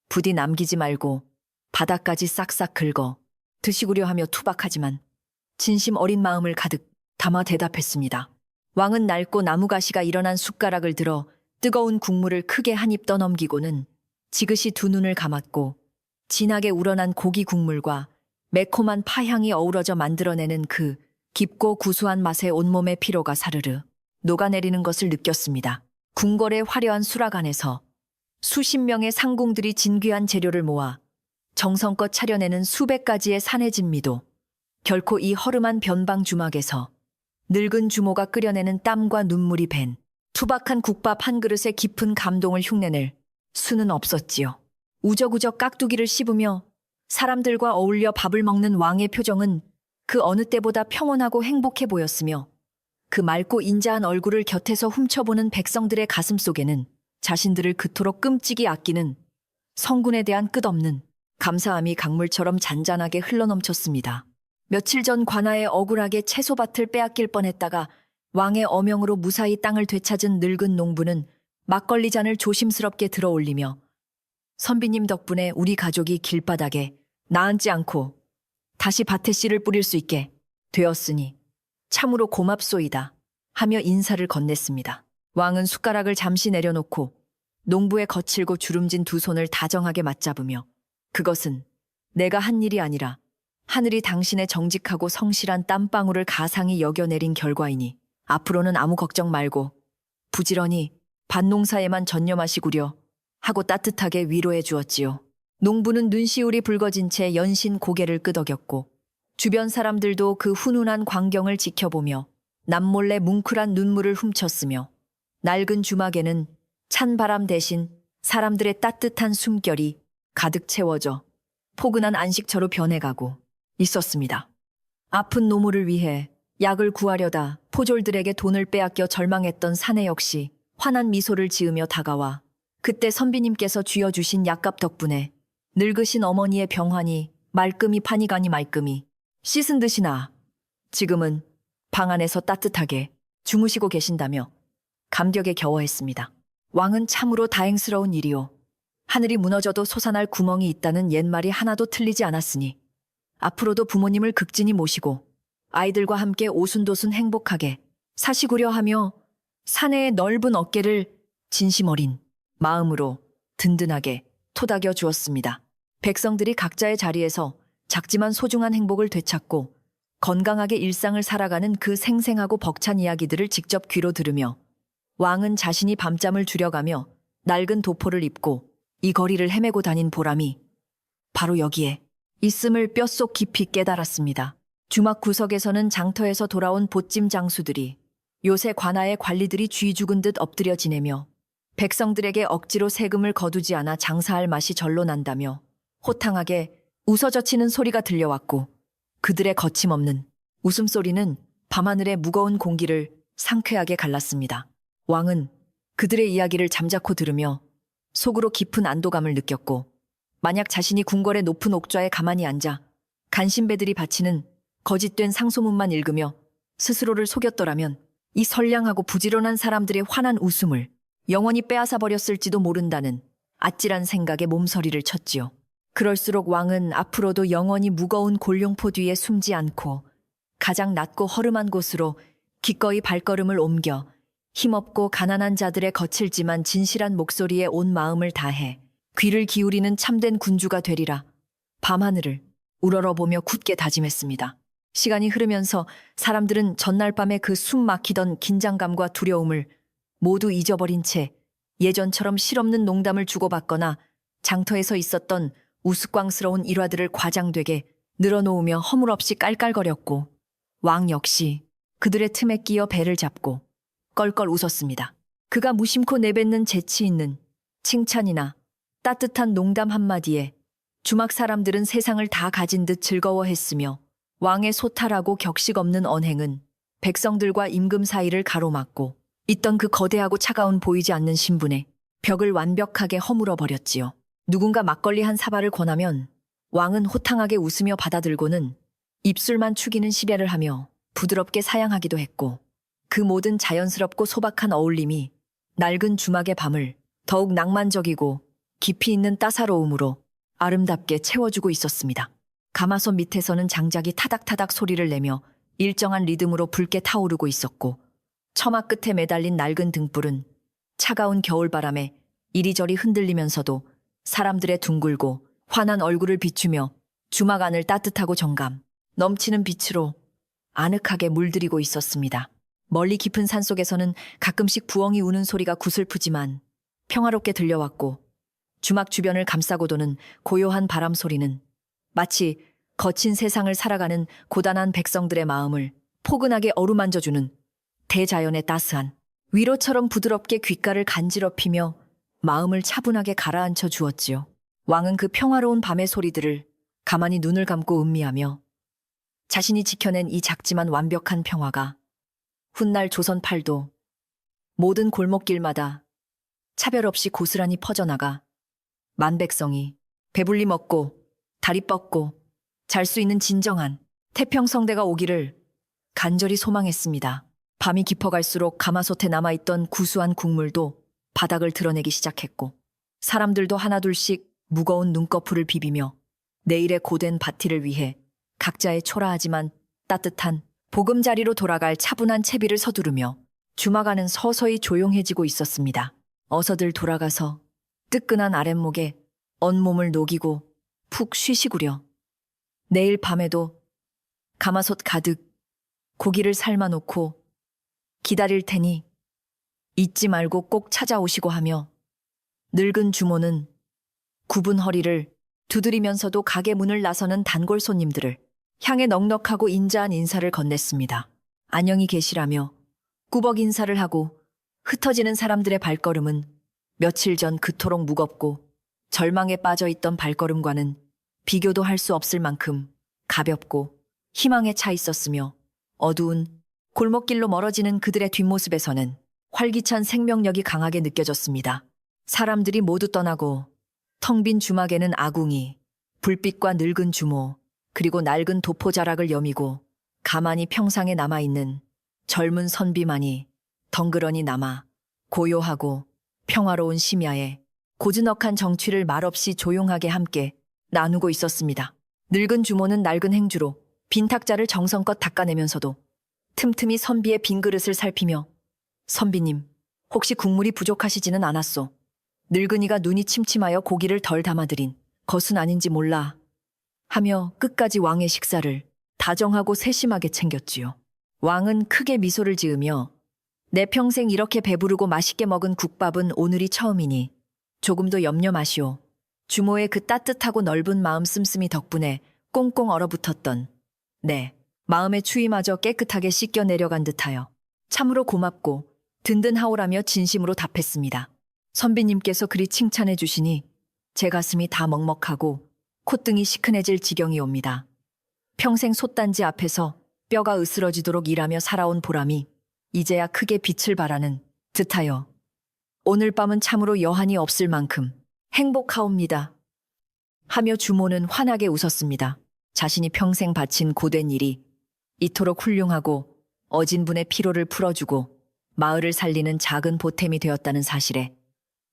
부디 남기지 말고 바닥까지 싹싹 긁어 드시구려 하며 투박하지만 진심 어린 마음을 가득 담아 대답했습니다. 왕은 낡고 나무가시가 일어난 숟가락을 들어 뜨거운 국물을 크게 한 입 떠넘기고는 지그시 두 눈을 감았고 진하게 우러난 고기 국물과 매콤한 파향이 어우러져 만들어내는 그 깊고 구수한 맛에 온몸의 피로가 사르르 녹아내리는 것을 느꼈습니다. 궁궐의 화려한 수락 안에서 수십 명의 상궁들이 진귀한 재료를 모아 정성껏 차려내는 수백 가지의 산의 진미도 결코 이 허름한 변방 주막에서 늙은 주모가 끓여내는 땀과 눈물이 밴 투박한 국밥 한 그릇에 깊은 감동을 흉내낼 수는 없었지요. 우적우적 깍두기를 씹으며 사람들과 어울려 밥을 먹는 왕의 표정은 그 어느 때보다 평온하고 행복해 보였으며 그 맑고 인자한 얼굴을 곁에서 훔쳐보는 백성들의 가슴 속에는 자신들을 그토록 끔찍이 아끼는 성군에 대한 끝없는 감사함이 강물처럼 잔잔하게 흘러넘쳤습니다. 며칠 전 관아에 억울하게 채소밭을 빼앗길 뻔했다가 왕의 어명으로 무사히 땅을 되찾은 늙은 농부는 막걸리 잔을 조심스럽게 들어올리며 선비님 덕분에 우리 가족이 길바닥에 나앉지 않고 다시 밭에 씨를 뿌릴 수 있게 되었으니 참으로 고맙소이다 하며 인사를 건넸습니다. 왕은 숟가락을 잠시 내려놓고 농부의 거칠고 주름진 두 손을 다정하게 맞잡으며 그것은 내가 한 일이 아니라 하늘이 당신의 정직하고 성실한 땀방울을 가상히 여겨내린 결과이니 앞으로는 아무 걱정 말고 부지런히 밭농사에만 전념하시구려 하고 따뜻하게 위로해 주었지요. 농부는 눈시울이 붉어진 채 연신 고개를 끄덕였고 주변 사람들도 그 훈훈한 광경을 지켜보며 남몰래 뭉클한 눈물을 훔쳤으며 낡은 주막에는 찬 바람 대신 사람들의 따뜻한 숨결이 가득 채워져 포근한 안식처로 변해가고 있었습니다. 아픈 노모를 위해 약을 구하려다 포졸들에게 돈을 빼앗겨 절망했던 사내 역시 환한 미소를 지으며 다가와 그때 선비님께서 쥐어주신 약값 덕분에 늙으신 어머니의 병환이 말끔히 판이 가니 말끔히 씻은 듯이 나 지금은 방 안에서 따뜻하게 주무시고 계신다며 감격에 겨워했습니다. 왕은 참으로 다행스러운 일이요. 하늘이 무너져도 솟아날 구멍이 있다는 옛말이 하나도 틀리지 않았으니 앞으로도 부모님을 극진히 모시고 아이들과 함께 오순도순 행복하게 사시구려 하며 사내의 넓은 어깨를 진심 어린 마음으로 든든하게 토닥여 주었습니다. 백성들이 각자의 자리에서 작지만 소중한 행복을 되찾고 건강하게 일상을 살아가는 그 생생하고 벅찬 이야기들을 직접 귀로 들으며 왕은 자신이 밤잠을 줄여가며 낡은 도포를 입고 이 거리를 헤매고 다닌 보람이 바로 여기에 있음을 뼛속 깊이 깨달았습니다. 주막 구석에서는 장터에서 돌아온 보찜 장수들이 요새 관아의 관리들이 쥐 죽은 듯 엎드려 지내며 백성들에게 억지로 세금을 거두지 않아 장사할 맛이 절로 난다며 호탕하게 웃어젖히는 소리가 들려왔고 그들의 거침없는 웃음소리는 밤하늘의 무거운 공기를 상쾌하게 갈랐습니다. 왕은 그들의 이야기를 잠자코 들으며 속으로 깊은 안도감을 느꼈고 만약 자신이 궁궐의 높은 옥좌에 가만히 앉아 간신배들이 바치는 거짓된 상소문만 읽으며 스스로를 속였더라면 이 선량하고 부지런한 사람들의 환한 웃음을 영원히 빼앗아 버렸을지도 모른다는 아찔한 생각에 몸서리를 쳤지요. 그럴수록 왕은 앞으로도 영원히 무거운 골룡포 뒤에 숨지 않고 가장 낮고 허름한 곳으로 기꺼이 발걸음을 옮겨 힘없고 가난한 자들의 거칠지만 진실한 목소리에 온 마음을 다해 귀를 기울이는 참된 군주가 되리라 밤하늘을 우러러보며 굳게 다짐했습니다. 시간이 흐르면서 사람들은 전날 밤에 그 숨 막히던 긴장감과 두려움을 모두 잊어버린 채 예전처럼 실없는 농담을 주고받거나 장터에서 있었던 우스꽝스러운 일화들을 과장되게 늘어놓으며 허물없이 깔깔거렸고 왕 역시 그들의 틈에 끼어 배를 잡고 껄껄 웃었습니다. 그가 무심코 내뱉는 재치 있는 칭찬이나 따뜻한 농담 한마디에 주막 사람들은 세상을 다 가진 듯 즐거워했으며 왕의 소탈하고 격식 없는 언행은 백성들과 임금 사이를 가로막고 있던 그 거대하고 차가운 보이지 않는 신분의 벽을 완벽하게 허물어 버렸지요. 누군가 막걸리 한 사발을 권하면 왕은 호탕하게 웃으며 받아들고는 입술만 축이는 시배를 하며 부드럽게 사양하기도 했고 그 모든 자연스럽고 소박한 어울림이 낡은 주막의 밤을 더욱 낭만적이고 깊이 있는 따사로움으로 아름답게 채워주고 있었습니다. 가마솥 밑에서는 장작이 타닥타닥 소리를 내며 일정한 리듬으로 붉게 타오르고 있었고 처마 끝에 매달린 낡은 등불은 차가운 겨울바람에 이리저리 흔들리면서도 사람들의 둥글고 환한 얼굴을 비추며 주막 안을 따뜻하고 정감 넘치는 빛으로 아늑하게 물들이고 있었습니다. 멀리 깊은 산속에서는 가끔씩 부엉이 우는 소리가 구슬프지만 평화롭게 들려왔고 주막 주변을 감싸고 도는 고요한 바람 소리는 마치 거친 세상을 살아가는 고단한 백성들의 마음을 포근하게 어루만져주는 대자연의 따스한 위로처럼 부드럽게 귓가를 간지럽히며 마음을 차분하게 가라앉혀 주었지요. 왕은 그 평화로운 밤의 소리들을 가만히 눈을 감고 음미하며 자신이 지켜낸 이 작지만 완벽한 평화가 훗날 조선팔도 모든 골목길마다 차별 없이 고스란히 퍼져나가 만백성이 배불리 먹고 다리 뻗고 잘 수 있는 진정한 태평성대가 오기를 간절히 소망했습니다. 밤이 깊어갈수록 가마솥에 남아있던 구수한 국물도 바닥을 드러내기 시작했고 사람들도 하나둘씩 무거운 눈꺼풀을 비비며 내일의 고된 바티를 위해 각자의 초라하지만 따뜻한 보금자리로 돌아갈 차분한 채비를 서두르며 주막 안은 서서히 조용해지고 있었습니다. 어서들 돌아가서 뜨끈한 아랫목에 온몸을 녹이고 푹 쉬시구려. 내일 밤에도 가마솥 가득 고기를 삶아놓고 기다릴 테니 잊지 말고 꼭 찾아오시고 하며 늙은 주모는 굽은 허리를 두드리면서도 가게 문을 나서는 단골 손님들을 향해 넉넉하고 인자한 인사를 건넸습니다. 안녕히 계시라며 꾸벅 인사를 하고 흩어지는 사람들의 발걸음은 며칠 전 그토록 무겁고 절망에 빠져있던 발걸음과는 비교도 할 수 없을 만큼 가볍고 희망에 차 있었으며 어두운 골목길로 멀어지는 그들의 뒷모습에서는 활기찬 생명력이 강하게 느껴졌습니다. 사람들이 모두 떠나고 텅 빈 주막에는 아궁이, 불빛과 늙은 주모, 그리고 낡은 도포자락을 여미고 가만히 평상에 남아있는 젊은 선비만이 덩그러니 남아 고요하고 평화로운 심야에 고즈넉한 정취를 말없이 조용하게 함께 나누고 있었습니다. 늙은 주모는 낡은 행주로 빈 탁자를 정성껏 닦아내면서도 틈틈이 선비의 빈 그릇을 살피며 선비님, 혹시 국물이 부족하시지는 않았소? 늙은이가 눈이 침침하여 고기를 덜 담아드린 것은 아닌지 몰라 하며 끝까지 왕의 식사를 다정하고 세심하게 챙겼지요. 왕은 크게 미소를 지으며 내 평생 이렇게 배부르고 맛있게 먹은 국밥은 오늘이 처음이니 조금도 염려 마시오. 주모의 그 따뜻하고 넓은 마음 씀씀이 덕분에 꽁꽁 얼어붙었던 내 마음의 추위마저 깨끗하게 씻겨 내려간 듯하여 참으로 고맙고 든든하오라며 진심으로 답했습니다. 선비님께서 그리 칭찬해 주시니 제 가슴이 다 먹먹하고 콧등이 시큰해질 지경이 옵니다. 평생 솥단지 앞에서 뼈가 으스러지도록 일하며 살아온 보람이 이제야 크게 빛을 발하는 듯하여 오늘 밤은 참으로 여한이 없을 만큼 행복하옵니다. 하며 주모는 환하게 웃었습니다. 자신이 평생 바친 고된 일이 이토록 훌륭하고 어진 분의 피로를 풀어주고 마을을 살리는 작은 보탬이 되었다는 사실에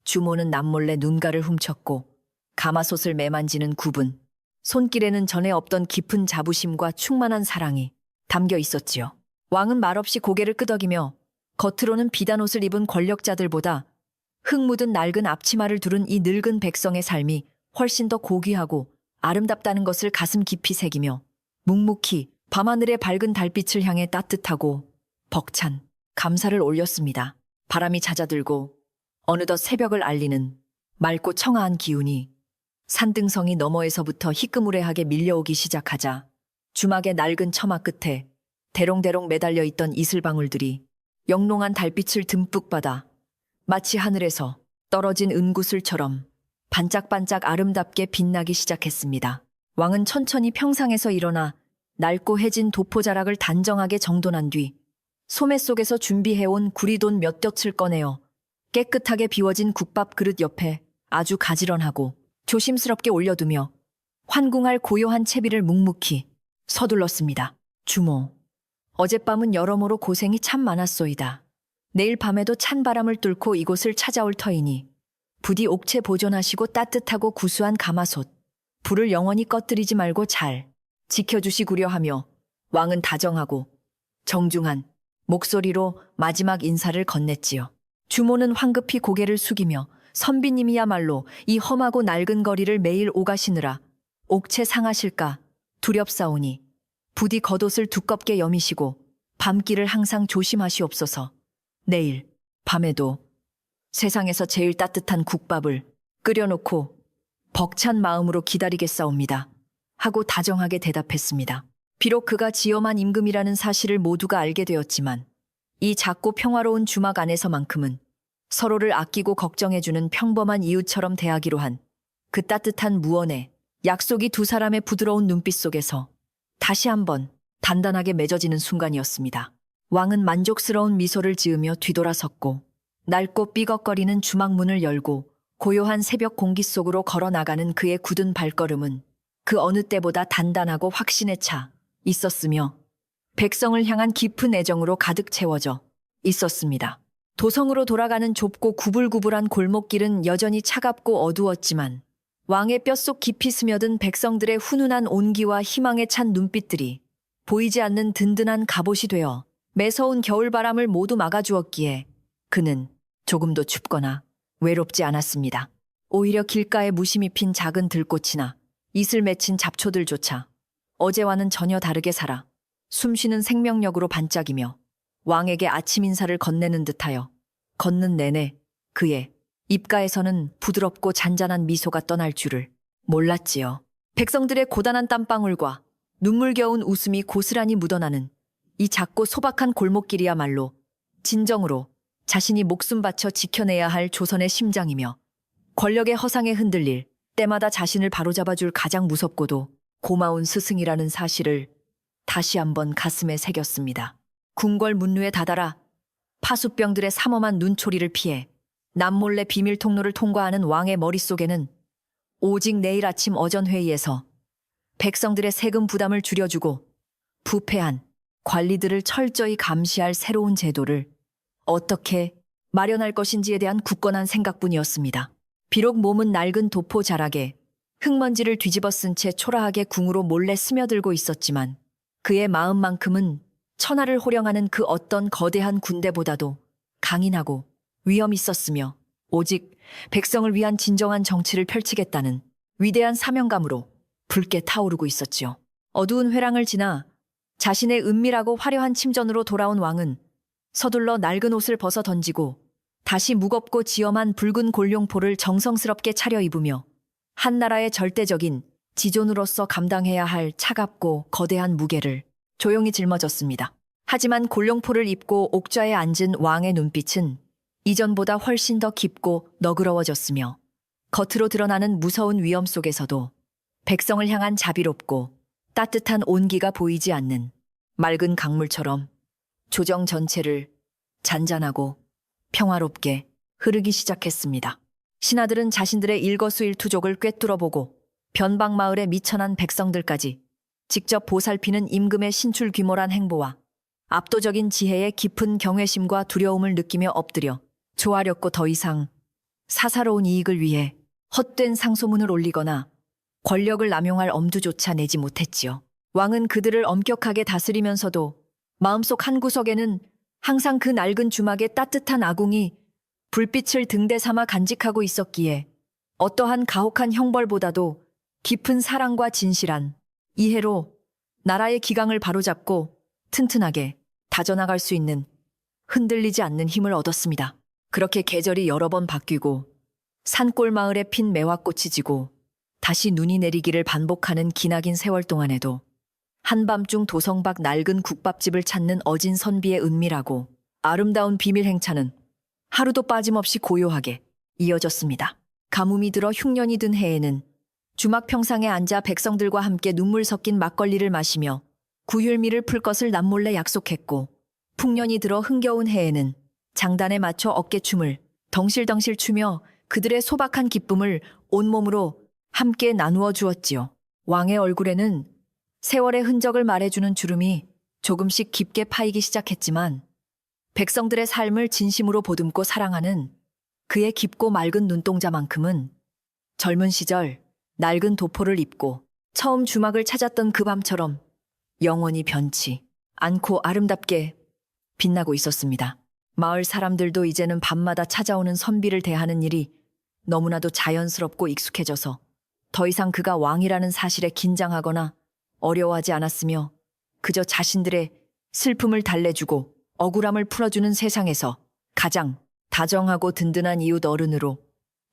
주모는 남몰래 눈가를 훔쳤고 가마솥을 매만지는 구분, 손길에는 전에 없던 깊은 자부심과 충만한 사랑이 담겨 있었지요. 왕은 말없이 고개를 끄덕이며 겉으로는 비단 옷을 입은 권력자들보다 흙 묻은 낡은 앞치마를 두른 이 늙은 백성의 삶이 훨씬 더 고귀하고 아름답다는 것을 가슴 깊이 새기며 묵묵히 밤하늘의 밝은 달빛을 향해 따뜻하고 벅찬 감사를 올렸습니다. 바람이 잦아들고 어느덧 새벽을 알리는 맑고 청아한 기운이 산등성이 너머에서부터 희끄무레하게 밀려오기 시작하자 주막의 낡은 처마 끝에 대롱대롱 매달려 있던 이슬방울들이 영롱한 달빛을 듬뿍 받아 마치 하늘에서 떨어진 은구슬처럼 반짝반짝 아름답게 빛나기 시작했습니다. 왕은 천천히 평상에서 일어나 낡고 해진 도포자락을 단정하게 정돈한 뒤 소매 속에서 준비해온 구리돈 몇 뼘을 꺼내어 깨끗하게 비워진 국밥 그릇 옆에 아주 가지런하고 조심스럽게 올려두며 환궁할 고요한 채비를 묵묵히 서둘렀습니다. 주모, 어젯밤은 여러모로 고생이 참 많았소이다. 내일 밤에도 찬 바람을 뚫고 이곳을 찾아올 터이니 부디 옥체 보존하시고 따뜻하고 구수한 가마솥, 불을 영원히 꺼뜨리지 말고 잘 지켜주시구려 하며 왕은 다정하고 정중한 목소리로 마지막 인사를 건넸지요. 주모는 황급히 고개를 숙이며 선비님이야말로 이 험하고 낡은 거리를 매일 오가시느라 옥체 상하실까 두렵사오니 부디 겉옷을 두껍게 여미시고 밤길을 항상 조심하시옵소서. 내일 밤에도 세상에서 제일 따뜻한 국밥을 끓여놓고 벅찬 마음으로 기다리겠사옵니다. 하고 다정하게 대답했습니다. 비록 그가 지엄한 임금이라는 사실을 모두가 알게 되었지만 이 작고 평화로운 주막 안에서만큼은 서로를 아끼고 걱정해주는 평범한 이웃처럼 대하기로 한 그 따뜻한 무언의 약속이 두 사람의 부드러운 눈빛 속에서 다시 한번 단단하게 맺어지는 순간이었습니다. 왕은 만족스러운 미소를 지으며 뒤돌아섰고 낡고 삐걱거리는 주막 문을 열고 고요한 새벽 공기 속으로 걸어 나가는 그의 굳은 발걸음은 그 어느 때보다 단단하고 확신에 차 있었으며 백성을 향한 깊은 애정으로 가득 채워져 있었습니다. 도성으로 돌아가는 좁고 구불구불한 골목길은 여전히 차갑고 어두웠지만 왕의 뼛속 깊이 스며든 백성들의 훈훈한 온기와 희망에 찬 눈빛들이 보이지 않는 든든한 갑옷이 되어 매서운 겨울바람을 모두 막아주었기에 그는 조금도 춥거나 외롭지 않았습니다. 오히려 길가에 무심히 핀 작은 들꽃이나 이슬 맺힌 잡초들조차 어제와는 전혀 다르게 살아 숨쉬는 생명력으로 반짝이며 왕에게 아침 인사를 건네는 듯하여 걷는 내내 그의 입가에서는 부드럽고 잔잔한 미소가 떠날 줄을 몰랐지요. 백성들의 고단한 땀방울과 눈물겨운 웃음이 고스란히 묻어나는 이 작고 소박한 골목길이야말로 진정으로 자신이 목숨 바쳐 지켜내야 할 조선의 심장이며 권력의 허상에 흔들릴 때마다 자신을 바로잡아줄 가장 무섭고도 고마운 스승이라는 사실을 다시 한번 가슴에 새겼습니다. 궁궐 문루에 다다라 파수병들의 삼엄한 눈초리를 피해 남몰래 비밀 통로를 통과하는 왕의 머릿속에는 오직 내일 아침 어전회의에서 백성들의 세금 부담을 줄여주고 부패한 관리들을 철저히 감시할 새로운 제도를 어떻게 마련할 것인지에 대한 굳건한 생각뿐이었습니다. 비록 몸은 낡은 도포 자락에 흙먼지를 뒤집어 쓴 채 초라하게 궁으로 몰래 스며들고 있었지만 그의 마음만큼은 천하를 호령하는 그 어떤 거대한 군대보다도 강인하고 위엄 있었으며 오직 백성을 위한 진정한 정치를 펼치겠다는 위대한 사명감으로 붉게 타오르고 있었지요. 어두운 회랑을 지나 자신의 은밀하고 화려한 침전으로 돌아온 왕은 서둘러 낡은 옷을 벗어 던지고 다시 무겁고 지엄한 붉은 골룡포를 정성스럽게 차려입으며 한나라의 절대적인 지존으로서 감당해야 할 차갑고 거대한 무게를 조용히 짊어졌습니다. 하지만 골룡포를 입고 옥좌에 앉은 왕의 눈빛은 이전보다 훨씬 더 깊고 너그러워졌으며 겉으로 드러나는 무서운 위엄 속에서도 백성을 향한 자비롭고 따뜻한 온기가 보이지 않는 맑은 강물처럼 조정 전체를 잔잔하고 평화롭게 흐르기 시작했습니다. 신하들은 자신들의 일거수일투족을 꿰뚫어보고 변방마을의 미천한 백성들까지 직접 보살피는 임금의 신출 귀몰한 행보와 압도적인 지혜의 깊은 경외심과 두려움을 느끼며 엎드려 조아렸고 더 이상 사사로운 이익을 위해 헛된 상소문을 올리거나 권력을 남용할 엄두조차 내지 못했지요. 왕은 그들을 엄격하게 다스리면서도 마음속 한구석에는 항상 그 낡은 주막의 따뜻한 아궁이 불빛을 등대 삼아 간직하고 있었기에 어떠한 가혹한 형벌보다도 깊은 사랑과 진실한 이해로 나라의 기강을 바로잡고 튼튼하게 다져나갈 수 있는 흔들리지 않는 힘을 얻었습니다. 그렇게 계절이 여러 번 바뀌고 산골 마을에 핀 매화꽃이 지고 다시 눈이 내리기를 반복하는 기나긴 세월 동안에도 한밤중 도성 밖 낡은 국밥집을 찾는 어진 선비의 은밀하고 아름다운 비밀 행차는 하루도 빠짐없이 고요하게 이어졌습니다. 가뭄이 들어 흉년이 든 해에는 주막 평상에 앉아 백성들과 함께 눈물 섞인 막걸리를 마시며 구휼미를 풀 것을 남몰래 약속했고 풍년이 들어 흥겨운 해에는 장단에 맞춰 어깨춤을 덩실덩실 추며 그들의 소박한 기쁨을 온몸으로 함께 나누어 주었지요. 왕의 얼굴에는 세월의 흔적을 말해주는 주름이 조금씩 깊게 파이기 시작했지만 백성들의 삶을 진심으로 보듬고 사랑하는 그의 깊고 맑은 눈동자만큼은 젊은 시절 낡은 도포를 입고 처음 주막을 찾았던 그 밤처럼 영원히 변치 않고 아름답게 빛나고 있었습니다. 마을 사람들도 이제는 밤마다 찾아오는 선비를 대하는 일이 너무나도 자연스럽고 익숙해져서 더 이상 그가 왕이라는 사실에 긴장하거나 어려워하지 않았으며 그저 자신들의 슬픔을 달래주고 억울함을 풀어주는 세상에서 가장 다정하고 든든한 이웃 어른으로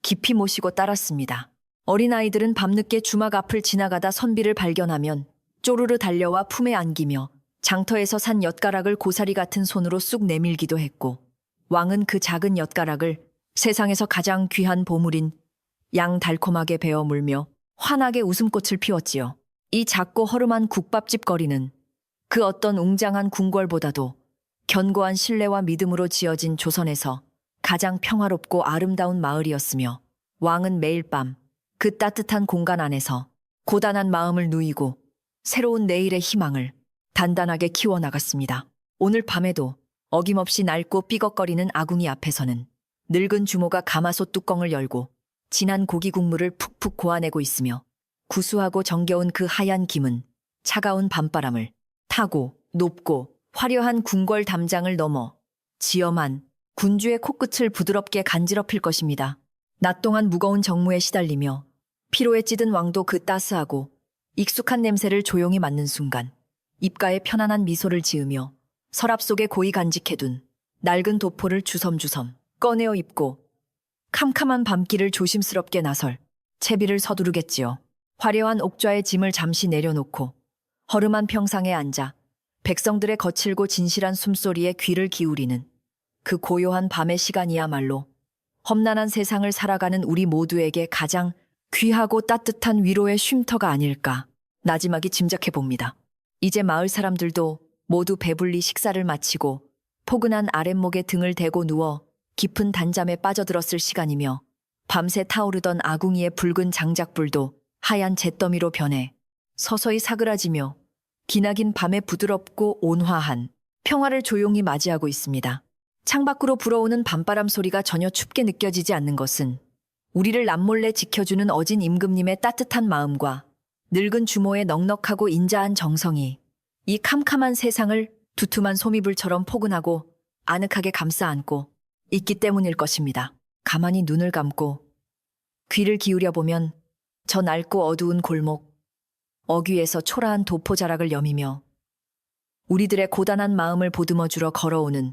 깊이 모시고 따랐습니다. 어린아이들은 밤늦게 주막 앞을 지나가다 선비를 발견하면 쪼르르 달려와 품에 안기며 장터에서 산 엿가락을 고사리 같은 손으로 쑥 내밀기도 했고 왕은 그 작은 엿가락을 세상에서 가장 귀한 보물인 양 달콤하게 베어 물며 환하게 웃음꽃을 피웠지요. 이 작고 허름한 국밥집 거리는 그 어떤 웅장한 궁궐보다도 견고한 신뢰와 믿음으로 지어진 조선에서 가장 평화롭고 아름다운 마을이었으며 왕은 매일 밤 그 따뜻한 공간 안에서 고단한 마음을 누이고 새로운 내일의 희망을 단단하게 키워나갔습니다. 오늘 밤에도 어김없이 낡고 삐걱거리는 아궁이 앞에서는 늙은 주모가 가마솥 뚜껑을 열고 진한 고기 국물을 푹푹 고아내고 있으며 구수하고 정겨운 그 하얀 김은 차가운 밤바람을 타고 높고 화려한 궁궐 담장을 넘어 지엄한 군주의 코끝을 부드럽게 간지럽힐 것입니다. 낮 동안 무거운 정무에 시달리며 피로에 찌든 왕도 그 따스하고 익숙한 냄새를 조용히 맡는 순간 입가에 편안한 미소를 지으며 서랍 속에 고이 간직해둔 낡은 도포를 주섬주섬 꺼내어 입고 캄캄한 밤길을 조심스럽게 나설 채비를 서두르겠지요. 화려한 옥좌의 짐을 잠시 내려놓고 허름한 평상에 앉아 백성들의 거칠고 진실한 숨소리에 귀를 기울이는 그 고요한 밤의 시간이야말로 험난한 세상을 살아가는 우리 모두에게 가장 귀하고 따뜻한 위로의 쉼터가 아닐까 나지막이 짐작해 봅니다. 이제 마을 사람들도 모두 배불리 식사를 마치고 포근한 아랫목에 등을 대고 누워 깊은 단잠에 빠져들었을 시간이며 밤새 타오르던 아궁이의 붉은 장작불도 하얀 잿더미로 변해 서서히 사그라지며 기나긴 밤의 부드럽고 온화한 평화를 조용히 맞이하고 있습니다. 창밖으로 불어오는 밤바람 소리가 전혀 춥게 느껴지지 않는 것은 우리를 남몰래 지켜주는 어진 임금님의 따뜻한 마음과 늙은 주모의 넉넉하고 인자한 정성이 이 캄캄한 세상을 두툼한 소미불처럼 포근하고 아늑하게 감싸 안고 있기 때문일 것입니다. 가만히 눈을 감고 귀를 기울여 보면 저 낡고 어두운 골목, 어귀에서 초라한 도포자락을 여미며 우리들의 고단한 마음을 보듬어주러 걸어오는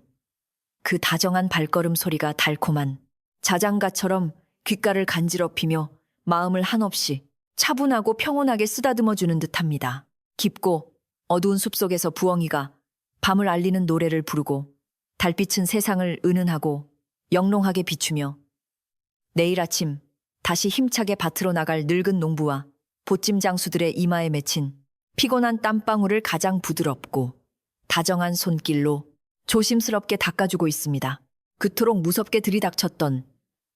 그 다정한 발걸음 소리가 달콤한 자장가처럼 귓가를 간지럽히며 마음을 한없이 차분하고 평온하게 쓰다듬어주는 듯합니다. 깊고 어두운 숲속에서 부엉이가 밤을 알리는 노래를 부르고 달빛은 세상을 은은하고 영롱하게 비추며 내일 아침 다시 힘차게 밭으로 나갈 늙은 농부와 보찜 장수들의 이마에 맺힌 피곤한 땀방울을 가장 부드럽고 다정한 손길로 조심스럽게 닦아주고 있습니다. 그토록 무섭게 들이닥쳤던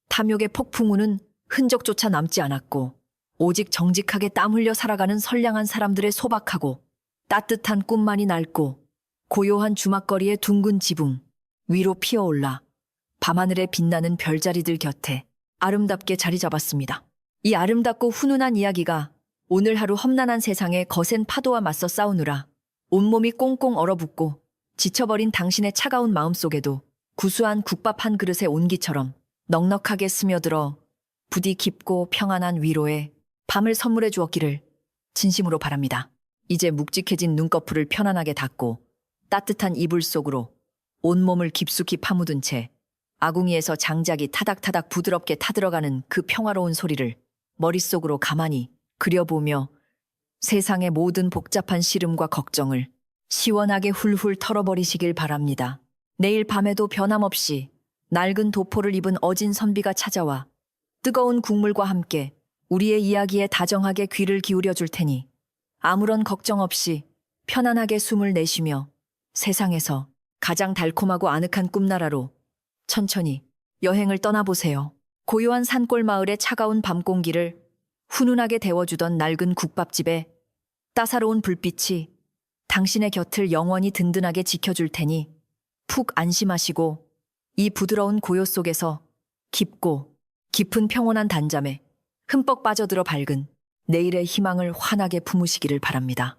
탐욕의 폭풍우는 흔적조차 남지 않았고 오직 정직하게 땀 흘려 살아가는 선량한 사람들의 소박하고 따뜻한 꿈만이 낡고 고요한 주막거리의 둥근 지붕 위로 피어올라 밤하늘에 빛나는 별자리들 곁에 아름답게 자리 잡았습니다. 이 아름답고 훈훈한 이야기가 오늘 하루 험난한 세상에 거센 파도와 맞서 싸우느라 온몸이 꽁꽁 얼어붙고 지쳐버린 당신의 차가운 마음속에도 구수한 국밥 한 그릇의 온기처럼 넉넉하게 스며들어 부디 깊고 평안한 위로에 밤을 선물해 주었기를 진심으로 바랍니다. 이제 묵직해진 눈꺼풀을 편안하게 닫고 따뜻한 이불 속으로 온몸을 깊숙이 파묻은 채 아궁이에서 장작이 타닥타닥 부드럽게 타들어가는 그 평화로운 소리를 머릿속으로 가만히 그려보며 세상의 모든 복잡한 시름과 걱정을 시원하게 훌훌 털어버리시길 바랍니다. 내일 밤에도 변함없이 낡은 도포를 입은 어진 선비가 찾아와 뜨거운 국물과 함께 우리의 이야기에 다정하게 귀를 기울여 줄 테니 아무런 걱정 없이 편안하게 숨을 내쉬며 세상에서 가장 달콤하고 아늑한 꿈나라로 천천히 여행을 떠나보세요. 고요한 산골 마을의 차가운 밤 공기를 훈훈하게 데워주던 낡은 국밥집에 따사로운 불빛이 당신의 곁을 영원히 든든하게 지켜줄 테니 푹 안심하시고 이 부드러운 고요 속에서 깊고 깊은 평온한 단잠에 흠뻑 빠져들어 밝은 내일의 희망을 환하게 품으시기를 바랍니다.